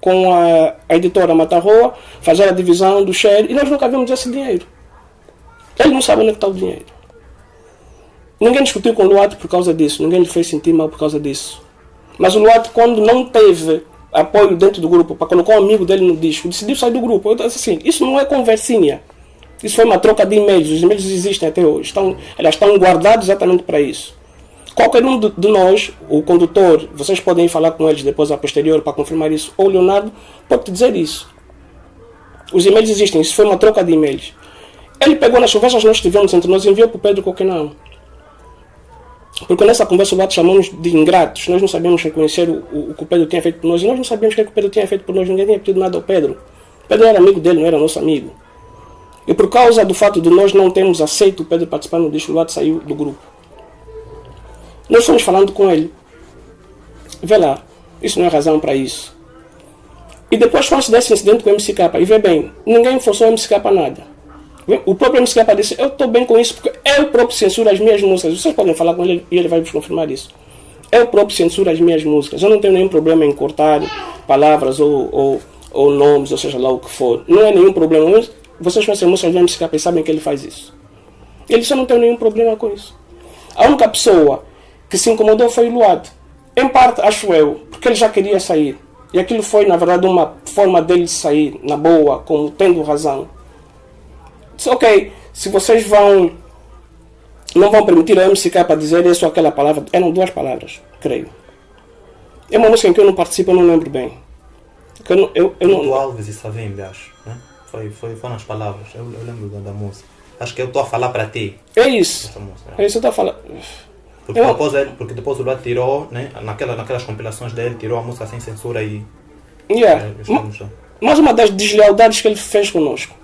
com a editora Matarroa, fazer a divisão do share, e nós nunca vimos esse dinheiro. Ele não sabe onde está o dinheiro. Ninguém discutiu com o Luate por causa disso, ninguém lhe fez sentir mal por causa disso. Mas o Luate, quando não teve apoio dentro do grupo, para colocar um amigo dele no disco, decidiu sair do grupo. Eu disse assim, isso não é conversinha. Isso foi uma troca de e-mails. Os e-mails existem até hoje. Estão guardados exatamente para isso. Qualquer um de nós, o condutor, vocês podem falar com eles depois a posterior para confirmar isso, ou o Leonardo pode te dizer isso. Os e-mails existem, isso foi uma troca de e-mails. Ele pegou nas conversas que nós tivemos entre nós e enviou para o Pedro Coquenão. Porque nessa conversa o Luate chamou-nos de ingratos. Nós não sabíamos reconhecer o que o Pedro tinha feito por nós. E nós não sabíamos o que o Pedro tinha feito por nós. Ninguém tinha pedido nada ao Pedro. O Pedro era amigo dele, não era nosso amigo. E por causa do fato de nós não termos aceito o Pedro participar no disco, o Luate saiu do grupo. Nós fomos falando com ele. Vê lá, isso não é razão para isso. E depois quando se desse incidente com o MCK, e vê bem, ninguém forçou o MCK para nada. O próprio MCK disse, eu estou bem com isso porque eu próprio censuro as minhas músicas. Vocês podem falar com ele e ele vai vos confirmar isso. Eu próprio censuro as minhas músicas. Eu não tenho nenhum problema em cortar palavras ou nomes, ou seja lá o que for. Não é nenhum problema. Vocês conhecem músicas do MCK e sabem que ele faz isso. Ele só não tem nenhum problema com isso. A única pessoa que se incomodou foi o Luate. Em parte, acho eu, porque ele já queria sair. E aquilo foi, na verdade, uma forma dele sair, na boa, como tendo razão. Disse, ok, se vocês não vão permitir a MCK para dizer isso ou aquela palavra, eram 2 palavras, creio. É uma música em que eu não participo, eu não lembro bem. Do Alves e Savimbi, acho. Né? Foram as palavras, eu lembro da música. Acho que eu estou a falar para ti. É isso. Música, é isso que eu estou a falar. Porque depois o Luate tirou, né, naquelas compilações dele, tirou a música sem censura e... Mas uma das deslealdades que ele fez conosco.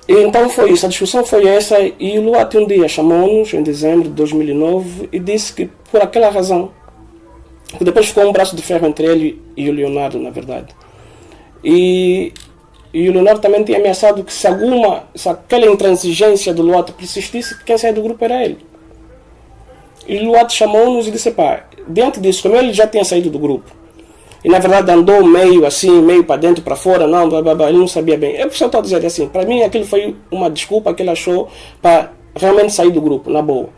E então foi isso, a discussão foi essa, e o Luate um dia chamou-nos, em dezembro de 2009, e disse que por aquela razão, que depois ficou um braço de ferro entre ele e o Leonardo, na verdade. E o Leonardo também tinha ameaçado que se aquela intransigência do Luate persistisse, quem saia do grupo era ele. E o Luate chamou-nos e disse, pá, diante disso, como ele já tinha saído do grupo, e na verdade andou meio assim, meio para dentro, para fora, não, blá, blá, blá, ele não sabia bem. É por isso que eu estou a dizer assim, para mim aquilo foi uma desculpa que ele achou para realmente sair do grupo, na boa.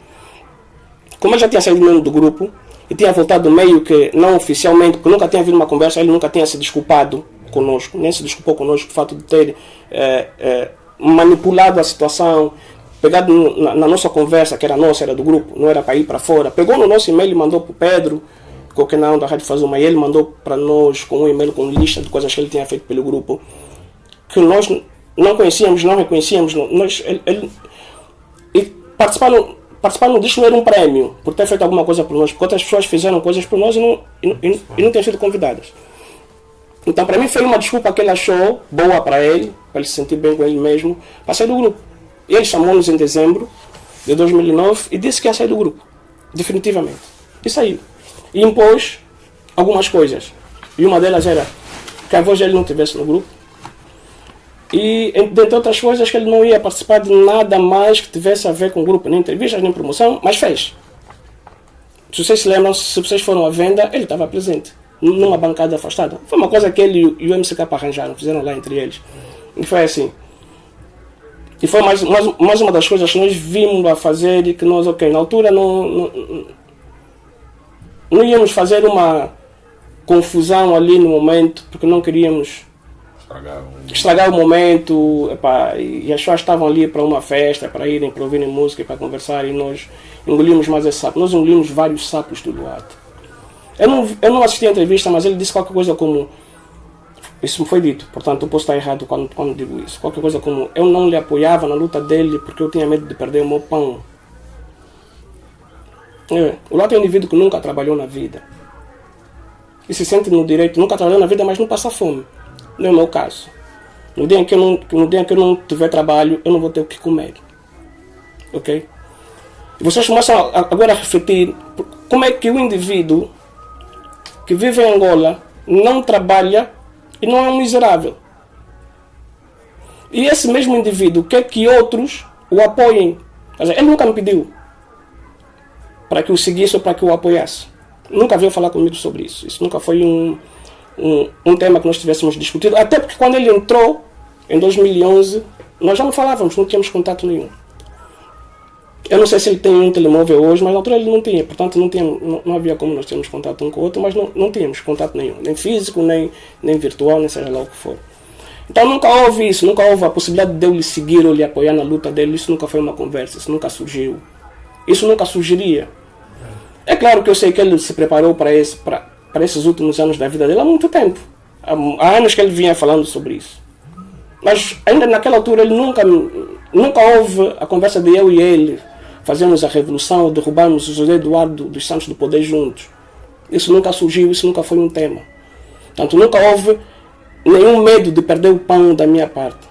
Como ele já tinha saído mesmo do grupo, e tinha voltado meio que, não oficialmente, porque nunca tinha havido uma conversa, ele nunca tinha se desculpado conosco, nem se desculpou conosco por fato de ter manipulado a situação, pegado na nossa conversa, que era nossa, era do grupo, não era para ir para fora, pegou no nosso e-mail e mandou para o Pedro Coquenão da Rádio Fazuma, e ele mandou para nós com um e-mail com lista de coisas que ele tinha feito pelo grupo, que nós não conhecíamos, não reconhecíamos. E participar no disco não era um prêmio por ter feito alguma coisa por nós, porque outras pessoas fizeram coisas por nós e não tinham sido convidadas. Então, para mim, foi uma desculpa que ele achou boa para ele se sentir bem com ele mesmo, para sair do grupo. E ele chamou-nos em dezembro de 2009 e disse que ia sair do grupo, definitivamente. E saiu. E impôs algumas coisas. E uma delas era que a voz dele não estivesse no grupo. E, dentre outras coisas, que ele não ia participar de nada mais que tivesse a ver com o grupo, nem entrevistas, nem promoção, mas fez. Se vocês se lembram, se vocês foram à venda, ele estava presente, numa bancada afastada. Foi uma coisa que ele e o MCK arranjaram, fizeram lá entre eles. E foi assim. E foi mais uma das coisas que nós vimos a fazer e que nós, ok, na altura não íamos fazer uma confusão ali no momento, porque não queríamos estragar o momento, epá, e as pessoas estavam ali para uma festa, para irem, para ouvirem música, para conversar, e nós engolimos mais esse sapo. Nós engolimos vários sapos do Duarte. Eu não assisti a entrevista, mas ele disse qualquer coisa como, isso me foi dito, portanto eu posso estar errado quando digo isso, qualquer coisa como, eu não lhe apoiava na luta dele porque eu tinha medo de perder o meu pão. O Duarte é um indivíduo que nunca trabalhou na vida e se sente no direito, nunca trabalhou na vida, mas não passa fome. Não é o meu caso. No dia em que eu não tiver trabalho, eu não vou ter o que comer. Ok? E vocês começam agora a refletir como é que o indivíduo que vive em Angola não trabalha e não é um miserável. E esse mesmo indivíduo quer que outros o apoiem. Quer dizer, ele nunca me pediu para que o seguisse ou para que o apoiasse. Nunca veio falar comigo sobre isso. Isso nunca foi um tema que nós tivéssemos discutido. Até porque quando ele entrou, em 2011, nós já não falávamos, não tínhamos contato nenhum. Eu não sei se ele tem um telemóvel hoje, mas na altura ele não tinha. Portanto, não havia como nós termos contato um com o outro, mas não tínhamos contato nenhum. Nem físico, nem virtual, nem seja lá o que for. Então nunca houve isso, nunca houve a possibilidade de eu lhe seguir ou lhe apoiar na luta dele. Isso nunca foi uma conversa, isso nunca surgiu. Isso nunca surgiria. É claro que eu sei que ele se preparou para esses últimos anos da vida dele há muito tempo. Há anos que ele vinha falando sobre isso. Mas ainda naquela altura ele nunca houve a conversa de eu e ele fazermos a revolução, derrubarmos o José Eduardo dos Santos do poder juntos. Isso nunca surgiu, isso nunca foi um tema. Portanto, nunca houve nenhum medo de perder o pão da minha parte.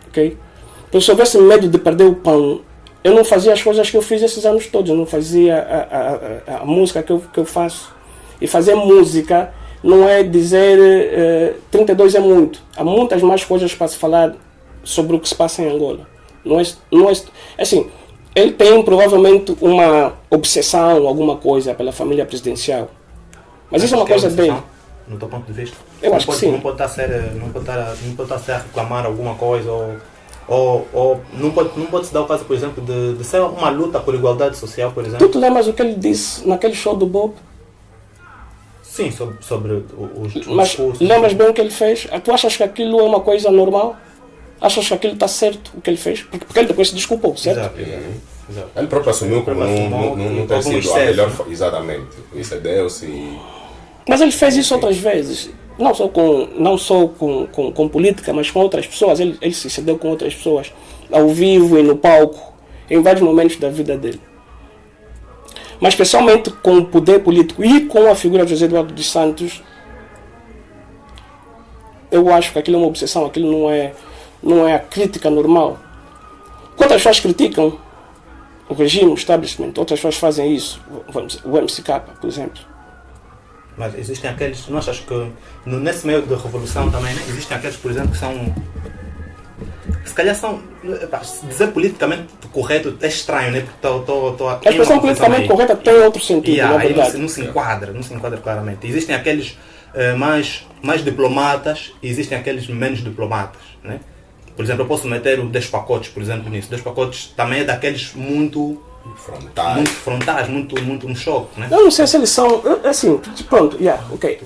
Ok? Porque se houvesse medo de perder o pão, eu não fazia as coisas que eu fiz esses anos todos. Eu não fazia a música que eu faço. E fazer música não é dizer 32 é muito. Há muitas mais coisas para se falar sobre o que se passa em Angola. Não é assim, ele tem provavelmente uma obsessão, alguma coisa pela família presidencial. Mas isso é uma coisa dele. No teu ponto de vista? Eu acho que sim. Não pode estar a reclamar alguma coisa ou não pode se dar o caso, por exemplo, de ser uma luta por igualdade social, por exemplo. Tu te lembras o que ele disse naquele show do Bob? Sim, sobre os Mas discursos. lembras bem o que ele fez? Tu achas que aquilo é uma coisa normal? Achas que aquilo está certo, o que ele fez? Porque ele depois se desculpou, certo? Exato. Ele próprio assumiu como não ter sido a melhor. Exatamente. Isso é Deus e... Mas ele fez isso outras vezes. Não só com política, mas com outras pessoas. Ele se cedeu com outras pessoas. Ao vivo e no palco. Em vários momentos da vida dele. Mas especialmente com o poder político e com a figura de José Eduardo dos Santos, eu acho que aquilo é uma obsessão. Aquilo não é a crítica normal. Quantas pessoas criticam o regime, o estabelecimento, outras pessoas fazem isso. O MCK, por exemplo. Mas existem aqueles, não achas que nesse meio da revolução também, né? Existem aqueles, por exemplo, que são, se calhar são, dizer politicamente correto é estranho, né? Porque a expressão politicamente correta tem outro sentido, na verdade. Não se enquadra claramente. Existem aqueles mais diplomatas e existem aqueles menos diplomatas, né? Por exemplo, eu posso meter o 10 pacotes, por exemplo, nisso. 10 pacotes também é daqueles muito frontais, muito um choque, né? Eu não sei se eles são, assim, pronto, ok.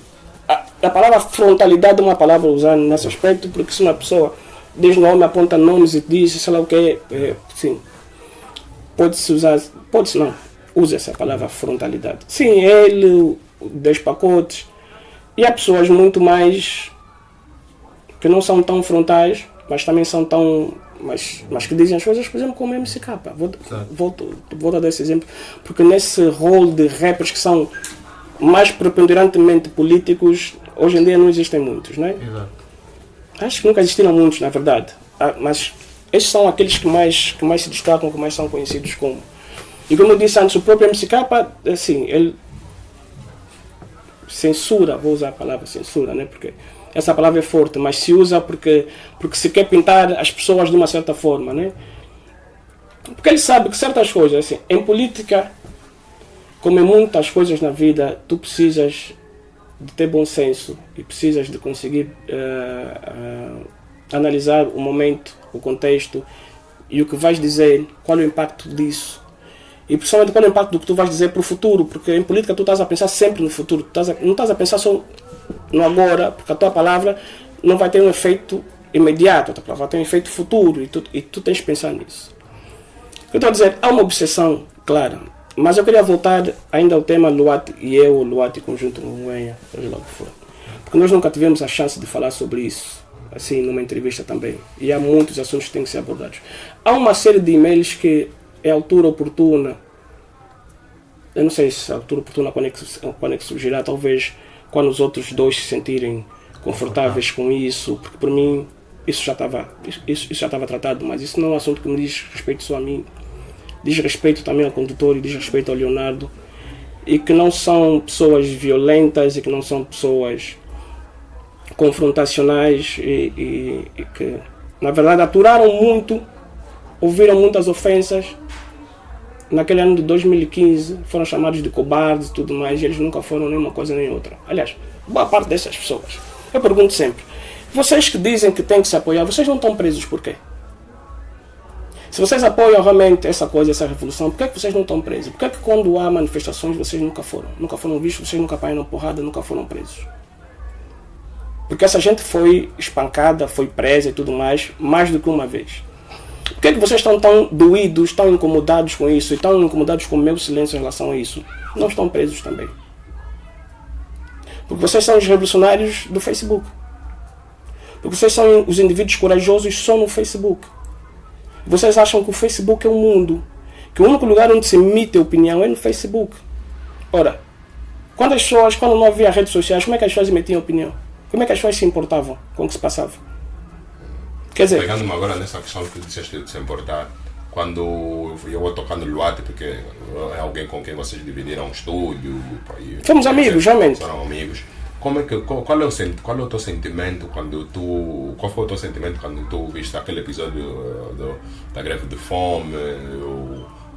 A palavra frontalidade é uma palavra usada nesse aspecto, porque se uma pessoa diz nome, aponta nomes e diz, sei lá o que, sim, pode-se usar, pode-se não, usa essa palavra frontalidade. Sim, ele, 10 pacotes, e há pessoas muito mais que não são tão frontais, mas também são tão... Mas que dizem as coisas, por exemplo, como MCK. Vou dar esse exemplo, porque nesse rol de rappers que são mais preponderantemente políticos, hoje em dia não existem muitos, não é? Exato. Acho que nunca existiram muitos, na verdade. Mas estes são aqueles que mais se destacam, que mais são conhecidos como. E como eu disse antes, o próprio MCK, assim, ele censura, vou usar a palavra censura, né? Porque essa palavra é forte, mas se usa porque se quer pintar as pessoas de uma certa forma, né? Porque ele sabe que certas coisas, assim, em política, como em muitas coisas na vida, tu precisas de ter bom senso e precisas de conseguir analisar o momento, o contexto e o que vais dizer, qual é o impacto disso. E principalmente qual é o impacto do que tu vais dizer para o futuro, porque em política tu estás a pensar sempre no futuro, não estás a pensar só no agora, porque a tua palavra não vai ter um efeito imediato, a tua palavra vai ter um efeito futuro e tu tens que pensar nisso. Eu estou a dizer, há uma obsessão clara, mas eu queria voltar ainda ao tema Luati e eu, Luati Conjunto Munguenha, seja lá o que for. Porque nós nunca tivemos a chance de falar sobre isso, assim, numa entrevista também. E há muitos assuntos que têm que ser abordados. Há uma série de e-mails que é a altura oportuna. Eu não sei se a altura oportuna quando é que surgirá, talvez quando os outros dois se sentirem confortáveis com isso, porque por mim isso já estava tratado, mas isso não é um assunto que me diz respeito só a mim. Diz respeito também ao condutor e diz respeito ao Leonardo, e que não são pessoas violentas e que não são pessoas confrontacionais e que na verdade aturaram muito, ouviram muitas ofensas. Naquele ano de 2015 foram chamados de cobardes e tudo mais, e eles nunca foram nem uma coisa nem outra. Aliás, boa parte dessas pessoas, eu pergunto sempre, vocês que dizem que têm que se apoiar, vocês não estão presos por quê? Se vocês apoiam realmente essa coisa, essa revolução, por que é que vocês não estão presos? Por que é que quando há manifestações vocês nunca foram vistos, vocês nunca apanharam porrada, nunca foram presos? Porque essa gente foi espancada, foi presa e tudo mais do que uma vez. Por que é que vocês estão tão doídos, tão incomodados com isso e tão incomodados com o meu silêncio em relação a isso? Não estão presos também. Porque vocês são os revolucionários do Facebook. Porque vocês são os indivíduos corajosos só no Facebook. Vocês acham que o Facebook é o mundo, que o único lugar onde se emite opinião é no Facebook. Ora, quando não havia redes sociais, como é que as pessoas emitiam opinião? Como é que as pessoas se importavam com o que se passava? Quer dizer, pegando-me agora nessa questão que disseste de se importar, quando eu vou tocar no Luati, porque é alguém com quem vocês dividiram um estúdio. Fomos amigos, realmente. Foram amigos. Qual é o teu sentimento qual foi o teu sentimento quando tu viste aquele episódio da greve de fome,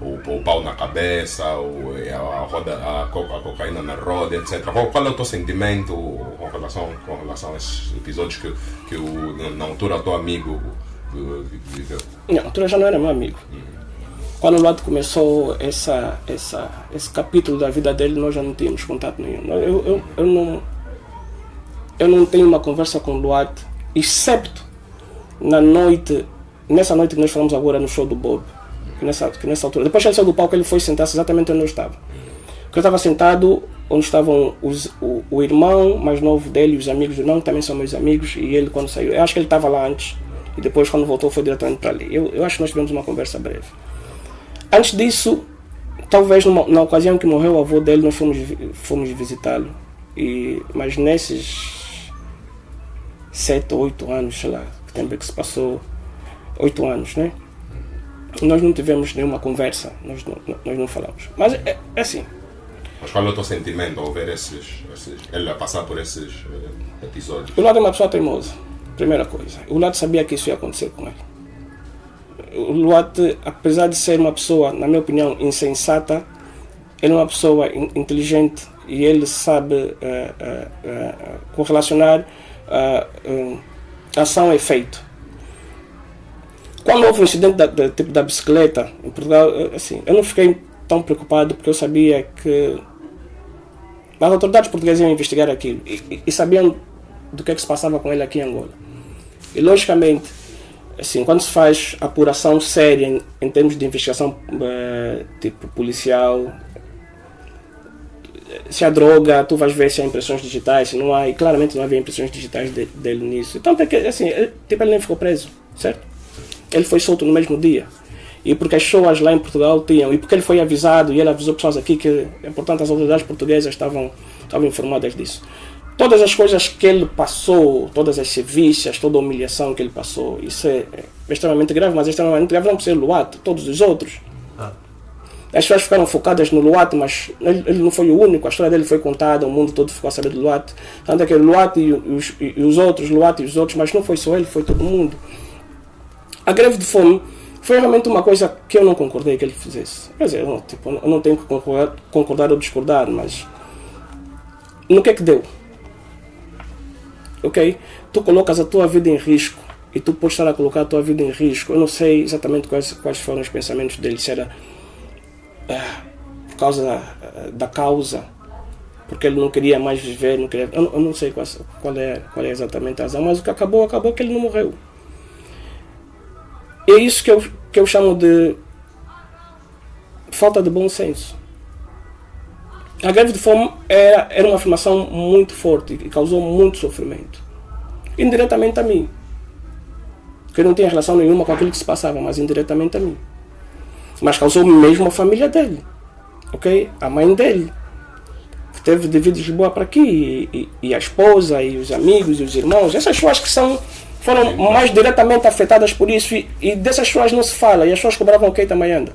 o pau na cabeça, a cocaína na roda, etc. Qual é o teu sentimento com relação a esses episódios que na altura o teu amigo viveu? Na altura já não era meu amigo. Quando o Luati começou esse capítulo da vida dele, nós já não tínhamos contato nenhum. Eu não tenho uma conversa com o Luati, excepto nessa noite que nós falamos agora no show do Bob. Que nessa altura, depois que ele saiu do palco, ele foi sentar-se exatamente onde eu estava. Porque eu estava sentado onde estavam o irmão mais novo dele e os amigos do irmão, que também são meus amigos, e ele quando saiu, eu acho que ele estava lá antes, e depois quando voltou foi diretamente para ali. Eu acho que nós tivemos uma conversa breve. Antes disso, talvez na ocasião que morreu o avô dele, nós fomos visitá-lo, mas nesses 7 ou 8 anos, sei lá, que tempo é que se passou, 8 anos, né? Nós não tivemos nenhuma conversa, nós não falamos. Mas é assim. Mas qual é o teu sentimento ao ver ele a passar por esses episódios? O Luati é uma pessoa teimosa, primeira coisa. O Luati sabia que isso ia acontecer com ele. O Luati, apesar de ser uma pessoa, na minha opinião, insensata, ele é uma pessoa inteligente e ele sabe correlacionar ação e efeito. Quando houve o incidente da bicicleta em Portugal, assim, eu não fiquei tão preocupado porque eu sabia que as autoridades portuguesas iam investigar aquilo e sabiam do que se passava com ele aqui em Angola. E logicamente, assim, quando se faz apuração séria em termos de investigação tipo policial, se há droga, tu vais ver se há impressões digitais, se não há, e claramente não havia impressões digitais dele nisso. Então, porque, assim, ele nem ficou preso, certo? Ele foi solto no mesmo dia. E porque as pessoas lá em Portugal tinham, e porque ele foi avisado, e ele avisou pessoas aqui que, portanto, as autoridades portuguesas estavam informadas disso. Todas as coisas que ele passou, todas as sevícias, toda a humilhação que ele passou, isso é extremamente grave, mas extremamente grave não por ser Luati, todos os outros. As pessoas ficaram focadas no Luati, mas ele não foi o único, a história dele foi contada, o mundo todo ficou a saber do Luati. Tanto é que Luati e os outros, Luati e os outros, mas não foi só ele, foi todo mundo. A greve de fome foi realmente uma coisa que eu não concordei que ele fizesse. Quer dizer, eu não tenho que concordar ou discordar, mas no que é que deu? Ok? Tu colocas a tua vida em risco e tu podes estar a colocar a tua vida em risco. Eu não sei exatamente quais foram os pensamentos dele, se era por causa da causa, porque ele não queria mais viver, não queria, eu não sei qual é exatamente a razão, mas o que acabou que ele não morreu. E é isso que eu chamo de falta de bom senso. A greve de fome era uma afirmação muito forte e causou muito sofrimento. Indiretamente a mim. Que não tinha relação nenhuma com aquilo que se passava, mas indiretamente a mim. Mas causou mesmo a família dele. Ok? A mãe dele. Que teve de vir de Lisboa para aqui. E a esposa, e os amigos, e os irmãos. Essas pessoas que foram mais diretamente afetadas por isso. E dessas pessoas não se fala. E as pessoas cobravam o que também anda.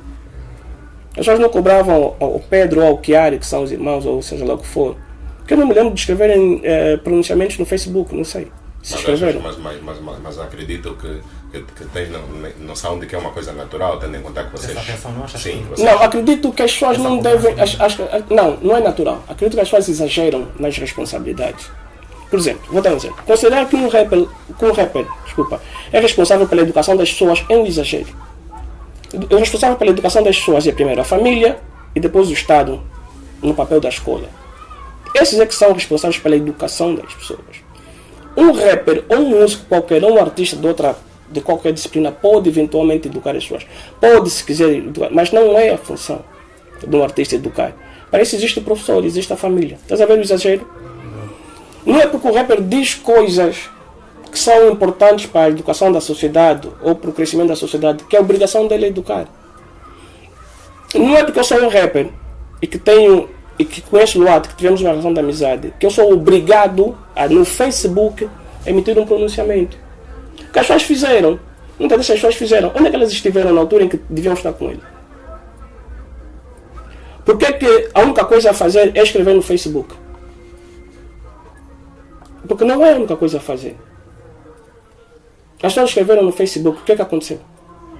As pessoas não cobravam ao Pedro ou ao Chiari, que são os irmãos, ou seja lá o que for. Porque eu não me lembro de escreverem pronunciamentos no Facebook, não sei. Se escreveram. Mas acredito que tens noção de que é uma coisa natural, tendo em conta que vocês... Sim, vocês... Não, acredito que as pessoas não devem... Não é natural. Acredito que as pessoas exageram nas responsabilidades. Por exemplo, vou dar um exemplo. Considerar que um rapper é responsável pela educação das pessoas é um exagero. O responsável pela educação das pessoas é primeiro a família e depois o Estado no papel da escola. Esses é que são responsáveis pela educação das pessoas. Um rapper ou um músico qualquer, ou um artista de qualquer disciplina pode eventualmente educar as pessoas. Pode, se quiser, educar, mas não é a função de um artista educar. Para isso existe o professor, existe a família. Estás a ver o exagero? Não é porque o rapper diz coisas que são importantes para a educação da sociedade ou para o crescimento da sociedade, que é a obrigação dele educar. Não é porque eu sou um rapper e que conheço o Luat, que tivemos uma relação de amizade, que eu sou obrigado a, no Facebook, emitir um pronunciamento. O que as pessoas fizeram? Muitas dessas pessoas fizeram. Onde é que elas estiveram na altura em que deviam estar com ele? Por que a única coisa a fazer é escrever no Facebook? Porque não é a única coisa a fazer. As pessoas escreveram no Facebook, o que é que aconteceu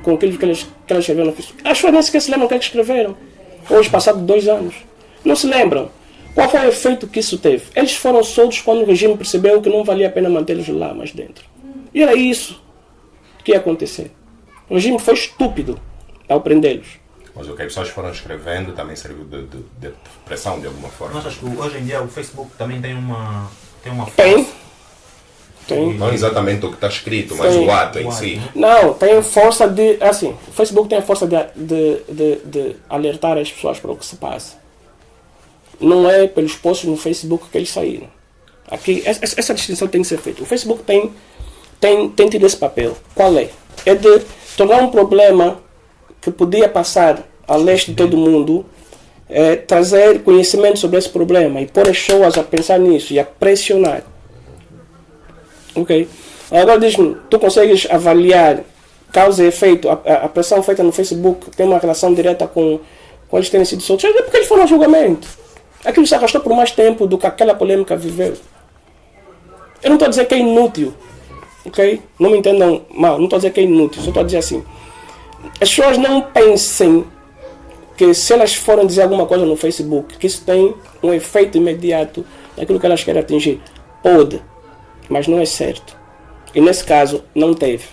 com aquilo que elas escreveram no Facebook? As pessoas nem sequer se lembram o que é que escreveram. Hoje, passado 2 anos. Não se lembram. Qual foi o efeito que isso teve? Eles foram soltos quando o regime percebeu que não valia a pena mantê-los lá mais dentro. E era isso que ia acontecer. O regime foi estúpido ao prendê-los. Mas o que as pessoas foram escrevendo também serviu de pressão de alguma forma. Mas acho que hoje em dia o Facebook também tem uma Tem. Não exatamente o que está escrito, mas o ato em si. Não, tem força de... Assim, o Facebook tem a força de alertar as pessoas para o que se passa. Não é pelos posts no Facebook que eles saíram. Aqui, essa distinção tem que ser feita. O Facebook tem tido esse papel. Qual é? É de tornar um problema que podia passar a leste de todo mundo, trazer conhecimento sobre esse problema e pôr as pessoas a pensar nisso e a pressionar. Ok? Agora diz-me, tu consegues avaliar causa e efeito? A pressão feita no Facebook tem uma relação direta com eles terem sido soltos? É porque eles foram a julgamento. Aquilo se arrastou por mais tempo do que aquela polêmica viveu. Eu não estou a dizer que é inútil. Ok? Não me entendam mal. Não estou a dizer que é inútil. Só estou a dizer assim. As pessoas não pensem que se elas forem dizer alguma coisa no Facebook, que isso tem um efeito imediato naquilo que elas querem atingir. Pode. Mas não é certo. E nesse caso, não teve.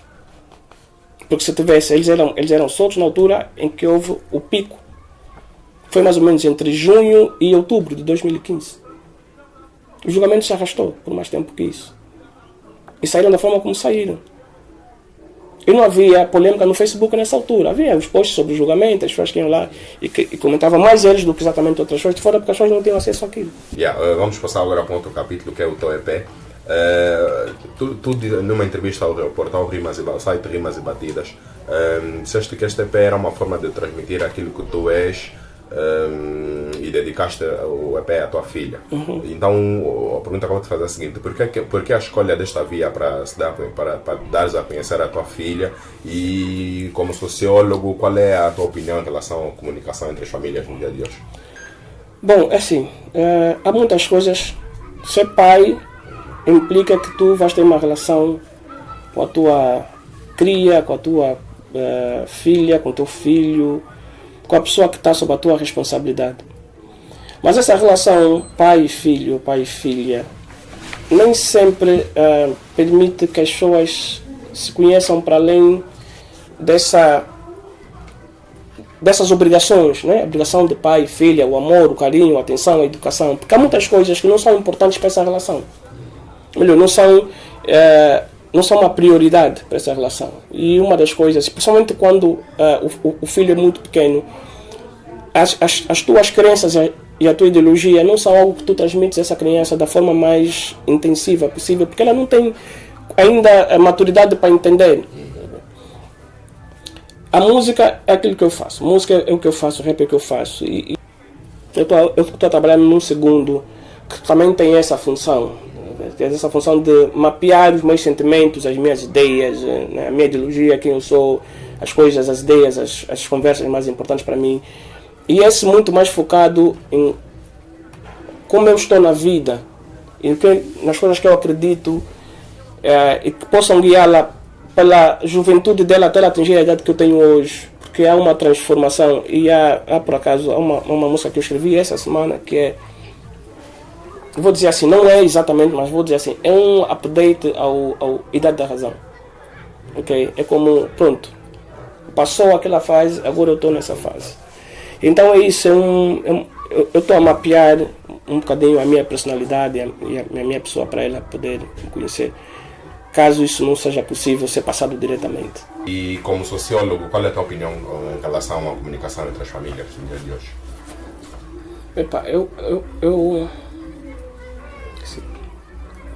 Porque se tivesse, eles eram soltos na altura em que houve o pico. Foi mais ou menos entre junho e outubro de 2015. O julgamento se arrastou por mais tempo que isso. E saíram da forma como saíram. E não havia polêmica no Facebook nessa altura. Havia os posts sobre o julgamento, as pessoas que iam lá e comentavam mais eles do que exatamente outras pessoas de fora, porque as pessoas não tinham acesso àquilo. Vamos passar agora para outro capítulo, que é o teu EP. Tu numa entrevista ao portal site Rimas e Batidas, disseste que este EP era uma forma de transmitir aquilo que tu és, e dedicaste o EP à tua filha. Então a pergunta que eu vou te fazer é a seguinte: por que a escolha desta via para dares a conhecer a tua filha, e como sociólogo, qual é a tua opinião em relação à comunicação entre as famílias no dia de hoje? Bom, assim, há muitas coisas. Ser pai implica que tu vais ter uma relação com a tua cria, com a tua filha, com o teu filho, com a pessoa que está sob a tua responsabilidade. Mas essa relação pai e filho, pai e filha, nem sempre permite que as pessoas se conheçam para além dessas obrigações, né? A obrigação de pai e filha, o amor, o carinho, a atenção, a educação. Porque há muitas coisas que não são importantes para essa relação. Melhor, não são uma prioridade para essa relação. E uma das coisas, principalmente quando o filho é muito pequeno, as tuas crenças e a tua ideologia não são algo que tu transmites a essa criança da forma mais intensiva possível, porque ela não tem ainda a maturidade para entender. A música é aquilo que eu faço. Música é o que eu faço, rap é o que eu faço. E eu estou trabalhando num segundo que também tem essa função. Tem essa função de mapear os meus sentimentos, as minhas ideias, a minha ideologia, quem eu sou, as coisas, as ideias, as conversas mais importantes para mim. E esse muito mais focado em como eu estou na vida, e nas coisas que eu acredito, e que possam guiá-la pela juventude dela até ela atingir a idade que eu tenho hoje. Porque há uma transformação, e há por acaso, uma música que eu escrevi essa semana, que é, vou dizer assim, não é exatamente, mas vou dizer assim, é um update ao Idade da Razão. Okay? É como, pronto, passou aquela fase, agora eu estou nessa fase. Então é isso, eu estou a mapear um bocadinho a minha personalidade e a minha pessoa para ela poder me conhecer, caso isso não seja possível ser passado diretamente. E como sociólogo, qual é a tua opinião em relação à comunicação entre as famílias no dia de hoje? Epa,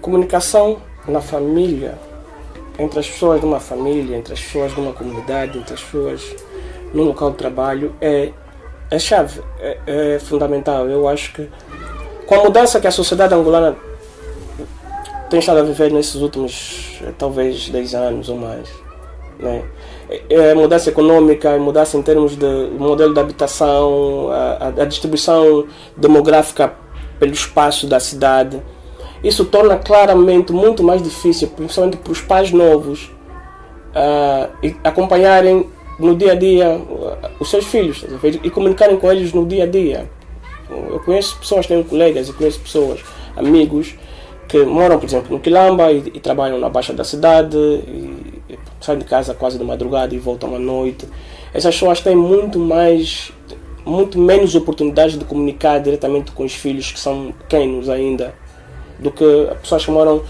comunicação na família, entre as pessoas de uma família, entre as pessoas de uma comunidade, entre as pessoas no local de trabalho é chave, é fundamental. Eu acho que com a mudança que a sociedade angolana tem estado a viver nesses últimos talvez 10 anos ou mais, né? Mudança econômica, mudança em termos de modelo de habitação, a distribuição demográfica pelo espaço da cidade. Isso torna claramente muito mais difícil, principalmente para os pais novos, acompanharem no dia a dia os seus filhos e comunicarem com eles no dia a dia. Eu conheço pessoas, tenho colegas e conheço pessoas, amigos, que moram, por exemplo, no Quilamba e trabalham na Baixa da cidade, e saem de casa quase de madrugada e voltam à noite. Essas pessoas têm muito menos oportunidades de comunicar diretamente com os filhos que são pequenos ainda, do que as pessoas que moram,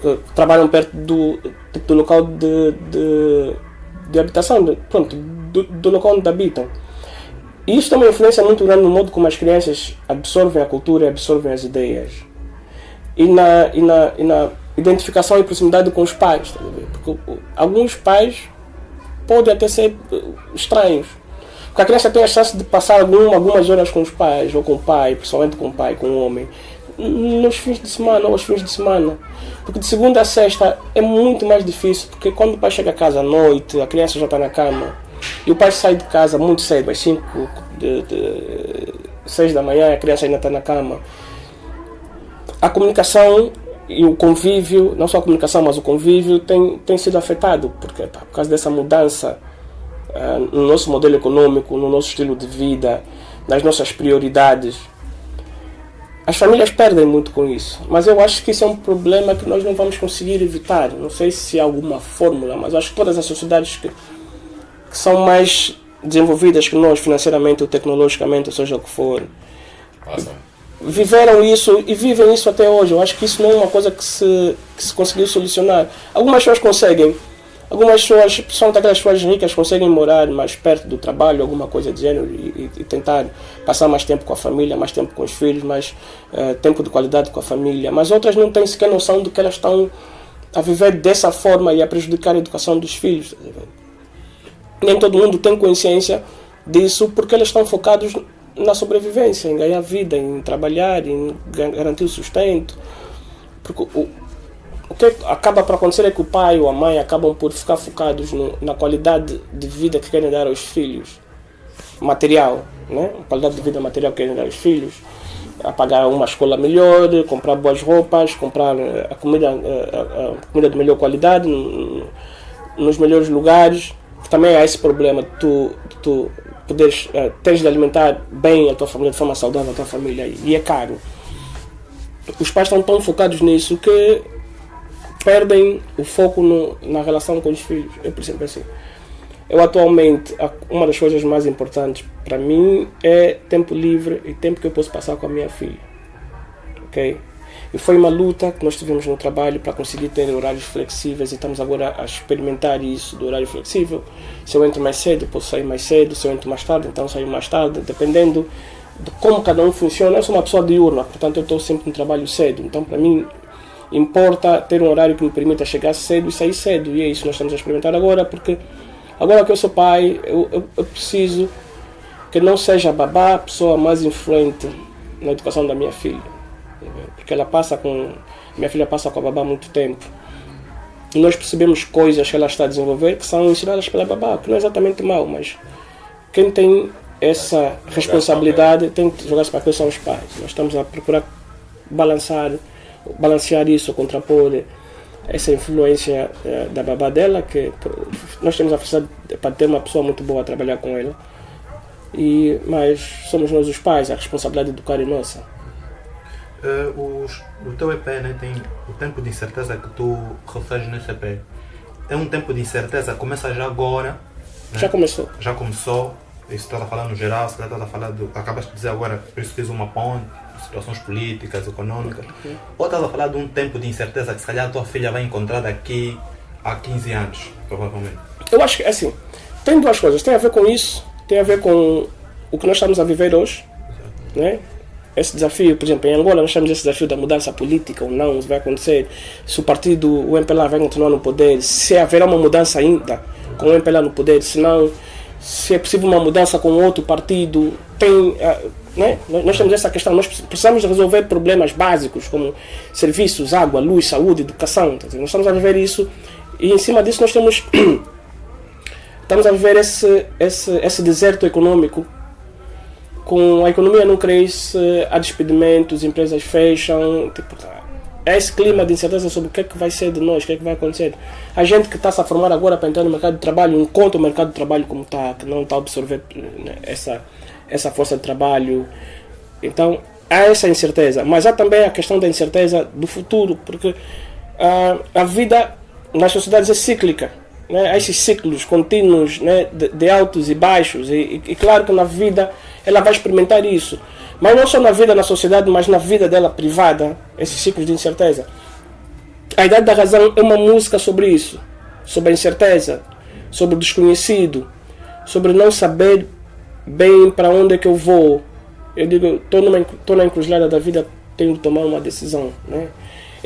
que trabalham perto do local de habitação, do local onde habitam. E isso tem uma influência muito grande no modo como as crianças absorvem a cultura e absorvem as ideias. E na identificação e proximidade com os pais. Tá, porque alguns pais podem até ser estranhos. Porque a criança tem a chance de passar algumas horas com os pais, ou com o pai, principalmente com o pai, com o homem, nos fins de semana ou aos fins de semana. Porque de segunda a sexta é muito mais difícil, porque quando o pai chega a casa à noite, a criança já está na cama, e o pai sai de casa muito cedo, às 6 da manhã, a criança ainda está na cama. A comunicação e o convívio, não só a comunicação, mas o convívio tem sido afetado, porque por causa dessa mudança no nosso modelo econômico, no nosso estilo de vida, nas nossas prioridades. As famílias perdem muito com isso, mas eu acho que isso é um problema que nós não vamos conseguir evitar. Não sei se há alguma fórmula, mas acho que todas as sociedades que são mais desenvolvidas que nós, financeiramente ou tecnologicamente, ou seja o que for, viveram isso e vivem isso até hoje. Eu acho que isso não é uma coisa que se conseguiu solucionar. Algumas pessoas conseguem, algumas pessoas, principalmente aquelas pessoas ricas, conseguem morar mais perto do trabalho, alguma coisa do gênero, e tentar passar mais tempo com a família, mais tempo com os filhos, mais tempo de qualidade com a família. Mas outras não têm sequer noção de que elas estão a viver dessa forma e a prejudicar a educação dos filhos. Nem todo mundo tem consciência disso, porque eles estão focados na sobrevivência, em ganhar vida, em trabalhar, em garantir o sustento. Porque o que acaba por acontecer é que o pai ou a mãe acabam por ficar focados na qualidade de vida que querem dar aos filhos, material, né? A qualidade de vida material que querem dar aos filhos, a pagar uma escola melhor, comprar boas roupas, comprar a comida de melhor qualidade, nos melhores lugares. Também há esse problema de tu poderes, teres de alimentar bem a tua família, de forma saudável a tua família, e é caro. Os pais estão tão focados nisso que perdem o foco na relação com os filhos. Eu, por exemplo, assim, Eu atualmente, uma das coisas mais importantes para mim é tempo livre e tempo que eu posso passar com a minha filha. Ok? E foi uma luta que nós tivemos no trabalho para conseguir ter horários flexíveis e estamos agora a experimentar isso do horário flexível. Se eu entro mais cedo, posso sair mais cedo. Se eu entro mais tarde, então saio mais tarde, dependendo de como cada um funciona. Eu sou uma pessoa diurna, portanto eu estou sempre no trabalho cedo. Então para mim importa ter um horário que me permita chegar cedo e sair cedo. E é isso que nós estamos a experimentar agora, porque agora que eu sou pai, eu preciso que não seja a babá a pessoa mais influente na educação da minha filha. Porque minha filha passa com a babá há muito tempo. E nós percebemos coisas que ela está a desenvolver que são ensinadas pela babá, que não é exatamente mal, mas quem tem essa responsabilidade tem que jogar-se para que são os pais. Nós estamos a procurar balancear isso, contrapor essa influência da babá dela, que nós temos a felicidade para ter uma pessoa muito boa a trabalhar com ela. Mas somos nós os pais, a responsabilidade de educar é nossa. O teu EP, né, tem o tempo de incerteza que tu referes nesse EP. É um tempo de incerteza, começa já agora. Né? Já começou. Já começou. Isso estás a falar no geral, se estás a falar acabas de dizer agora, por isso fiz uma ponte, situações políticas, econômicas. Ou estás a falar de um tempo de incerteza que se calhar a tua filha vai encontrar daqui a 15 anos, provavelmente. Eu acho que, assim, tem duas coisas. Tem a ver com isso, tem a ver com o que nós estamos a viver hoje, né? Esse desafio, por exemplo, em Angola nós temos esse desafio da mudança política ou não, se vai acontecer, se o partido, o MPLA vai continuar no poder, se haverá uma mudança ainda com o MPLA no poder, se não, se é possível uma mudança com outro partido, né? Nós temos essa questão, nós precisamos resolver problemas básicos como serviços, água, luz, saúde, educação, nós estamos a viver isso e em cima disso nós estamos a viver esse deserto econômico. Com a economia não cresce, há despedimentos, empresas fecham, é esse clima de incerteza sobre o que é que vai ser de nós, o que é que vai acontecer. A gente que está se a formar agora para entrar no mercado de trabalho, encontra o mercado de trabalho como está, que não está a absorver, né, essa força de trabalho. Então, há essa incerteza, mas há também a questão da incerteza do futuro, porque a vida nas sociedades é cíclica. Né? Há esses ciclos contínuos, né, de altos e baixos e claro que na vida ela vai experimentar isso, mas não só na vida na sociedade, mas na vida dela privada, esses ciclos de incerteza. A Idade da Razão é uma música sobre isso, sobre a incerteza, sobre o desconhecido, sobre não saber bem para onde é que eu vou. Eu digo, estou na encruzilhada da vida, tenho de tomar uma decisão, né?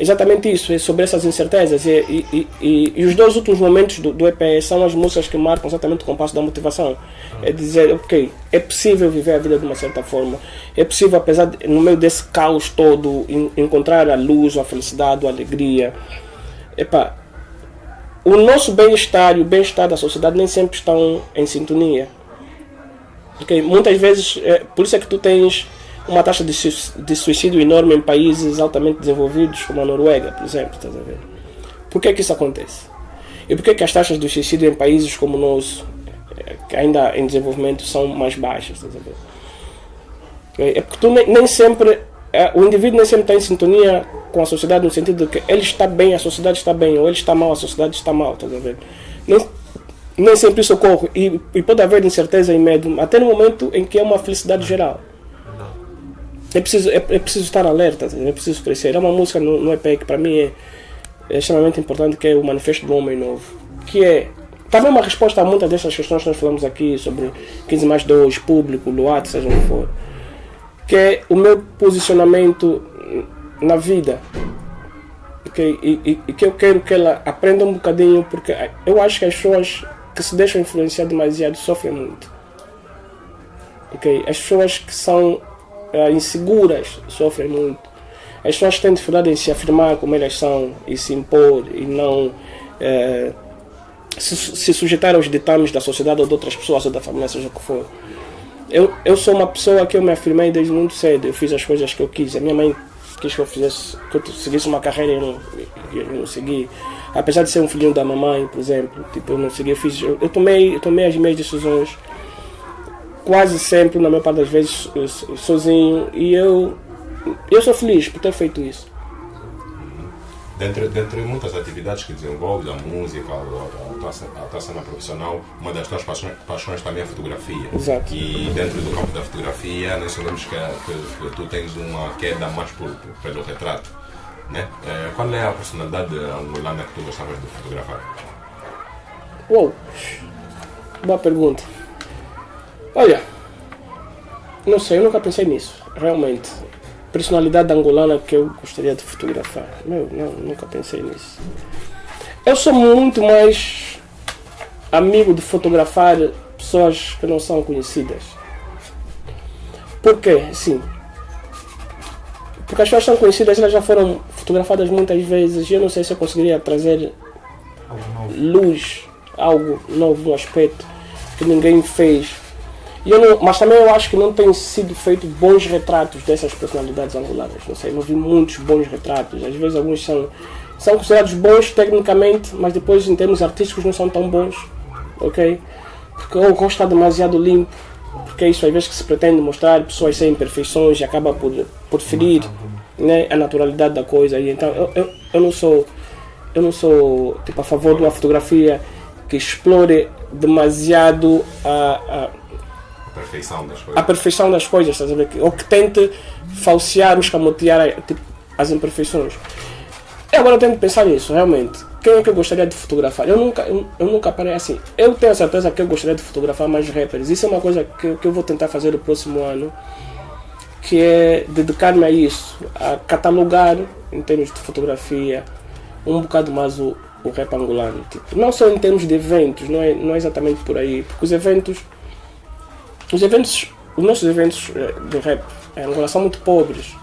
Exatamente isso, é sobre essas incertezas e os dois últimos momentos do EP são as músicas que marcam exatamente o compasso da motivação. É dizer, ok, é possível viver a vida de uma certa forma, é possível, apesar de, no meio desse caos todo, encontrar a luz, a felicidade, a alegria. O nosso bem-estar e o bem-estar da sociedade nem sempre estão em sintonia. Okay? Muitas vezes, por isso é que tu tens uma taxa de suicídio enorme em países altamente desenvolvidos, como a Noruega, por exemplo. Estás a ver? Por que isso acontece? E por que as taxas de suicídio em países como o nosso, que ainda em desenvolvimento, são mais baixas? Estás a ver? Okay? É porque tu nem sempre, o indivíduo nem sempre está em sintonia com a sociedade, no sentido de que ele está bem, a sociedade está bem, ou ele está mal, a sociedade está mal. Estás a ver? Nem sempre isso ocorre e pode haver incerteza e medo, até no momento em que é uma felicidade geral. É preciso estar alerta, é preciso crescer. É uma música no EP que para mim é extremamente importante, que é o Manifesto do Homem Novo, que é também uma resposta a muitas dessas questões que nós falamos aqui sobre 15+2, público, Luat, seja o que for, que é o meu posicionamento na vida, okay? E que eu quero que ela aprenda um bocadinho, porque eu acho que as pessoas que se deixam influenciar demasiado sofrem muito, okay? As pessoas que são inseguras sofrem muito. As pessoas têm dificuldade em se afirmar como elas são e se impor e não se sujeitar aos ditames da sociedade ou de outras pessoas ou da família, seja o que for. Eu sou uma pessoa que eu me afirmei desde muito cedo. Eu fiz as coisas que eu quis. A minha mãe quis que eu seguisse uma carreira e eu não segui. Apesar de ser um filhinho da mamãe, por exemplo, tipo, eu não segui. Eu tomei as minhas decisões quase sempre, na maior parte das vezes, sozinho, e eu sou feliz por ter feito isso. dentre muitas atividades que desenvolves, a música, a tua cena profissional, uma das tuas paixões também é a fotografia. Exato. E dentro do campo da fotografia, nós sabemos que tu tens uma queda mais pelo retrato. Né? Qual é a personalidade angolana que tu gostavas de fotografar? Uou, boa pergunta. Olha, não sei, eu nunca pensei nisso, realmente. Personalidade angolana que eu gostaria de fotografar. Não, nunca pensei nisso. Eu sou muito mais amigo de fotografar pessoas que não são conhecidas. Por quê? Sim. Porque as pessoas são conhecidas, elas já foram fotografadas muitas vezes. Eu não sei se eu conseguiria trazer luz, algo novo, um aspecto que ninguém fez. Mas também eu acho que não tem sido feito bons retratos dessas personalidades angolanas. Não sei, não vi muitos bons retratos. Às vezes alguns são considerados bons tecnicamente, mas depois em termos artísticos não são tão bons. Ok? Porque o rosto está demasiado limpo. Porque é isso às vezes que se pretende mostrar pessoas sem imperfeições e acaba por ferir, né, a naturalidade da coisa. E então eu não sou tipo, a favor de uma fotografia que explore demasiado a perfeição das coisas, estás a ver? Ou que tente falsear ou escamotear tipo, as imperfeições. E agora eu tenho que pensar nisso, realmente. Quem é que eu gostaria de fotografar? Eu nunca parei assim. Eu tenho a certeza que eu gostaria de fotografar mais rappers. Isso é uma coisa que eu vou tentar fazer no próximo ano, que é dedicar-me a isso, a catalogar, em termos de fotografia, um bocado mais o rap angolano. Tipo, não só em termos de eventos, não é exatamente por aí, porque os nossos eventos de rap em Angola são muito pobres.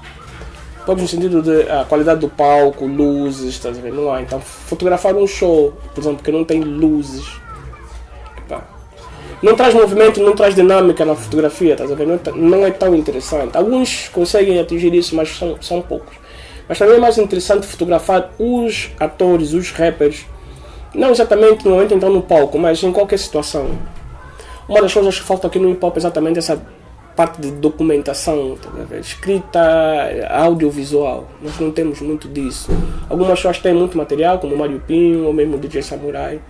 Pobres no sentido de a qualidade do palco, luzes, estás a ver? Não há. Então, fotografar um show, por exemplo, que não tem luzes, não traz movimento, não traz dinâmica na fotografia, estás a ver? Não é tão interessante. Alguns conseguem atingir isso, mas são poucos. Mas também é mais interessante fotografar os atores, os rappers, não exatamente no momento então no palco, mas em qualquer situação. Uma das coisas que falta aqui no hip hop é exatamente essa parte de documentação, tá, escrita, audiovisual. Nós não temos muito disso. Algumas pessoas têm muito material, como o Mário Pinho ou mesmo o DJ Samurai,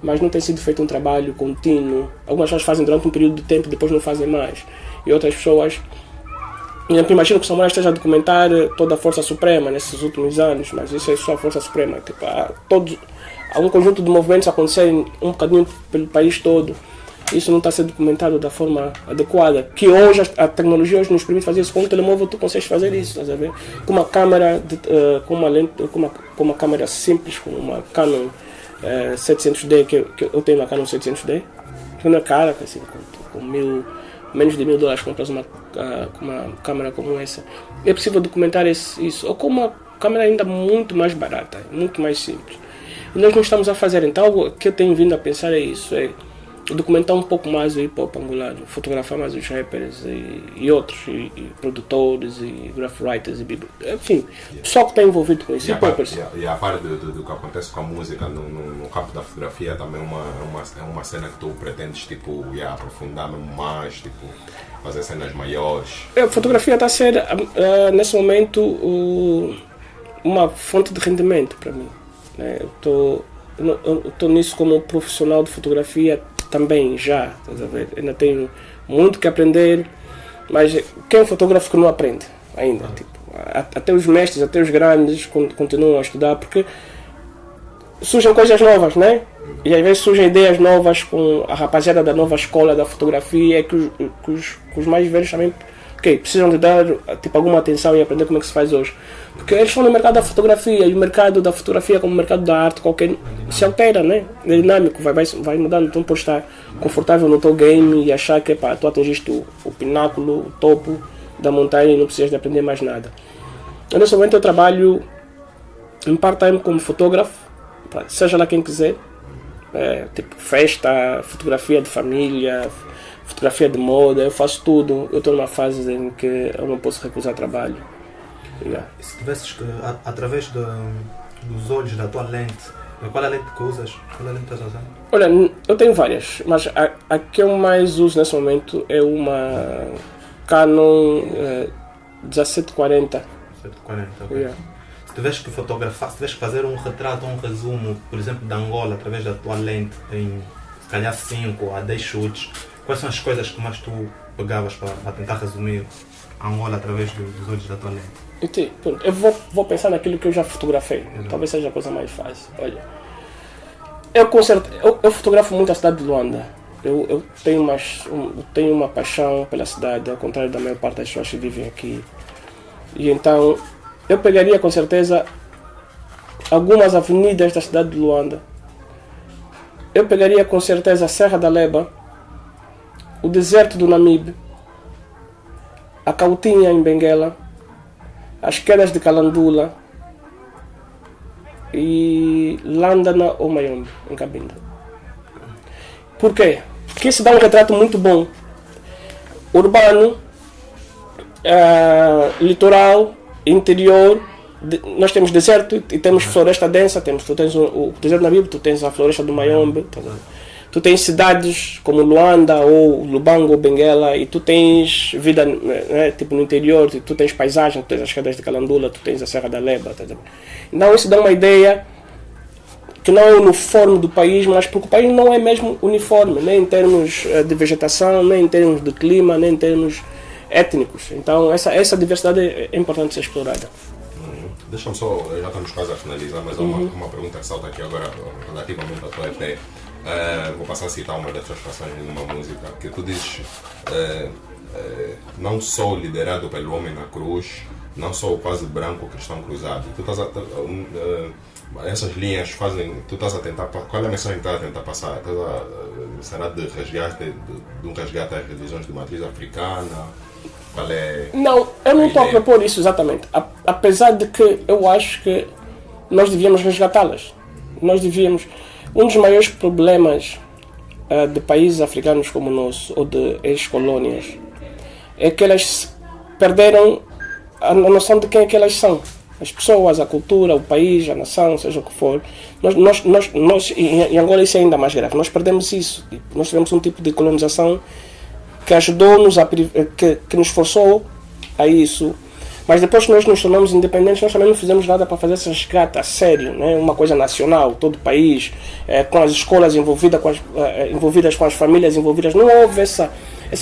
mas não tem sido feito um trabalho contínuo. Algumas pessoas fazem durante um período de tempo e depois não fazem mais. E outras pessoas... Eu imagino que o Samurai esteja a documentar toda a Força Suprema nesses últimos anos, mas isso é só a Força Suprema. Tipo, há um conjunto de movimentos a acontecerem um bocadinho pelo país todo. Isso não está sendo documentado da forma adequada. Que hoje, a tecnologia hoje nos permite fazer isso. Com um telemóvel tu consegues fazer isso, estás a ver? Com uma câmera, com uma lente, com uma câmera simples, com uma Canon 700D, que eu tenho uma Canon 700D, que não é cara, assim, com menos de $1.000 compras uma câmera como essa. É possível documentar isso. Ou com uma câmera ainda muito mais barata, muito mais simples. E nós não estamos a fazer. Então, o que eu tenho vindo a pensar é isso, é documentar um pouco mais o hip hop angolano, fotografar mais os rappers e outros, e produtores, e graph writers, enfim, só que está envolvido com isso. E a parte do que acontece com a música no campo da fotografia também é uma cena que tu pretendes tipo, aprofundar mais, tipo, fazer cenas maiores. A fotografia está a ser, nesse momento, uma fonte de rendimento para mim. Né? Eu estou nisso como profissional de fotografia também já, estás a ver? Ainda tenho muito que aprender, mas quem é fotógrafo que não aprende ainda? Tipo, até os mestres, até os grandes continuam a estudar, porque surgem coisas novas, né? E às vezes surgem ideias novas com a rapaziada da nova escola da fotografia, que os mais velhos também precisam de dar tipo, alguma atenção e aprender como é que se faz hoje. Porque eles estão no mercado da fotografia, e o mercado da fotografia, como o mercado da arte, se altera, né? É dinâmico, vai mudando. Então, por estar confortável no teu game e achar que tu atingiste o pináculo, o topo da montanha e não precisas de aprender mais nada. Nesse momento eu trabalho em part-time como fotógrafo, seja lá quem quiser, tipo festa, fotografia de família, fotografia de moda, eu faço tudo. Eu estou numa fase em que eu não posso recusar trabalho. Se tivesses que, através dos olhos da tua lente, qual é a lente que usas? Qual é a lente que estás usando? Olha, eu tenho várias, mas a que eu mais uso nesse momento é uma Canon 1740. 1740, ok. tiveres que fotografar, se tiveres que fazer um retrato ou um resumo, por exemplo, da Angola, através da tua lente, em se calhar 5 a 10 chutes, quais são as coisas que mais tu pegavas para tentar resumir a Angola através dos olhos da tua lente? Eu vou pensar naquilo que eu já fotografei. Talvez seja a coisa mais fácil. Olha, eu fotografo muito a cidade de Luanda. Eu tenho uma paixão pela cidade, ao contrário da maior parte das pessoas que vivem aqui. E então, eu pegaria com certeza algumas avenidas da cidade de Luanda. Eu pegaria com certeza a Serra da Leba, o deserto do Namibe, a Cautinha em Benguela, as quedas de Calandula e Landana ou Mayombe em Cabinda. Por quê? Porque isso dá um retrato muito bom. Urbano, litoral, interior. Nós temos deserto e temos floresta densa. Tu tens o deserto do Namibe, tu tens a floresta do Mayombe. Tu tens cidades como Luanda ou Lubango ou Benguela, e tu tens vida, né, tipo no interior, tu tens paisagem, tu tens as quedas de Calandula, tu tens a Serra da Leba. Então isso dá uma ideia que não é uniforme do país, mas porque o país não é mesmo uniforme, nem em termos de vegetação, nem em termos de clima, nem em termos étnicos. Então essa diversidade é importante ser explorada. Deixa-me só, já estamos quase a finalizar, mas há uma pergunta que salta aqui agora relativamente à tua EP. Vou passar a citar uma das tuas passagens numa música que tu dizes não sou liderado pelo homem na cruz, não sou o quase branco cristão cruzado. Tu estás essas linhas fazem, tu estás a tentar, qual é a mensagem que estás a tentar passar? Será de um resgate às religiões de matriz africana? Qual é? Não, eu não estou a propor isso exatamente, apesar de que eu acho que nós devíamos resgatá-las. Um dos maiores problemas de países africanos como o nosso, ou de ex-colônias, é que elas perderam a noção de quem é que elas são. As pessoas, a cultura, o país, a nação, seja o que for. Nós em Angola isso é ainda mais grave. Nós perdemos isso. Nós tivemos um tipo de colonização que ajudou-nos, que nos forçou a isso. Mas depois que nós nos tornamos independentes, nós também não fizemos nada para fazer essa resgate a sério, né? Uma coisa nacional, todo o país, com as escolas envolvidas com as famílias envolvidas. Não houve essa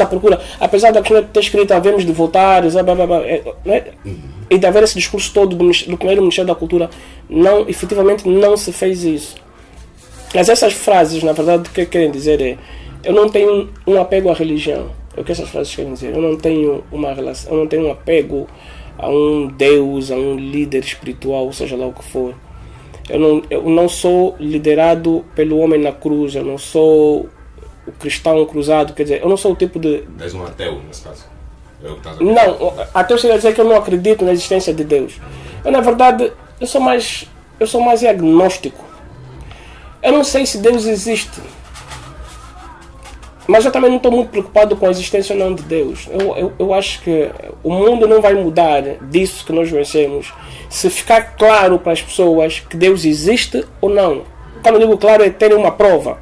procura. Apesar da questão de ter escrito havemos de voltar, né? E de haver esse discurso todo do primeiro Ministério da Cultura, efetivamente não se fez isso. Mas essas frases, na verdade, o que querem dizer é: eu não tenho um apego à religião. É o que essas frases querem dizer. Eu não tenho uma relação, eu não tenho um apego a um Deus, a um líder espiritual, seja lá o que for. Eu não sou liderado pelo homem na cruz, eu não sou o cristão cruzado, quer dizer, eu não sou o tipo de... És um ateu, nesse caso. Não, ateu seria dizer que eu não acredito na existência de Deus. Eu, na verdade, eu sou mais agnóstico. Eu não sei se Deus existe, mas eu também não estou muito preocupado com a existência ou não de Deus. Eu acho que o mundo não vai mudar disso que nós vencemos se ficar claro para as pessoas que Deus existe ou não. Quando eu digo claro, é terem uma prova,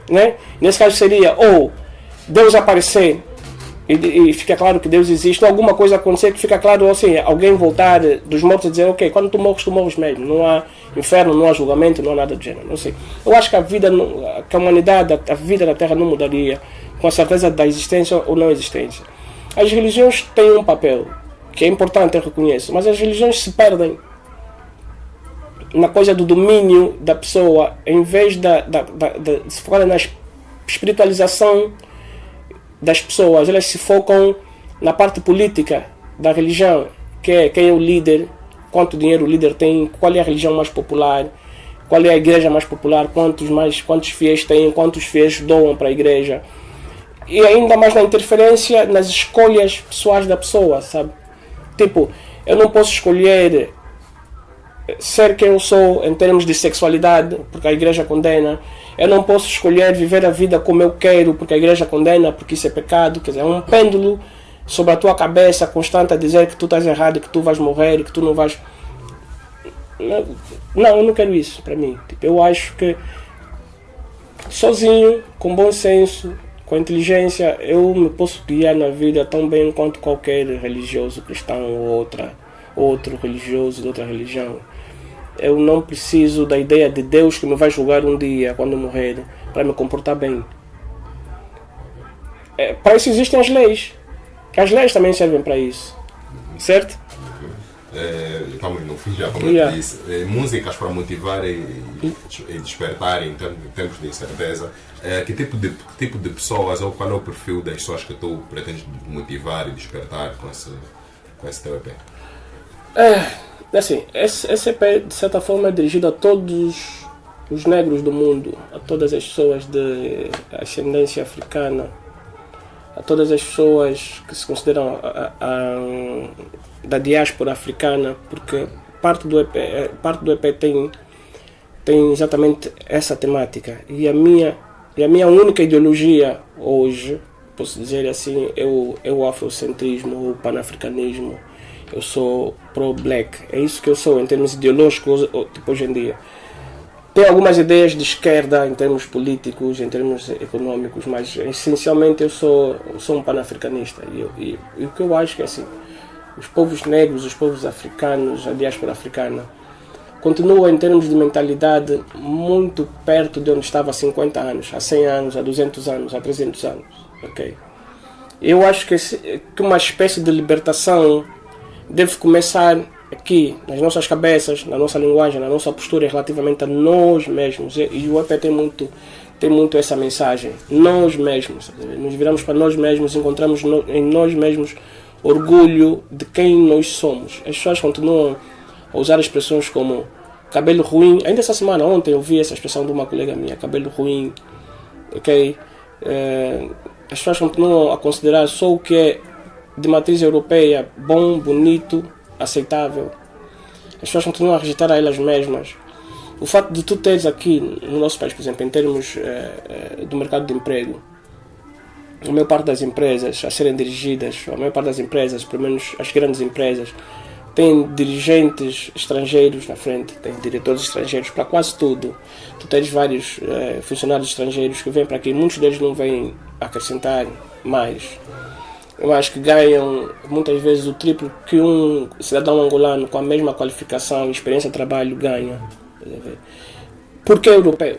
né? Nesse caso seria ou Deus aparecer e fica claro que Deus existe, ou alguma coisa acontecer que fica claro, ou assim, alguém voltar dos mortos e dizer: ok, quando tu morres mesmo, não há inferno, não há julgamento, não há nada do gênero. Não sei. Eu acho que a humanidade, a vida na Terra não mudaria com a certeza da existência ou não existência. As religiões têm um papel que é importante, eu reconheço, mas as religiões se perdem na coisa do domínio da pessoa, em vez de se focarem na espiritualização das pessoas. Elas se focam na parte política da religião, que é quem é o líder, quanto dinheiro o líder tem, qual é a religião mais popular, qual é a igreja mais popular, quantos fiéis tem, quantos fiéis doam para a igreja. E ainda mais na interferência nas escolhas pessoais da pessoa, sabe? Tipo, eu não posso escolher ser quem eu sou em termos de sexualidade, porque a igreja condena. Eu não posso escolher viver a vida como eu quero, porque a igreja condena, porque isso é pecado. Quer dizer, é um pêndulo sobre a tua cabeça constante a dizer que tu estás errado, que tu vais morrer, que tu não vais... Não, eu não quero isso para mim. Tipo, eu acho que sozinho, com bom senso, com inteligência, eu me posso guiar na vida tão bem quanto qualquer religioso cristão ou outro religioso de outra religião. eu não preciso da ideia de Deus que me vai julgar um dia, quando eu morrer, para me comportar bem. Para isso existem as leis. As leis também servem para isso. Certo? Estamos no fim já, como eu disse. Músicas para motivar e despertar em tempos de incerteza. Que tipo de pessoas, ou qual é o perfil das pessoas que tu pretendes motivar e despertar com esse teu EP? Assim, esse EP de certa forma é dirigido a todos os negros do mundo, a todas as pessoas de ascendência africana, a todas as pessoas que se consideram da diáspora africana, porque parte do EP tem exatamente essa temática. E a minha única ideologia hoje, posso dizer assim, é o afrocentrismo, o panafricanismo. Eu sou pro-black, é isso que eu sou em termos ideológicos, tipo, hoje em dia. Tenho algumas ideias de esquerda em termos políticos, em termos econômicos, mas essencialmente eu sou um panafricanista. E o que eu acho que é assim, os povos negros, os povos africanos, a diáspora africana, continua em termos de mentalidade muito perto de onde estava há 50 anos, há 100 anos, há 200 anos, há 300 anos. Okay? Eu acho que uma espécie de libertação deve começar aqui, nas nossas cabeças, na nossa linguagem, na nossa postura relativamente a nós mesmos. E o EP tem muito essa mensagem. Nós mesmos. Nos viramos para nós mesmos, encontramos em nós mesmos orgulho de quem nós somos. As pessoas continuam a usar expressões como cabelo ruim. Ainda essa semana, ontem, eu vi essa expressão de uma colega minha, cabelo ruim. Ok? As pessoas continuam a considerar só o que é de matriz europeia bom, bonito, aceitável. As pessoas continuam a rejeitar a elas mesmas. O fato de tu teres aqui no nosso país, por exemplo, em termos do mercado de emprego, a maior parte das empresas a serem dirigidas, a maior parte das empresas, pelo menos as grandes empresas, tem dirigentes estrangeiros na frente, tem diretores estrangeiros para quase tudo. Tu tens vários funcionários estrangeiros que vêm para aqui, muitos deles não vêm acrescentar mais. Eu acho que ganham muitas vezes o triplo que um cidadão angolano com a mesma qualificação e experiência de trabalho ganha. Porque é europeu,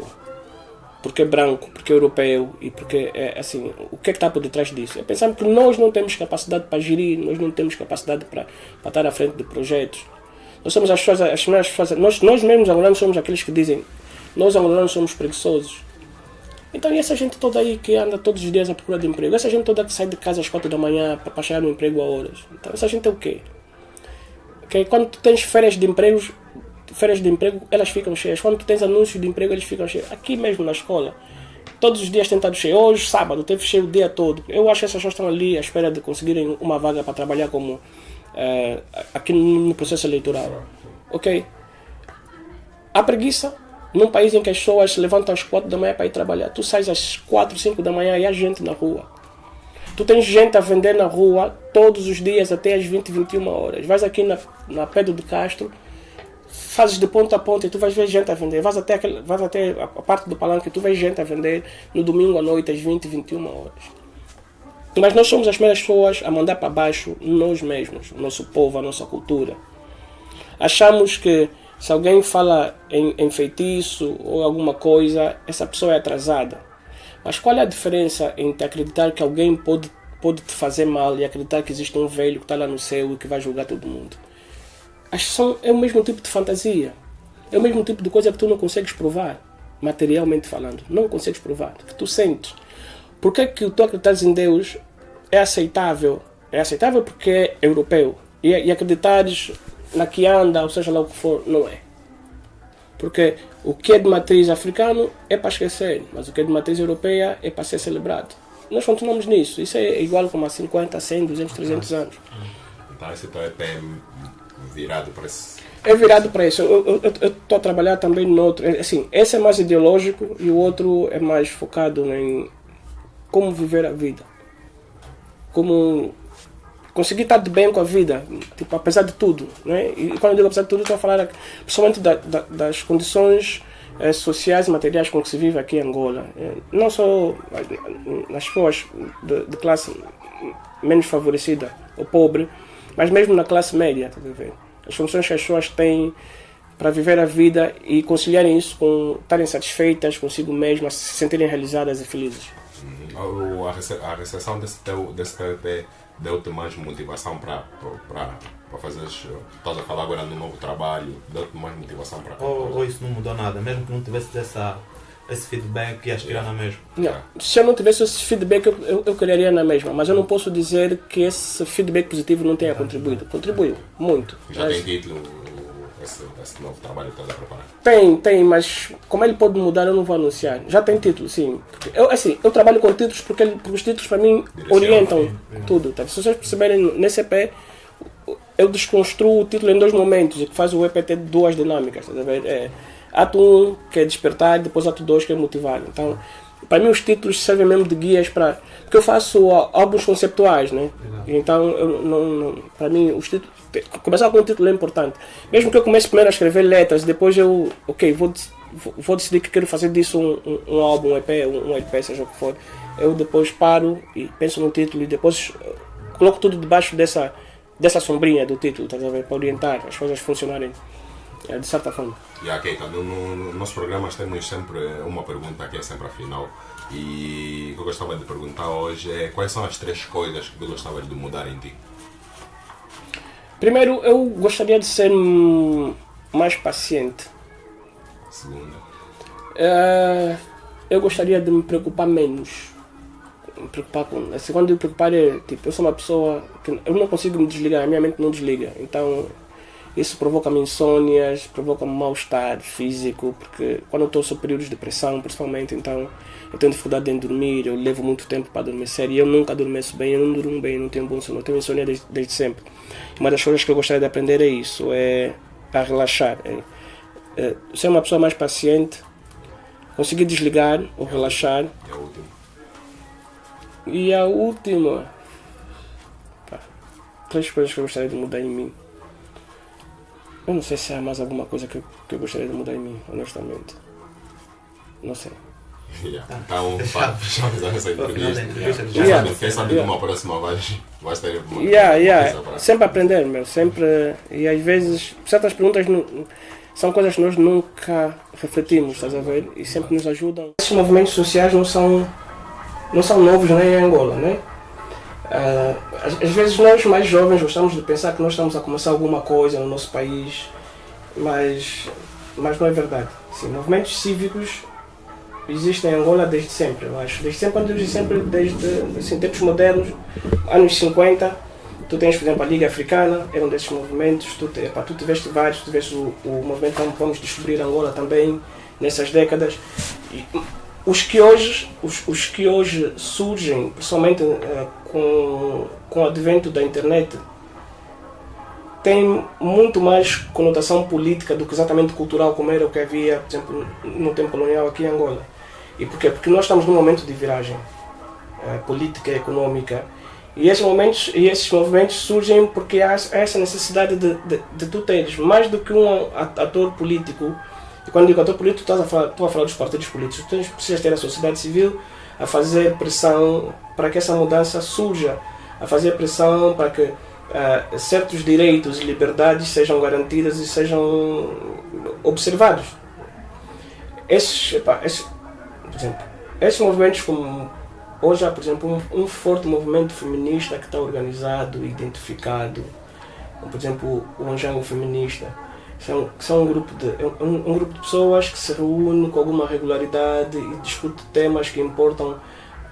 porque é branco, porque é europeu e porque é assim. O que é que está por detrás disso? É pensar que nós não temos capacidade para gerir, nós não temos capacidade para estar à frente de projetos. Nós somos as pessoas, nós mesmos angolanos somos aqueles que dizem nós angolanos somos preguiçosos. Então, e essa gente toda aí que anda todos os dias à procura de emprego? Essa gente toda que sai de casa às 4 da manhã para chegar no emprego a horas? Então, essa gente é o quê? Okay? Quando tu tens férias de emprego, elas ficam cheias. Quando tu tens anúncios de emprego, eles ficam cheios. Aqui mesmo na escola, todos os dias tem estado cheio. Hoje, sábado, teve cheio o dia todo. Eu acho que essas pessoas estão ali à espera de conseguirem uma vaga para trabalhar como aqui no processo eleitoral. Ok? A preguiça. Num país em que as pessoas se levantam às 4 da manhã para ir trabalhar, tu sais às 4, 5 da manhã e há gente na rua. Tu tens gente a vender na rua todos os dias até às 20, 21 horas. Vais aqui na Pedro de Castro, fazes de ponta a ponta e tu vais ver gente a vender. Vais até a parte do palanque e tu vês gente a vender no domingo à noite às 20, 21 horas. Mas nós somos as primeiras pessoas a mandar para baixo nós mesmos, o nosso povo, a nossa cultura. Achamos que se alguém fala em feitiço ou alguma coisa, essa pessoa é atrasada. Mas qual é a diferença entre acreditar que alguém pode te fazer mal e acreditar que existe um velho que está lá no céu e que vai julgar todo mundo? É o mesmo tipo de fantasia. É o mesmo tipo de coisa que tu não consegues provar, materialmente falando. Não consegues provar, que tu sentes. Por que tu acreditas em Deus é aceitável? É aceitável porque é europeu. E acreditares na que anda, ou seja lá o que for, não é. Porque o que é de matriz africano é para esquecer, mas o que é de matriz europeia é para ser celebrado. Nós continuamos nisso. Isso é igual como há 50, 100, 200, 300 anos. Então esse teu EP é virado para isso? É virado para isso. Eu estou a trabalhar também no outro. Assim, esse é mais ideológico e o outro é mais focado em como viver a vida. Como conseguir estar de bem com a vida, tipo, apesar de tudo, né? E quando eu digo apesar de tudo, estou a falar principalmente das condições sociais e materiais com que se vive aqui em Angola. Não só nas pessoas de classe menos favorecida ou pobre, mas mesmo na classe média, tá vendo? As condições que as pessoas têm para viver a vida e conciliarem isso com estarem satisfeitas consigo mesmas, se sentirem realizadas e felizes. A recepção desse teu EP deu-te mais motivação para fazer. Estás a falar agora no novo trabalho, deu-te mais motivação para. Ou isso não mudou nada, mesmo que não tivesse esse feedback, ias tirar na mesma? Não, se eu não tivesse esse feedback, eu criaria na mesma, mas eu não posso dizer que esse feedback positivo não tenha contribuído. Contribuiu muito. Já tem título esse novo trabalho que estás a preparar? Tem, mas como ele pode mudar, eu não vou anunciar. Já tem título, sim. Eu trabalho com títulos porque os títulos para mim orientam tudo. Tá? Se vocês perceberem, nesse EP, eu desconstruo o título em 2 momentos, e que faz o EP ter 2 dinâmicas. Tá? Ato 1, que é despertar, e depois ato 2, que é motivar. Então, para mim, os títulos servem mesmo de guias para... Porque eu faço álbuns conceptuais, né? Então, para mim, os títulos... Começar com um título é importante. Mesmo que eu comece primeiro a escrever letras, depois eu... Ok, vou decidir que quero fazer disso um álbum, um EP, um LP, seja o que for. Eu depois paro e penso no título e depois coloco tudo debaixo dessa sombrinha do título, tá, para orientar as coisas funcionarem de certa forma. Keita, no nosso programa temos sempre uma pergunta que é sempre a final. E o que eu gostava de perguntar hoje é quais são as 3 coisas que tu gostavas de mudar em ti? Primeiro, eu gostaria de ser mais paciente. Segunda? Eu gostaria de me preocupar menos. Quando eu me preocupar é, tipo, eu sou uma pessoa que eu não consigo me desligar, a minha mente não desliga. Então, isso provoca-me insônias, provoca-me mal-estar físico, porque quando eu estou sob períodos de depressão, principalmente, então eu tenho dificuldade em dormir, eu levo muito tempo para adormecer e eu nunca adormeço bem, eu não durmo bem, não tenho bom sono, eu tenho insônia desde sempre. Uma das coisas que eu gostaria de aprender é isso, é a relaxar, ser uma pessoa mais paciente, conseguir desligar ou relaxar. E a última, 3 coisas que eu gostaria de mudar em mim. Eu não sei se há mais alguma coisa que eu gostaria de mudar em mim, honestamente. Não sei. Então, fechamos essa entrevista. Quem sabe numa próxima vais ter uma coisa para... Sempre aprender, sempre. E às vezes, certas perguntas são coisas que nós nunca refletimos, estás a ver? E sempre nos ajudam. Esses movimentos sociais não são novos nem em Angola, né? Às vezes nós mais jovens gostamos de pensar que nós estamos a começar alguma coisa no nosso país, mas não é verdade. Sim, movimentos cívicos existem em Angola desde sempre, eu acho. Desde assim, tempos modernos, anos 50, tu tens, por exemplo, a Liga Africana, era um desses movimentos, tu tiveste vários, tu tiveste o movimento Vamos Descobrir Angola também, nessas décadas. E os que hoje surgem, principalmente com o advento da internet, têm muito mais conotação política do que exatamente cultural, como era o que havia, por exemplo, no tempo colonial aqui em Angola. E por quê? Porque nós estamos num momento de viragem política e econômica. E esses movimentos surgem porque há essa necessidade de tu teres, mais do que um ator político. E quando digo ator político, estou a falar dos partidos políticos. Tu precisas ter a sociedade civil a fazer pressão para que essa mudança surja, a fazer pressão para que certos direitos e liberdades sejam garantidas e sejam observados. Por exemplo, esses movimentos, como hoje há, por exemplo, um forte movimento feminista que está organizado e identificado, como, por exemplo, o Anjango Feminista. São um grupo de pessoas que se reúne com alguma regularidade e discute temas que importam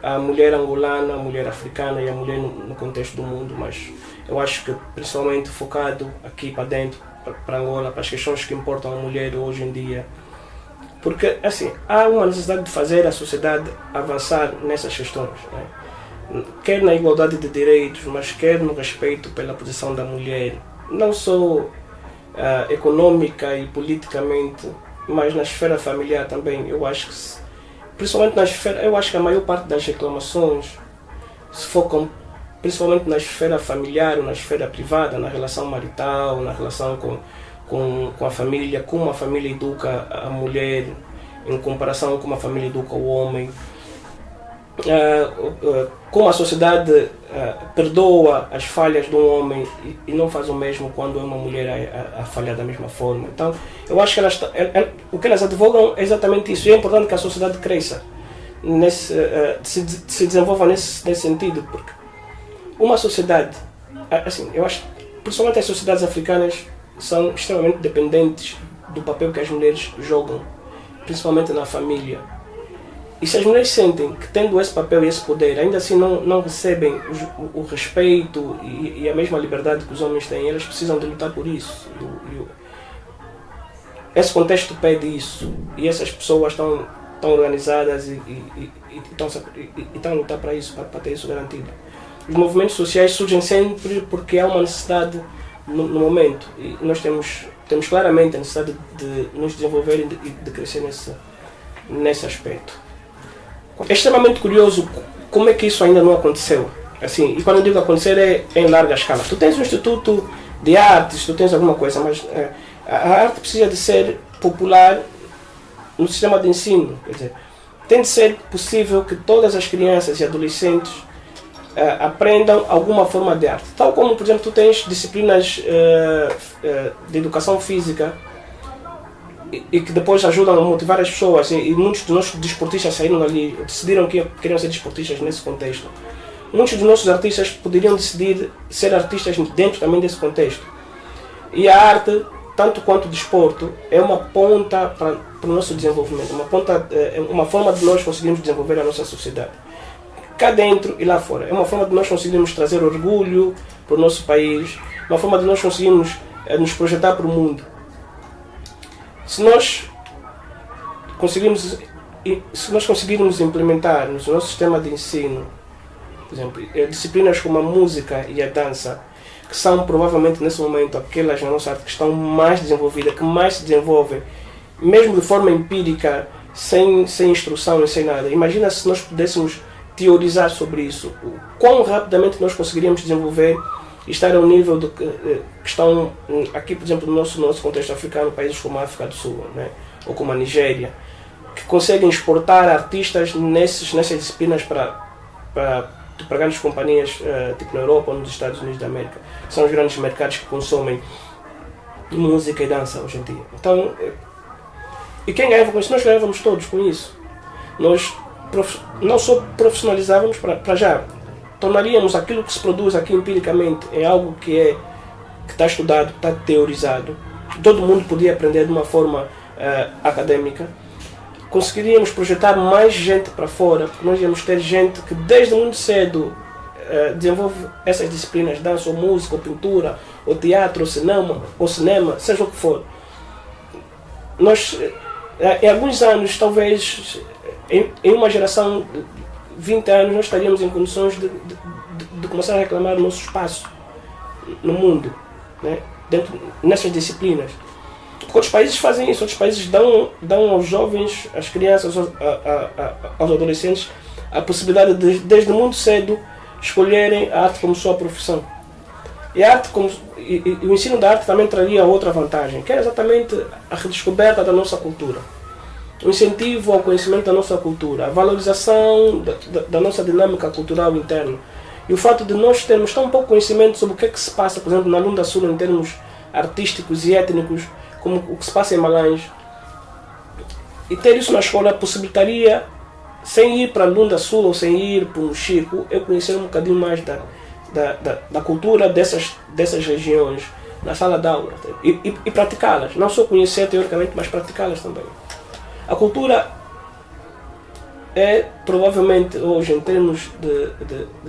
à mulher angolana, à mulher africana e à mulher no contexto do mundo, mas eu acho que principalmente focado aqui para dentro, para Angola, para as questões que importam à mulher hoje em dia. Porque, assim, há uma necessidade de fazer a sociedade avançar nessas questões, né? Quer na igualdade de direitos, mas quer no respeito pela posição da mulher, não só econômica e politicamente, mas na esfera familiar também. Eu acho que, principalmente na esfera, eu acho que a maior parte das reclamações se focam principalmente na esfera familiar ou na esfera privada, na relação marital, na relação com a família, como a família educa a mulher em comparação com como a família educa o homem. como a sociedade perdoa as falhas de um homem e não faz o mesmo quando é uma mulher a falhar da mesma forma. Então, eu acho que o que elas advogam é exatamente isso. E é importante que a sociedade cresça, se desenvolva nesse sentido, porque uma sociedade, assim, eu acho, principalmente as sociedades africanas, são extremamente dependentes do papel que as mulheres jogam, principalmente na família. E se as mulheres sentem que, tendo esse papel e esse poder, ainda assim não recebem o respeito e a mesma liberdade que os homens têm, elas precisam de lutar por isso. Esse contexto pede isso. E essas pessoas estão organizadas e estão a lutar para isso, para ter isso garantido. Os movimentos sociais surgem sempre porque há uma necessidade no momento. E nós temos claramente a necessidade de nos desenvolver e de crescer nesse aspecto. É extremamente curioso como é que isso ainda não aconteceu. Assim, e quando eu digo acontecer é em larga escala. Tu tens um instituto de artes, tu tens alguma coisa, mas a arte precisa de ser popular no sistema de ensino. Quer dizer, tem de ser possível que todas as crianças e adolescentes aprendam alguma forma de arte. Tal como, por exemplo, tu tens disciplinas de educação física e que depois ajudam a motivar as pessoas, e muitos dos nossos desportistas saíram ali, decidiram que queriam ser desportistas nesse contexto. Muitos dos nossos artistas poderiam decidir ser artistas dentro também desse contexto. E a arte, tanto quanto o desporto, é uma ponta para o nosso desenvolvimento, uma forma de nós conseguirmos desenvolver a nossa sociedade. Cá dentro e lá fora. É uma forma de nós conseguirmos trazer orgulho para o nosso país, uma forma de nós conseguirmos nos projetar para o mundo. Se nós conseguirmos implementar no nosso sistema de ensino, por exemplo, disciplinas como a música e a dança, que são provavelmente nesse momento aquelas na nossa arte que estão mais desenvolvidas, que mais se desenvolvem, mesmo de forma empírica, sem instrução e sem nada. Imagina se nós pudéssemos teorizar sobre isso, quão rapidamente nós conseguiríamos desenvolver e estar ao nível que estão aqui, por exemplo, no nosso contexto africano, países como a África do Sul, né? Ou como a Nigéria, que conseguem exportar artistas nessas disciplinas para grandes companhias, tipo na Europa ou nos Estados Unidos da América. São os grandes mercados que consomem música e dança hoje em dia. Então, e quem ganhava com isso? Nós ganhávamos todos com isso. Nós não só profissionalizávamos para já, tornaríamos aquilo que se produz aqui empiricamente em algo que está estudado, está teorizado. Todo mundo podia aprender de uma forma acadêmica. Conseguiríamos projetar mais gente para fora, porque nós íamos ter gente que desde muito cedo desenvolve essas disciplinas, dança, ou música, ou pintura, ou teatro, ou cinema, seja o que for. Nós, em alguns anos, talvez em uma geração, 20 anos, nós estaríamos em condições de começar a reclamar o nosso espaço no mundo, né? Nessas disciplinas. Outros países fazem isso, outros países dão aos jovens, às crianças, aos adolescentes, a possibilidade de, desde muito cedo, escolherem a arte como sua profissão. E a arte e o ensino da arte também traria outra vantagem, que é exatamente a redescoberta da nossa cultura. O incentivo ao conhecimento da nossa cultura, a valorização da nossa dinâmica cultural interna. E o fato de nós termos tão pouco conhecimento sobre o que é que se passa, por exemplo, na Lunda Sul, em termos artísticos e étnicos, como o que se passa em Malães. E ter isso na escola possibilitaria, sem ir para a Lunda Sul ou sem ir para o Chico, eu conhecer um bocadinho mais da cultura dessas regiões na sala de aula e praticá-las. Não só conhecer teoricamente, mas praticá-las também. A cultura é provavelmente hoje, em termos de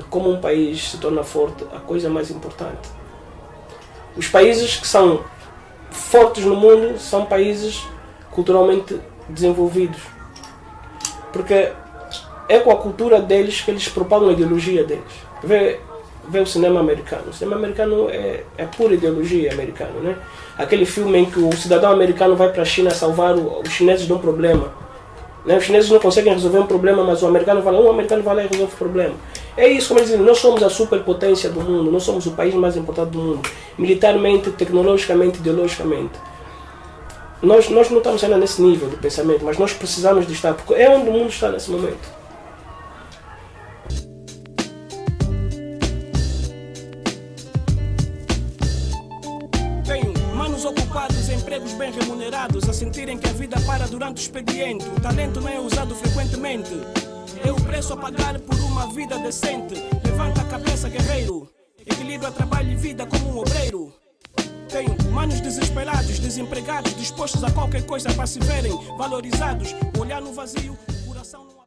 como um país se torna forte, a coisa mais importante. Os países que são fortes no mundo são países culturalmente desenvolvidos, porque é com a cultura deles que eles propagam a ideologia deles. Vê o cinema americano. O cinema americano é pura ideologia americana, né? Aquele filme em que o cidadão americano vai para a China salvar os chineses de um problema, né? Os chineses não conseguem resolver um problema, mas o americano vai lá e resolve o problema. É isso, como eles dizem, nós somos a superpotência do mundo, nós somos o país mais importante do mundo, militarmente, tecnologicamente, ideologicamente. Nós não estamos ainda nesse nível de pensamento, mas nós precisamos de estar, porque é onde o mundo está nesse momento. sentirem que a vida para durante o expediente. O talento não é usado frequentemente. É o preço a pagar por uma vida decente. Levanta a cabeça, guerreiro. Equilibra trabalho e vida como um obreiro. Tenho manos desesperados, desempregados, dispostos a qualquer coisa para se verem valorizados. Olhar no vazio.